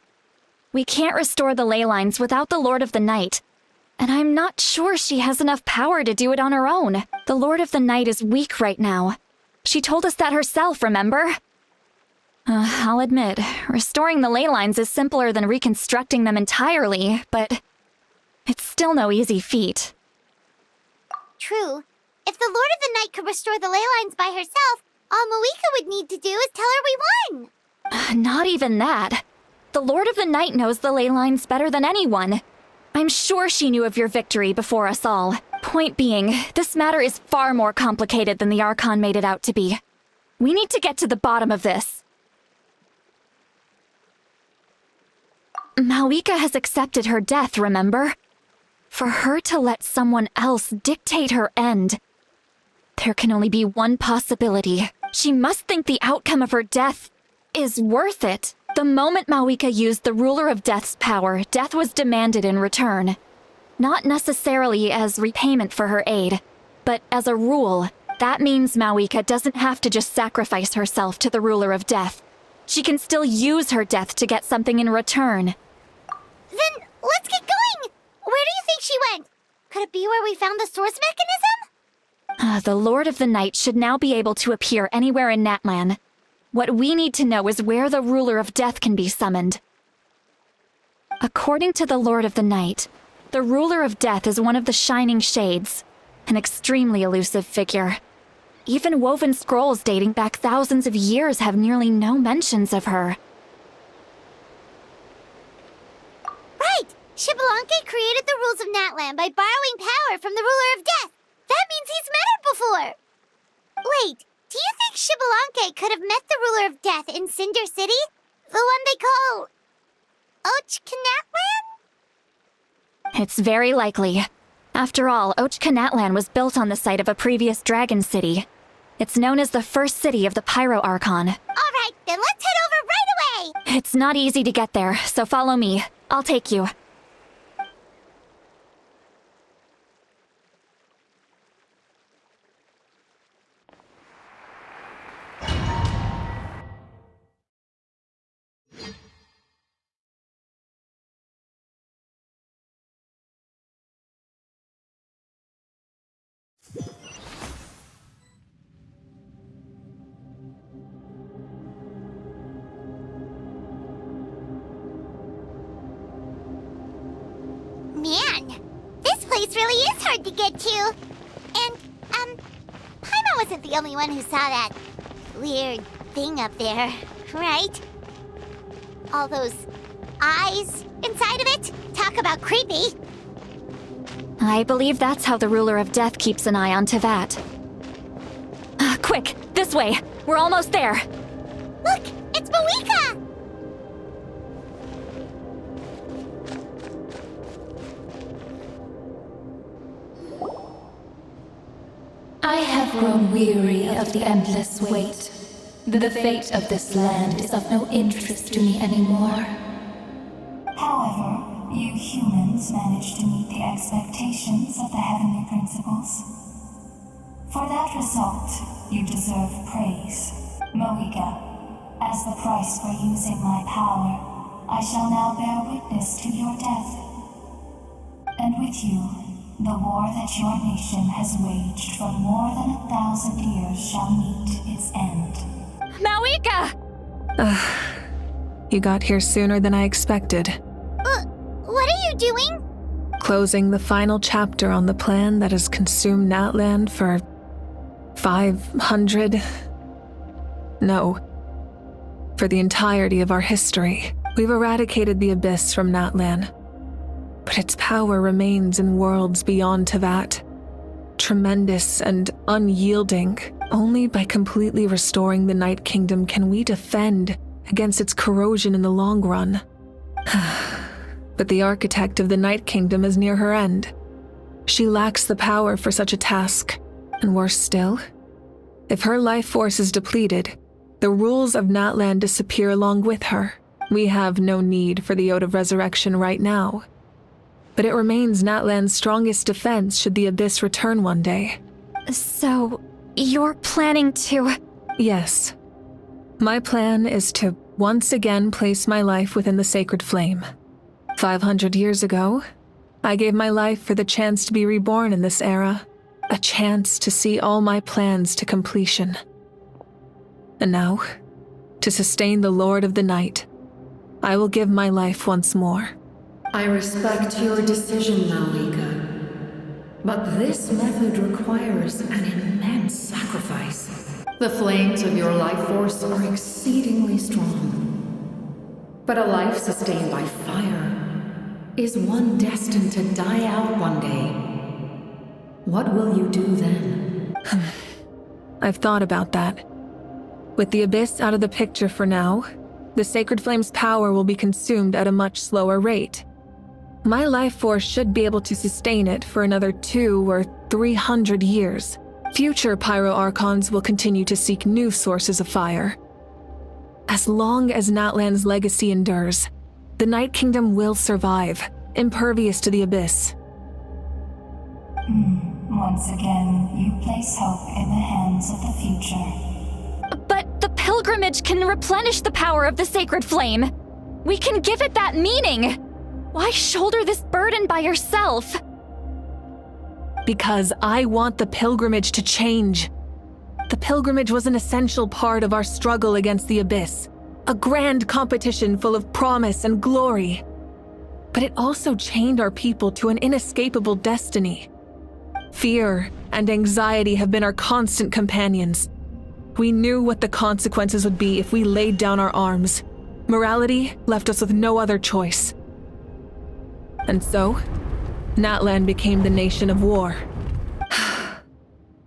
Speaker 27: We can't restore the ley lines without the Lord of the Night. And I'm not sure she has enough power to do it on her own. The Lord of the Night is weak right now. She told us that herself, remember? I'll admit, restoring the ley lines is simpler than reconstructing them entirely, but it's still no easy feat.
Speaker 2: True. If the Lord of the Night could restore the ley lines by herself, all Mauika would need to do is tell her we won.
Speaker 27: Not even that. The Lord of the Night knows the ley lines better than anyone. I'm sure she knew of your victory before us all. Point being, this matter is far more complicated than the Archon made it out to be. We need to get to the bottom of this. Mauika has accepted her death, remember? For her to let someone else dictate her end, there can only be one possibility. She must think the outcome of her death is worth it. The moment Mauika used the Ruler of Death's power, death was demanded in return. Not necessarily as repayment for her aid, but as a rule. That means Mauika doesn't have to just sacrifice herself to the Ruler of Death. She can still use her death to get something in return.
Speaker 2: Then let's get going! Where do you think she went? Could it be where we found the source mechanism?
Speaker 27: The Lord of the Night should now be able to appear anywhere in Natlan. What we need to know is where the Ruler of Death can be summoned. According to the Lord of the Night, the Ruler of Death is one of the Shining Shades, an extremely elusive figure. Even woven scrolls dating back thousands of years have nearly no mentions of her.
Speaker 2: Right! Xbalanque created the rules of Natlan by borrowing power from the Ruler of Death. That means he's met her before. Wait, do you think Xbalanque could have met the Ruler of Death in Cinder City? The one they call... Ochkanatlan?
Speaker 27: It's very likely. After all, Ochkanatlan was built on the site of a previous dragon city. It's known as the first city of the Pyro Archon.
Speaker 2: Alright, then let's head over right away!
Speaker 27: It's not easy to get there, so follow me. I'll take you.
Speaker 2: Man, this place really is hard to get to. And, Paimon wasn't the only one who saw that weird thing up there, right? All those eyes inside of it? Talk about creepy.
Speaker 27: I believe that's how the Ruler of Death keeps an eye on Tevat. Quick, this way! We're almost there!
Speaker 2: Look, it's Mauika!
Speaker 5: I have grown weary of the endless wait. The fate of this land is of no interest to me anymore.
Speaker 10: However, you humans managed to meet the expectations of the Heavenly Principles. For that result, you deserve praise. Mauika, as the price for using my power, I shall now bear witness to your death. And with you, the war that your nation has waged for more than 1,000 years shall meet its end.
Speaker 27: Mawika!
Speaker 1: You got here sooner than I expected.
Speaker 2: What are you doing?
Speaker 1: Closing the final chapter on the plan that has consumed Natland for 500... No. For the entirety of our history, we've eradicated the Abyss from Natlan. But its power remains in worlds beyond Tevat. Tremendous and unyielding. Only by completely restoring the Night Kingdom can we defend against its corrosion in the long run. But the architect of the Night Kingdom is near her end. She lacks the power for such a task. And worse still, if her life force is depleted, the rules of Natlan disappear along with her. We have no need for the Ode of Resurrection right now. But it remains Natlan's strongest defense should the Abyss return one day.
Speaker 27: So, you're planning to...
Speaker 1: Yes. My plan is to once again place my life within the sacred flame. 500 years ago, I gave my life for the chance to be reborn in this era. A chance to see all my plans to completion. And now, to sustain the Lord of the Night, I will give my life once more.
Speaker 8: I respect your decision, Mawika. But this method requires an immense sacrifice. The flames of your life force are exceedingly strong. But a life sustained by fire is one destined to die out one day. What will you do then?
Speaker 1: I've thought about that. With the Abyss out of the picture for now, the Sacred Flame's power will be consumed at a much slower rate. My life force should be able to sustain it for another 200 or 300 years. Future Pyro Archons will continue to seek new sources of fire. As long as Natlan's legacy endures, the Night Kingdom will survive, impervious to the Abyss.
Speaker 10: Once again, you place hope in the hands of the future.
Speaker 27: But the pilgrimage can replenish the power of the sacred flame. We can give it that meaning. Why shoulder this burden by yourself?
Speaker 1: Because I want the pilgrimage to change. The pilgrimage was an essential part of our struggle against the Abyss. A grand competition full of promise and glory. But it also chained our people to an inescapable destiny. Fear and anxiety have been our constant companions. We knew what the consequences would be if we laid down our arms. Morality left us with no other choice. And so, Natlan became the nation of war.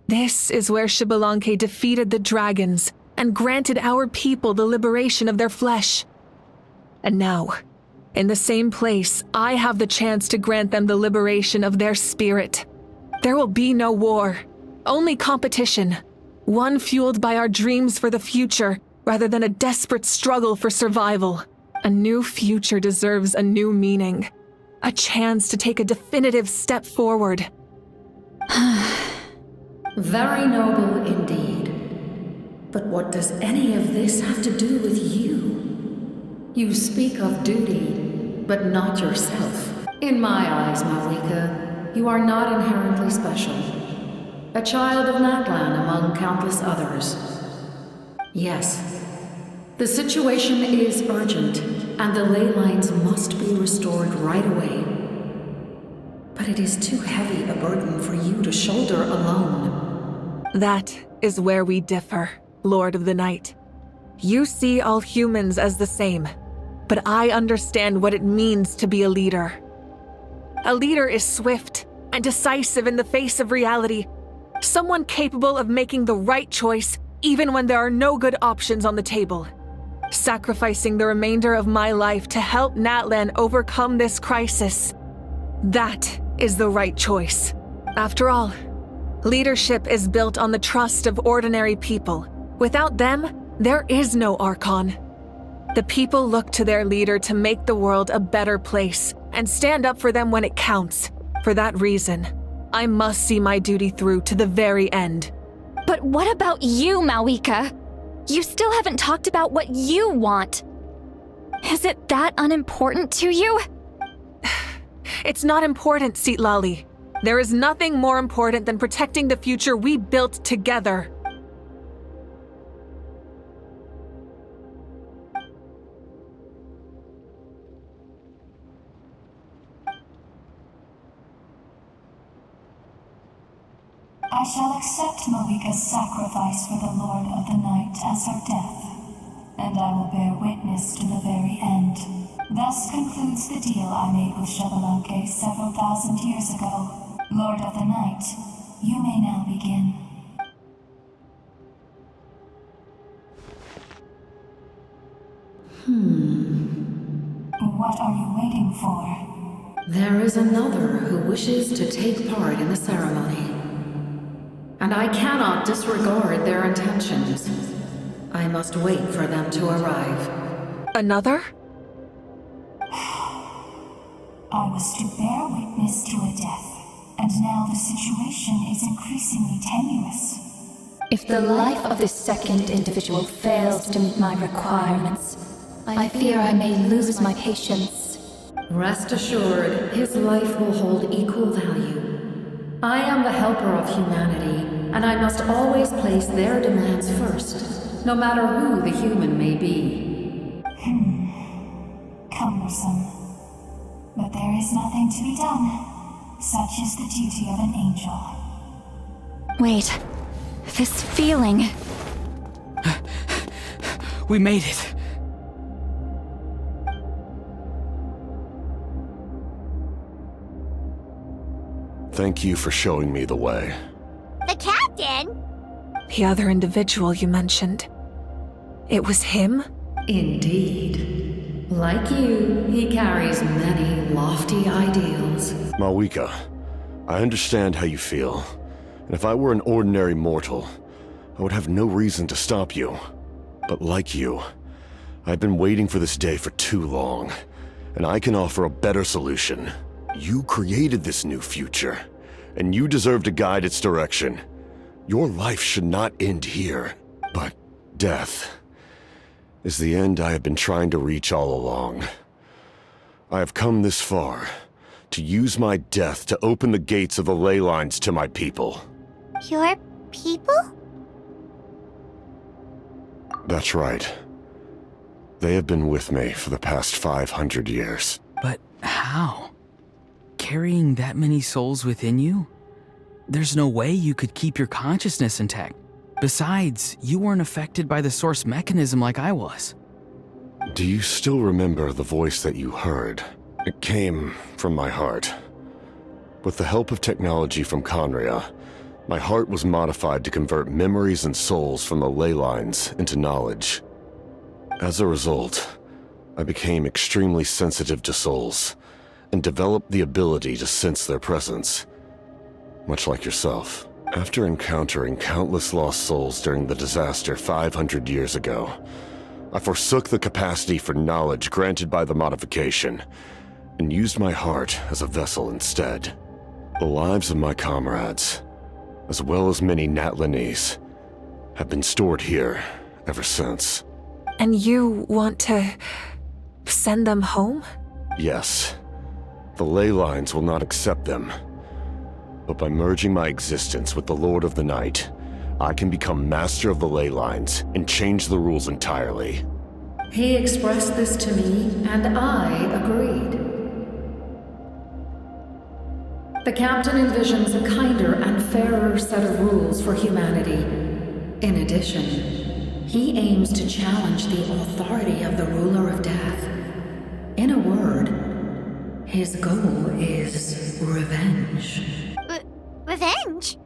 Speaker 1: This is where Xbalanque defeated the dragons and granted our people the liberation of their flesh. And now, in the same place, I have the chance to grant them the liberation of their spirit. There will be no war, only competition. One fueled by our dreams for the future, rather than a desperate struggle for survival. A new future deserves a new meaning. A chance to take a definitive step forward.
Speaker 8: Very noble indeed. But what does any of this have to do with you? You speak of duty, but not yourself. In my eyes, Mawika, you are not inherently special. A child of Natlan among countless others. Yes, the situation is urgent, and the ley lines must be restored right away. But it is too heavy a burden for you to shoulder alone.
Speaker 1: That is where we differ, Lord of the Night. You see all humans as the same, but I understand what it means to be a leader. A leader is swift and decisive in the face of reality. Someone capable of making the right choice even when there are no good options on the table. Sacrificing the remainder of my life to help Natlan overcome this crisis. That is the right choice. After all, leadership is built on the trust of ordinary people. Without them, there is no Archon. The people look to their leader to make the world a better place and stand up for them when it counts. For that reason, I must see my duty through to the very end.
Speaker 27: But what about you, Mawika? You still haven't talked about what you want. Is it that unimportant to you?
Speaker 1: It's not important, Citlali. There is nothing more important than protecting the future we built together.
Speaker 10: I shall accept Malika's sacrifice for the Lord of the Night as her death, and I will bear witness to the very end. Thus concludes the deal I made with Xbalanque several thousand years ago. Lord of the Night, you may now begin. What are you waiting for?
Speaker 6: There is another who wishes to take part in the ceremony. And I cannot disregard their intentions. I must wait for them to arrive.
Speaker 1: Another?
Speaker 10: I was to bear witness to a death, and now the situation is increasingly tenuous.
Speaker 5: If the life of this second individual fails to meet my requirements, I fear I may lose my patience.
Speaker 6: Rest assured, his life will hold equal value. I am the helper of humanity, and I must always place their demands first, no matter who the human may be.
Speaker 10: Cumbersome. But there is nothing to be done. Such is the duty of an angel.
Speaker 27: Wait, this feeling.
Speaker 11: We made it.
Speaker 13: Thank you for showing me the way.
Speaker 2: The captain?
Speaker 1: The other individual you mentioned. It was him?
Speaker 6: Indeed. Like you, he carries many lofty ideals.
Speaker 13: Malika, I understand how you feel. And if I were an ordinary mortal, I would have no reason to stop you. But like you, I've been waiting for this day for too long, and I can offer a better solution. You created this new future, and you deserve to guide its direction. Your life should not end here, but death is the end I have been trying to reach all along. I have come this far to use my death to open the gates of the ley lines to my people.
Speaker 2: Your people?
Speaker 13: That's right. They have been with me for the past 500 years.
Speaker 11: But how? Carrying that many souls within you? There's no way you could keep your consciousness intact. Besides, you weren't affected by the source mechanism like I was.
Speaker 13: Do you still remember the voice that you heard? It came from my heart. With the help of technology from Conria, my heart was modified to convert memories and souls from the ley lines into knowledge. As a result, I became extremely sensitive to souls, and developed the ability to sense their presence. Much like yourself. After encountering countless lost souls during the disaster 500 years ago, I forsook the capacity for knowledge granted by the modification, and used my heart as a vessel instead. The lives of my comrades, as well as many Natlanese, have been stored here ever since.
Speaker 1: And you want to send them home?
Speaker 13: Yes. The ley lines will not accept them. But by merging my existence with the Lord of the Night, I can become master of the ley lines and change the rules entirely.
Speaker 6: He expressed this to me, and I agreed. The captain envisions a kinder and fairer set of rules for humanity. In addition, he aims to challenge the authority of the ruler of death. In a word, his goal is revenge.
Speaker 2: Revenge?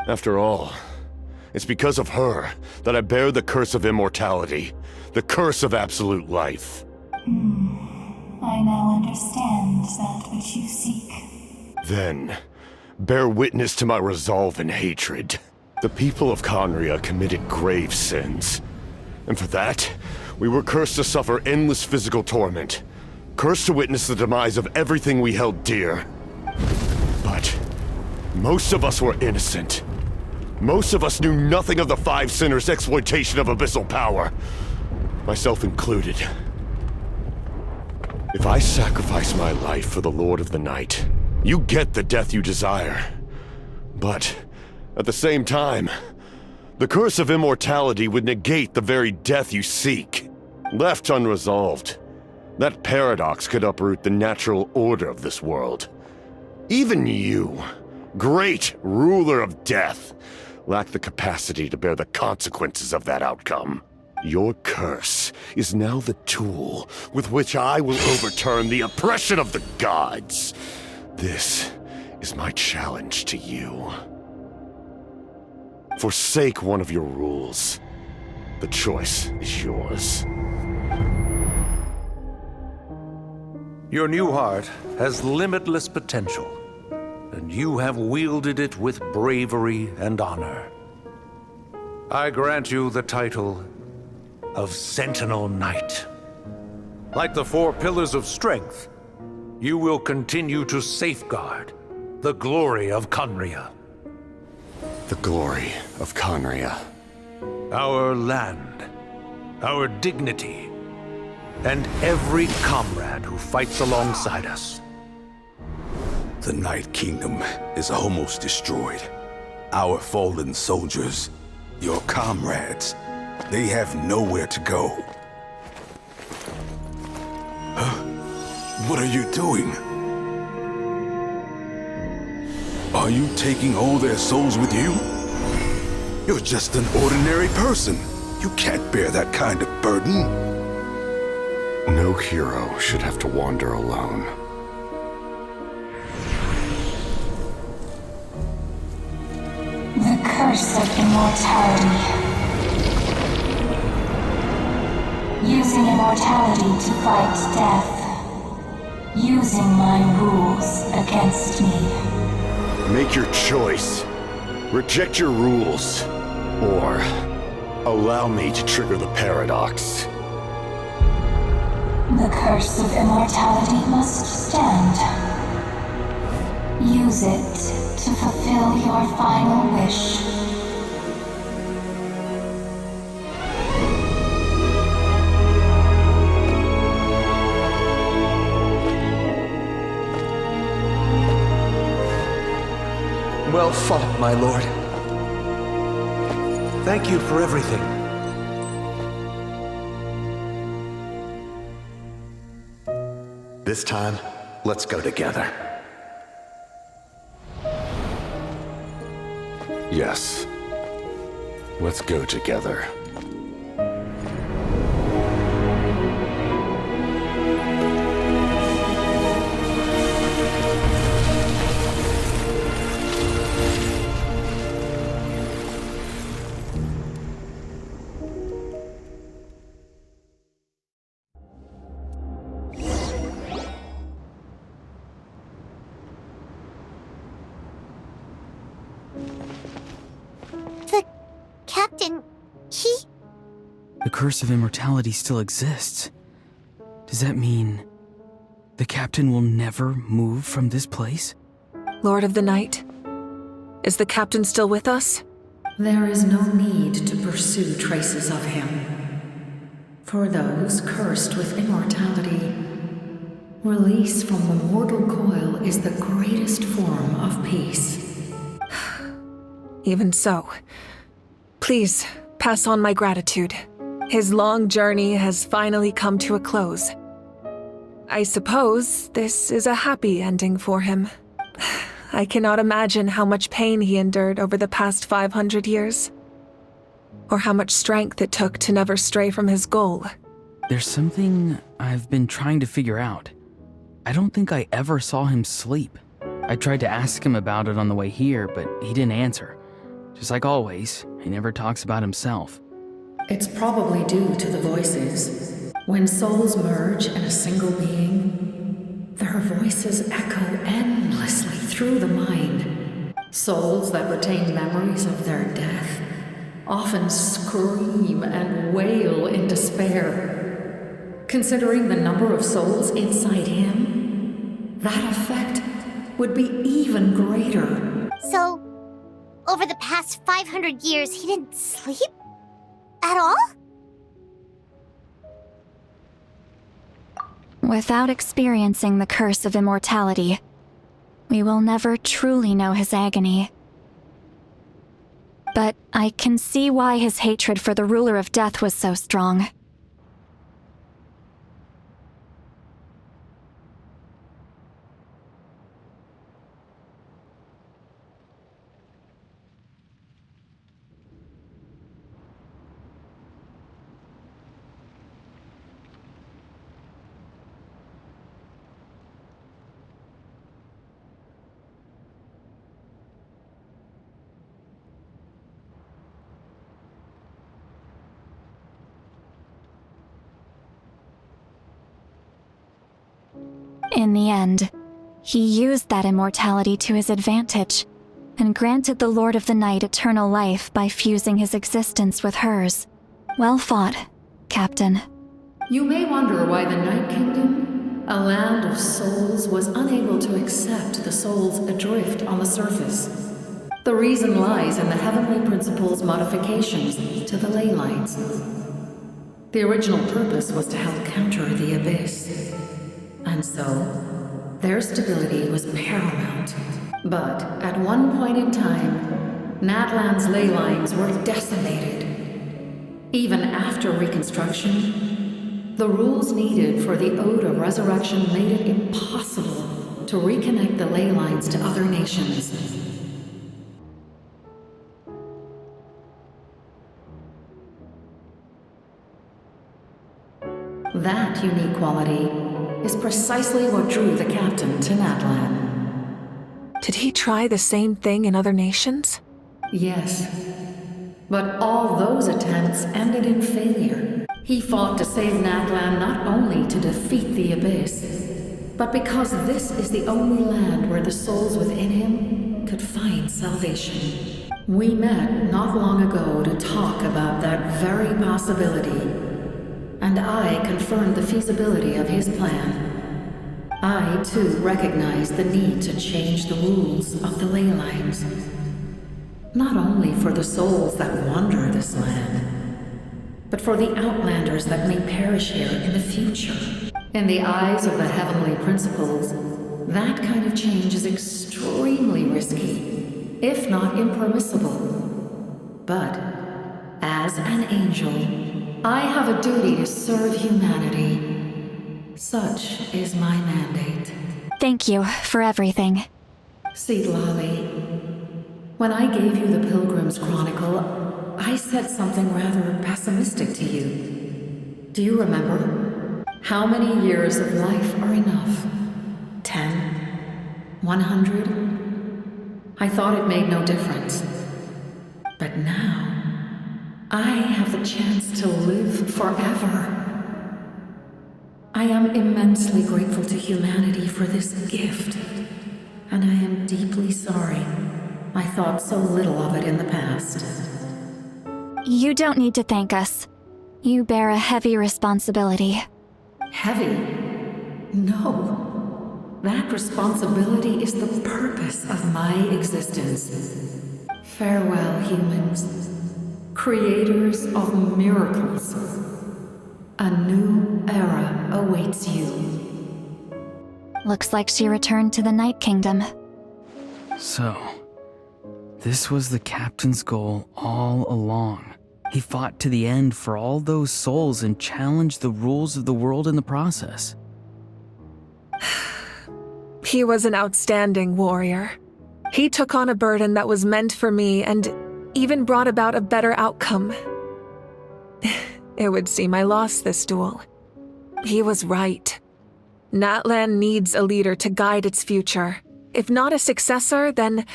Speaker 13: After all, it's because of her that I bear the curse of immortality, the curse of absolute life.
Speaker 10: I now understand that which you seek.
Speaker 13: Then, bear witness to my resolve and hatred. The people of Conria committed grave sins. And for that, we were cursed to suffer endless physical torment. Cursed to witness the demise of everything we held dear. But most of us were innocent. Most of us knew nothing of the Five Sinners' exploitation of abyssal power. Myself included. If I sacrifice my life for the Lord of the Night, you get the death you desire. But, at the same time, the curse of immortality would negate the very death you seek. Left unresolved, that paradox could uproot the natural order of this world. Even you, great ruler of death, lack the capacity to bear the consequences of that outcome. Your curse is now the tool with which I will overturn the oppression of the gods. This is my challenge to you. Forsake one of your rules. The choice is yours.
Speaker 3: Your new heart has limitless potential, and you have wielded it with bravery and honor. I grant you the title of Sentinel Knight. Like the 4 pillars of strength, you will continue to safeguard the glory of Conria.
Speaker 13: The glory of Conria.
Speaker 3: Our land, our dignity, and every comrade who fights alongside us.
Speaker 21: The Night Kingdom is almost destroyed. Our fallen soldiers, your comrades, they have nowhere to go. Huh? What are you doing? Are you taking all their souls with you? You're just an ordinary person. You can't bear that kind of burden.
Speaker 13: No hero should have to wander alone.
Speaker 10: The curse of immortality. Using immortality to fight death. Using my rules against me.
Speaker 13: Make your choice. Reject your rules. Or allow me to trigger the paradox.
Speaker 10: The curse of immortality must stand. Use it to fulfill your final wish.
Speaker 3: Well fought, my lord. Thank you for everything.
Speaker 12: This time, let's go together.
Speaker 13: Yes. Let's go together.
Speaker 2: Captain,
Speaker 11: The curse of immortality still exists. Does that mean the captain will never move from this place?
Speaker 1: Lord of the Night, is the captain still with us?
Speaker 6: There is no need to pursue traces of him. For those cursed with immortality, release from the mortal coil is the greatest form of peace.
Speaker 1: Even so, please pass on my gratitude. His long journey has finally come to a close. I suppose this is a happy ending for him. I cannot imagine how much pain he endured over the past 500 years, or how much strength it took to never stray from his goal.
Speaker 11: There's something I've been trying to figure out. I don't think I ever saw him sleep. I tried to ask him about it on the way here, but he didn't answer. Just like always, he never talks about himself.
Speaker 6: It's probably due to the voices. When souls merge in a single being, their voices echo endlessly through the mind. Souls that retain memories of their death often scream and wail in despair. Considering the number of souls inside him, that effect would be even greater.
Speaker 2: So, over the past 500 years, he didn't sleep? At all?
Speaker 27: Without experiencing the curse of immortality, we will never truly know his agony. But I can see why his hatred for the ruler of death was so strong. In the end, he used that immortality to his advantage, and granted the Lord of the Night eternal life by fusing his existence with hers. Well fought, Captain.
Speaker 6: You may wonder why the Night Kingdom, a land of souls, was unable to accept the souls adrift on the surface. The reason lies in the Heavenly Principle's modifications to the ley lines. The original purpose was to help counter the Abyss. And so, their stability was paramount. But at one point in time, Natlan's ley lines were decimated. Even after reconstruction, the rules needed for the Ode of Resurrection made it impossible to reconnect the ley lines to other nations. That unique quality is precisely what drew the captain to Natlan.
Speaker 1: Did he try the same thing in other nations?
Speaker 6: Yes. But all those attempts ended in failure. He fought to save Natlan not only to defeat the Abyss, but because this is the only land where the souls within him could find salvation. We met not long ago to talk about that very possibility, and I confirmed the feasibility of his plan. I, too, recognized the need to change the rules of the ley lines. Not only for the souls that wander this land, but for the outlanders that may perish here in the future. In the eyes of the Heavenly Principles, that kind of change is extremely risky, if not impermissible. But, as an angel, I have a duty to serve humanity. Such is my mandate.
Speaker 27: Thank you for everything.
Speaker 6: Seedlali, when I gave you the Pilgrim's Chronicle, I said something rather pessimistic to you. Do you remember? How many years of life are enough? 10? 100? I thought it made no difference. But now, I have the chance to live forever. I am immensely grateful to humanity for this gift, and I am deeply sorry I thought so little of it in the past.
Speaker 27: You don't need to thank us. You bear a heavy responsibility.
Speaker 6: Heavy? No. That responsibility is the purpose of my existence. Farewell, humans. Creators of miracles. A new era awaits you.
Speaker 27: Looks like she returned to the Night Kingdom.
Speaker 11: So, this was the captain's goal all along. He fought to the end for all those souls and challenged the rules of the world in the process.
Speaker 1: He was an outstanding warrior. He took on a burden that was meant for me and even brought about a better outcome. It would seem I lost this duel. He was right. Natlan needs a leader to guide its future. If not a successor, then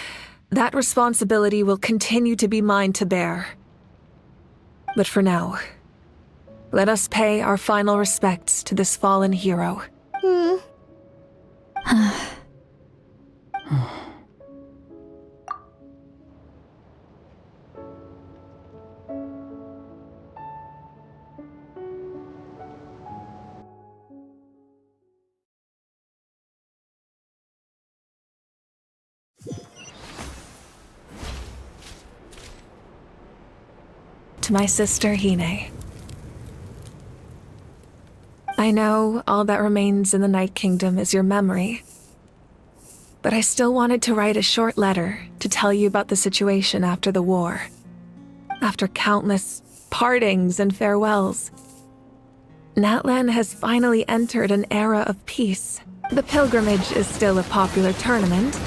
Speaker 1: that responsibility will continue to be mine to bear. But for now, let us pay our final respects to this fallen hero. To my sister Hine, I know all that remains in the Night Kingdom is your memory, but I still wanted to write a short letter to tell you about the situation after the war. After countless partings and farewells, Natlan has finally entered an era of peace. The pilgrimage is still a popular tournament,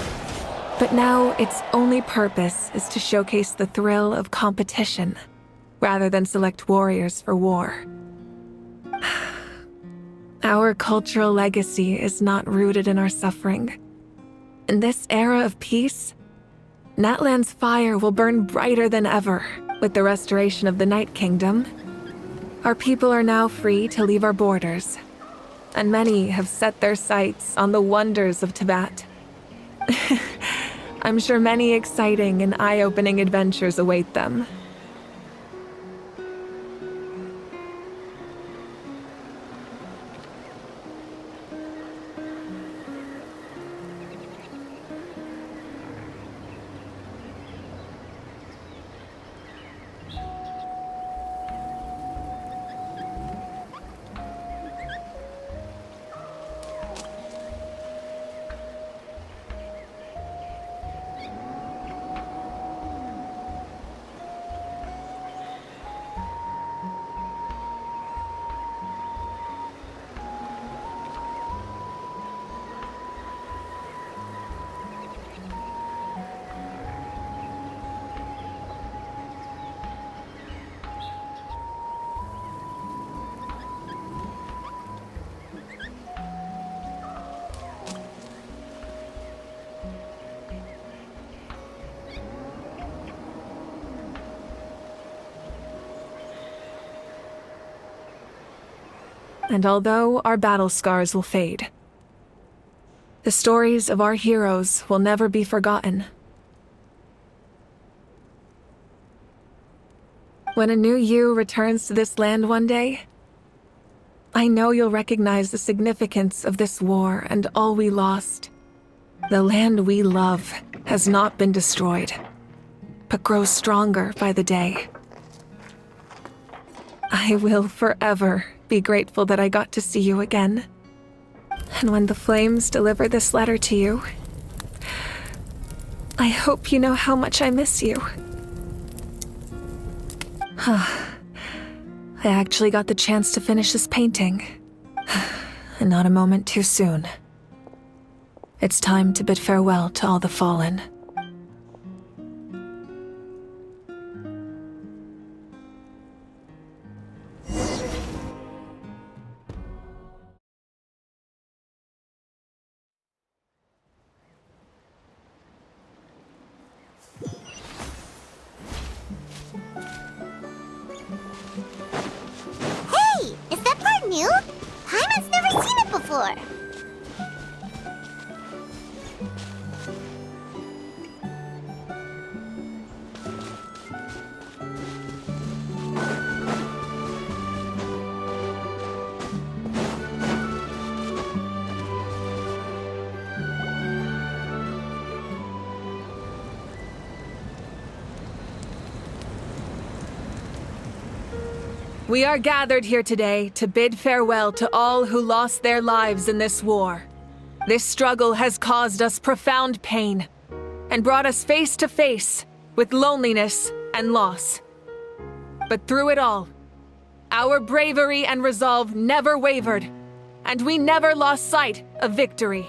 Speaker 1: but now its only purpose is to showcase the thrill of competition, rather than select warriors for war. Our cultural legacy is not rooted in our suffering. In this era of peace, Natlan's fire will burn brighter than ever. With the restoration of the Night Kingdom, our people are now free to leave our borders, and many have set their sights on the wonders of Tibet. I'm sure many exciting and eye-opening adventures await them. And although our battle scars will fade, the stories of our heroes will never be forgotten. When a new you returns to this land one day, I know you'll recognize the significance of this war and all we lost. The land we love has not been destroyed, but grows stronger by the day. I will forever be grateful that I got to see you again. And when the flames deliver this letter to you, I hope you know how much I miss you. I actually got the chance to finish this painting. And not a moment too soon. It's time to bid farewell to all the fallen.
Speaker 2: New? Paimon's never seen it before.
Speaker 1: We are gathered here today to bid farewell to all who lost their lives in this war. This struggle has caused us profound pain and brought us face to face with loneliness and loss. But through it all, our bravery and resolve never wavered, and we never lost sight of victory.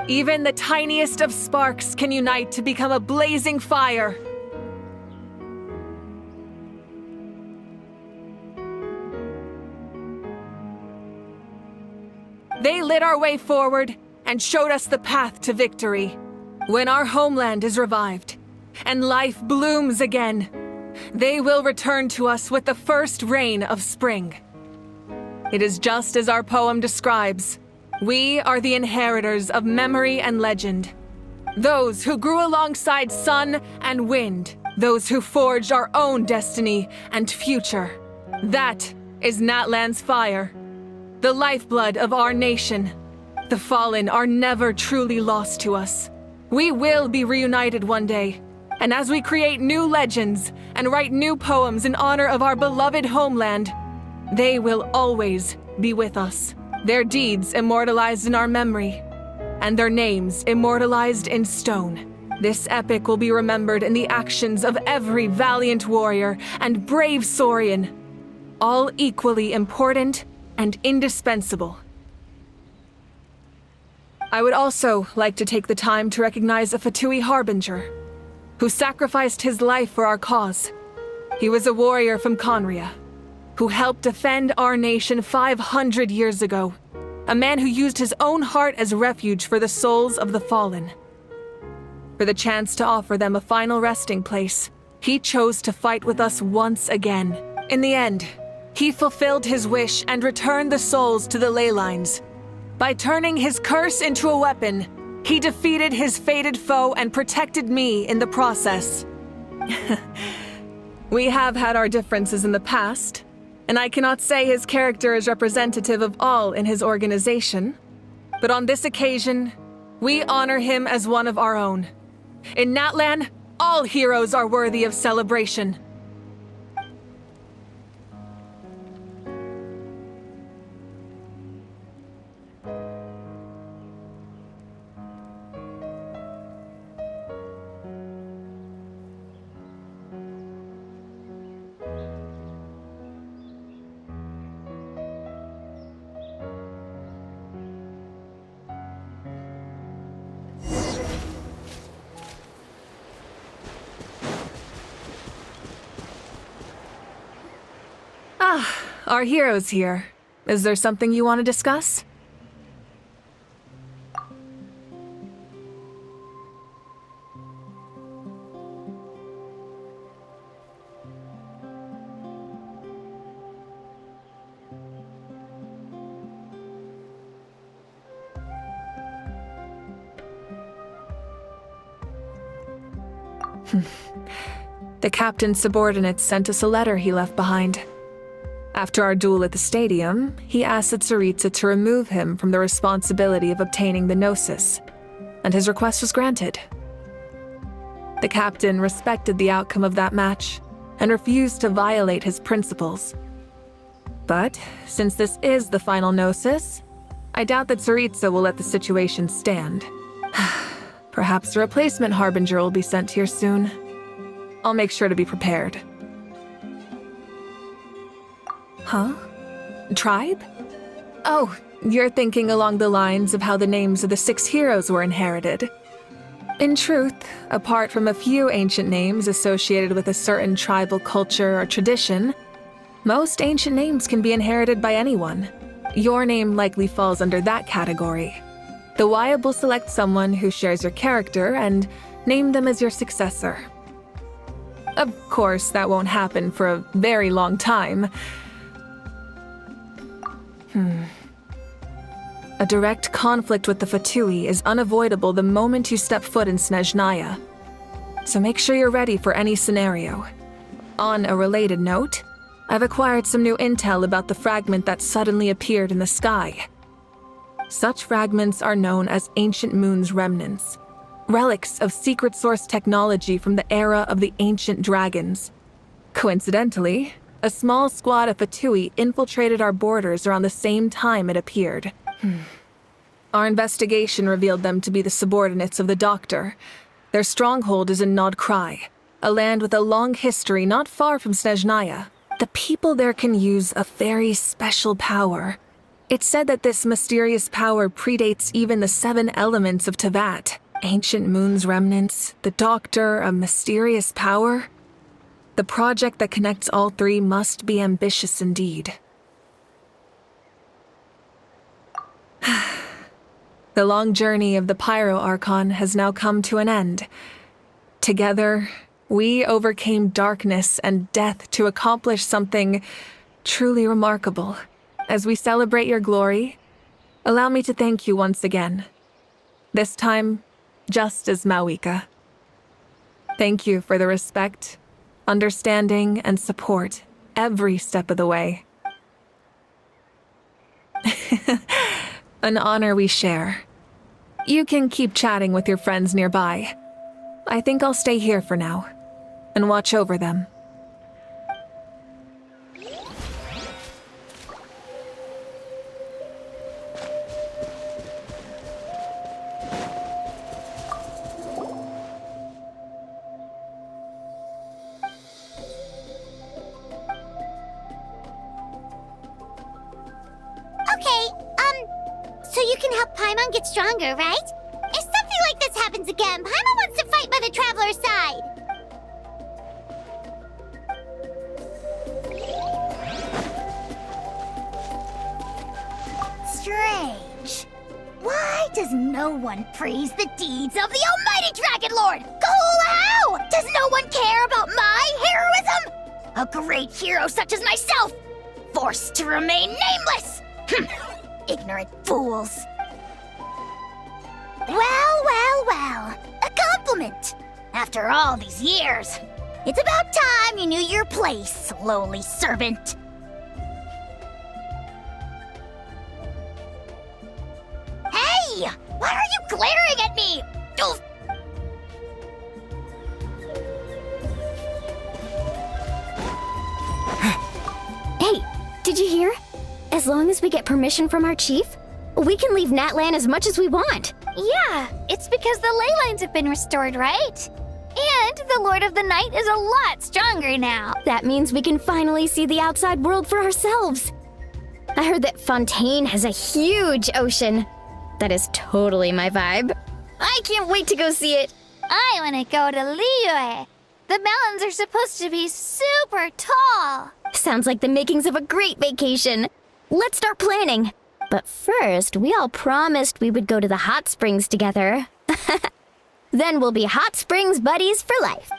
Speaker 1: Even the tiniest of sparks can unite to become a blazing fire. They lit our way forward and showed us the path to victory. When our homeland is revived and life blooms again, they will return to us with the first rain of spring. It is just as our poem describes. We are the inheritors of memory and legend. Those who grew alongside sun and wind. Those who forged our own destiny and future. That is Natlan's fire. The lifeblood of our nation. The fallen are never truly lost to us. We will be reunited one day, and as we create new legends and write new poems in honor of our beloved homeland, they will always be with us. their deeds immortalized in our memory, and their names immortalized in stone. This epic will be remembered in the actions of every valiant warrior and brave Saurian, all equally important and indispensable. I would also like to take the time to recognize a Fatui Harbinger, who sacrificed his life for our cause. He was a warrior from Conria, who helped defend our nation 500 years ago. A man who used his own heart as refuge for the souls of the fallen. For the chance to offer them a final resting place, he chose to fight with us once again. In the end, he fulfilled his wish and returned the souls to the ley lines. By turning his curse into a weapon, he defeated his fated foe and protected me in the process. We have had our differences in the past, and I cannot say his character is representative of all in his organization. But on this occasion, we honor him as one of our own. In Natlan, all heroes are worthy of celebration. Our hero's here. Is there something you want to discuss? The captain's subordinates sent us a letter he left behind. After our duel at the stadium, he asked Tsaritsa to remove him from the responsibility of obtaining the Gnosis, and his request was granted. The captain respected the outcome of that match and refused to violate his principles. But since this is the final Gnosis, I doubt that Tsaritsa will let the situation stand. Perhaps a replacement Harbinger will be sent here soon. I'll make sure to be prepared. Huh? Tribe? Oh, you're thinking along the lines of how the names of the 6 heroes were inherited. In truth, apart from a few ancient names associated with a certain tribal culture or tradition, most ancient names can be inherited by anyone. Your name likely falls under that category. The Wyab will select someone who shares your character and name them as your successor. Of course, that won't happen for a very long time. A direct conflict with the Fatui is unavoidable the moment you step foot in Snezhnaya. So make sure you're ready for any scenario. On a related note, I've acquired some new intel about the fragment that suddenly appeared in the sky. Such fragments are known as Ancient Moon's remnants, relics of secret source technology from the era of the ancient dragons. Coincidentally, a small squad of Fatui infiltrated our borders around the same time it appeared. Our investigation revealed them to be the subordinates of the Doctor. Their stronghold is in Nod Krai, a land with a long history not far from Snezhnaya. The people there can use a very special power. It's said that this mysterious power predates even the 7 elements of Tevat. Ancient Moon's remnants, the Doctor, a mysterious power. The project that connects all 3 must be ambitious indeed. The long journey of the Pyro Archon has now come to an end. Together, we overcame darkness and death to accomplish something truly remarkable. As we celebrate your glory, allow me to thank you once again. This time, just as Mawika. Thank you for the respect, understanding, and support every step of the way. An honor we share. You can keep chatting with your friends nearby. I think I'll stay here for now and watch over them.
Speaker 2: can help Paimon get stronger, right? If something like this happens again, Paimon wants to fight by the Traveler's side. Strange. Why does no one praise the deeds of the Almighty Dragon Lord? How? Does no one care about my heroism? A great hero such as myself, forced to remain nameless! Ignorant fools. Well. A compliment. After all these years, it's about time you knew your place, lowly servant. Hey! Why are you glaring at me? Oof.
Speaker 15: Hey, did you hear? As long as we get permission from our chief, we can leave Natlan as much as we want.
Speaker 9: Yeah, it's because the ley lines have been restored, right? And the Lord of the Night is a lot stronger now.
Speaker 15: That means we can finally see the outside world for ourselves. I heard that Fontaine has a huge ocean. That is totally my vibe. I can't wait to go see it.
Speaker 9: I want to go to Liyue. The mountains are supposed to be super tall.
Speaker 15: Sounds like the makings of a great vacation. Let's start planning. But first, we all promised we would go to the hot springs together. Then we'll be hot springs buddies for life.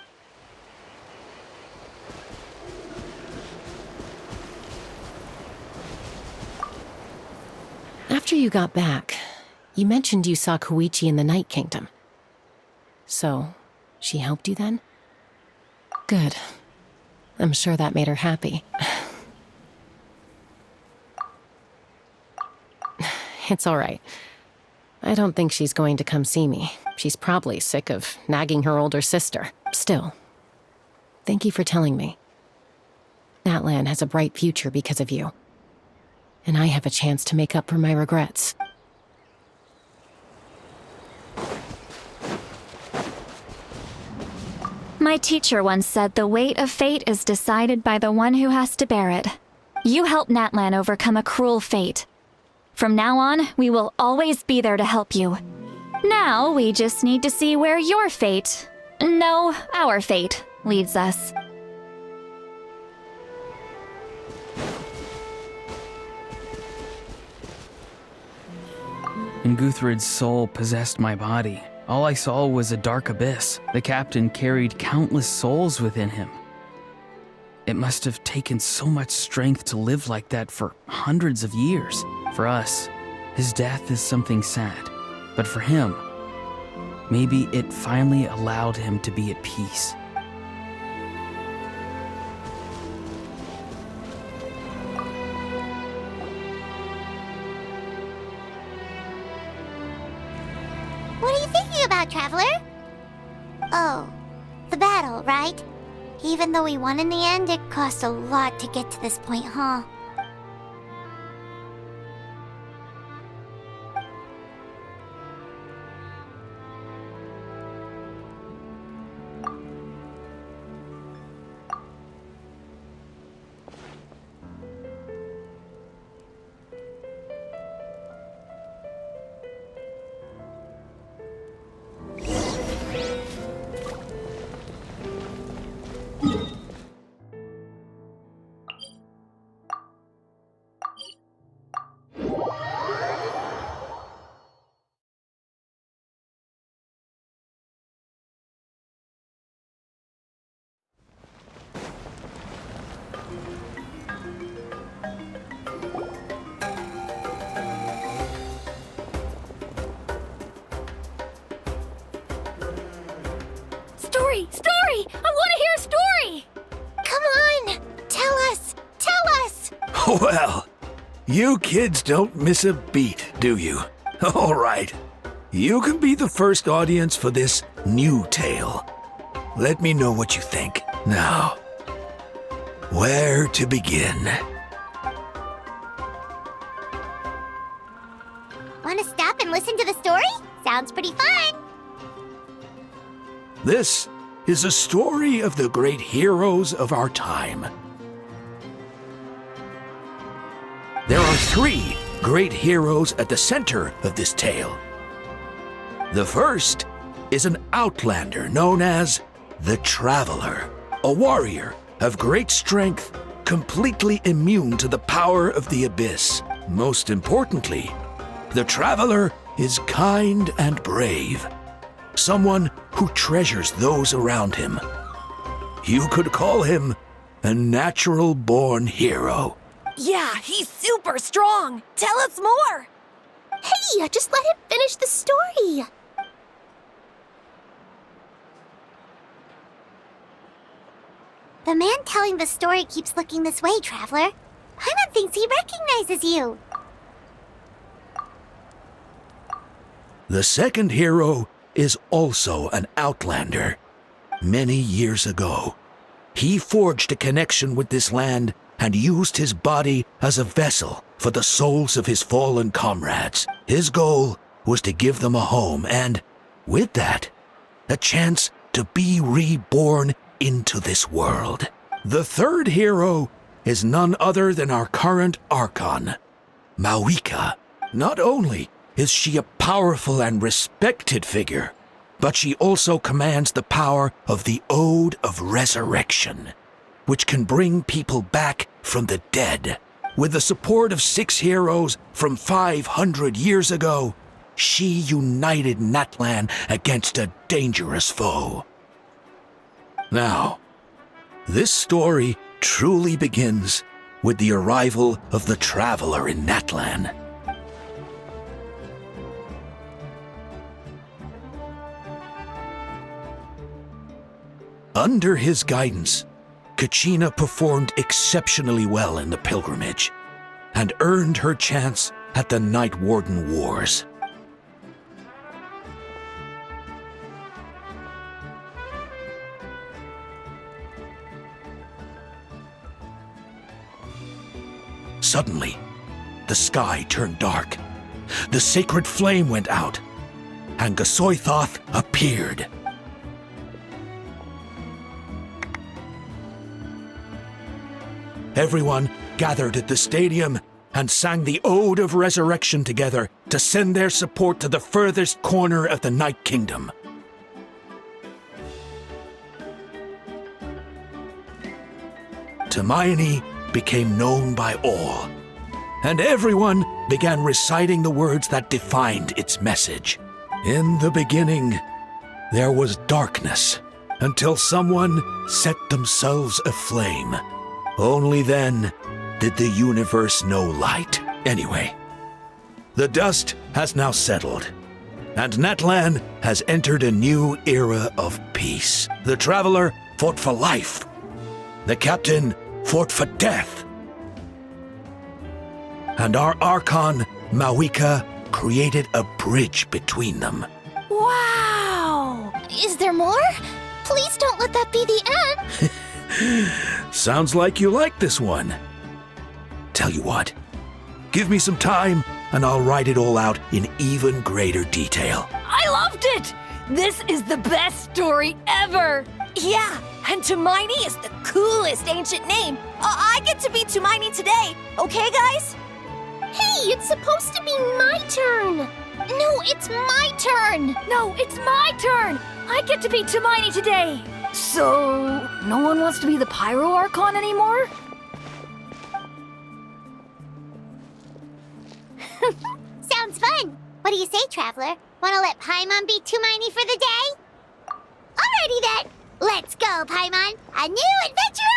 Speaker 8: After you got back, you mentioned you saw Koichi in the Night Kingdom. So, she helped you then? Good. I'm sure that made her happy. It's all right. I don't think she's going to come see me. She's probably sick of nagging her older sister. Still, thank you for telling me. Natlan has a bright future because of you. And I have a chance to make up for my regrets.
Speaker 27: My teacher once said the weight of fate is decided by the one who has to bear it. You helped Natlan overcome a cruel fate. From now on, we will always be there to help you. Now, we just need to see where your fate, no, our fate, leads us.
Speaker 11: When Guthred's soul possessed my body, all I saw was a dark abyss. The captain carried countless souls within him. It must have taken so much strength to live like that for hundreds of years. For us, his death is something sad. But for him, maybe it finally allowed him to be at peace.
Speaker 2: What are you thinking about, Traveler? Oh, the battle, right? Even though we won in the end, it cost a lot to get to this point, huh?
Speaker 15: Story! I want to hear a story!
Speaker 2: Come on! Tell us! Tell us!
Speaker 23: Well, you kids don't miss a beat, do you? All right. You can be the first audience for this new tale. Let me know what you think. Now, where to begin?
Speaker 2: Want to stop and listen to the story? Sounds pretty fun!
Speaker 23: This is a story of the great heroes of our time. There are 3 great heroes at the center of this tale. The first is an outlander known as the Traveler, a warrior of great strength, completely immune to the power of the Abyss. Most importantly, the Traveler is kind and brave, someone who treasures those around him. You could call him a natural-born hero.
Speaker 16: Yeah, he's super strong. Tell us more.
Speaker 2: Hey, just let him finish the story. The man telling the story keeps looking this way, Traveler. Paimon thinks he recognizes you.
Speaker 23: The second hero is also an outlander. Many years ago, he forged a connection with this land and used his body as a vessel for the souls of his fallen comrades. His goal was to give them a home and, with that, a chance to be reborn into this world. The third hero is none other than our current Archon, Mawika. Not only is she a powerful and respected figure, but she also commands the power of the Ode of Resurrection, which can bring people back from the dead. With the support of 6 heroes from 500 years ago, she united Natlan against a dangerous foe. Now, this story truly begins with the arrival of the Traveler in Natlan. Under his guidance, Kachina performed exceptionally well in the pilgrimage and earned her chance at the Night Warden Wars. Suddenly, the sky turned dark, the sacred flame went out, and Gasoithoth appeared. Everyone gathered at the stadium and sang the Ode of Resurrection together to send their support to the furthest corner of the Night Kingdom. Hermione became known by all, and everyone began reciting the words that defined its message. In the beginning, there was darkness, until someone set themselves aflame. Only then did the universe know light. Anyway, the dust has now settled, and Natlan has entered a new era of peace. The Traveler fought for life. The Captain fought for death. And our Archon, Mawika, created a bridge between them.
Speaker 2: Wow! Is there more? Please don't let that be the end.
Speaker 23: Sounds like you like this one. Tell you what, give me some time and I'll write it all out in even greater detail.
Speaker 16: I loved it! This is the best story ever! Yeah, and Hermione is the coolest ancient name. I get to be Hermione today, okay guys?
Speaker 2: Hey, it's supposed to be my turn. No, it's my turn.
Speaker 16: No, it's my turn. I get to be Hermione today. So, no one wants to be the Pyro Archon anymore?
Speaker 2: Sounds fun. What do you say, Traveler? Wanna let Paimon be Hermione for the day? Alrighty then. Let's go, Paimon. A new adventure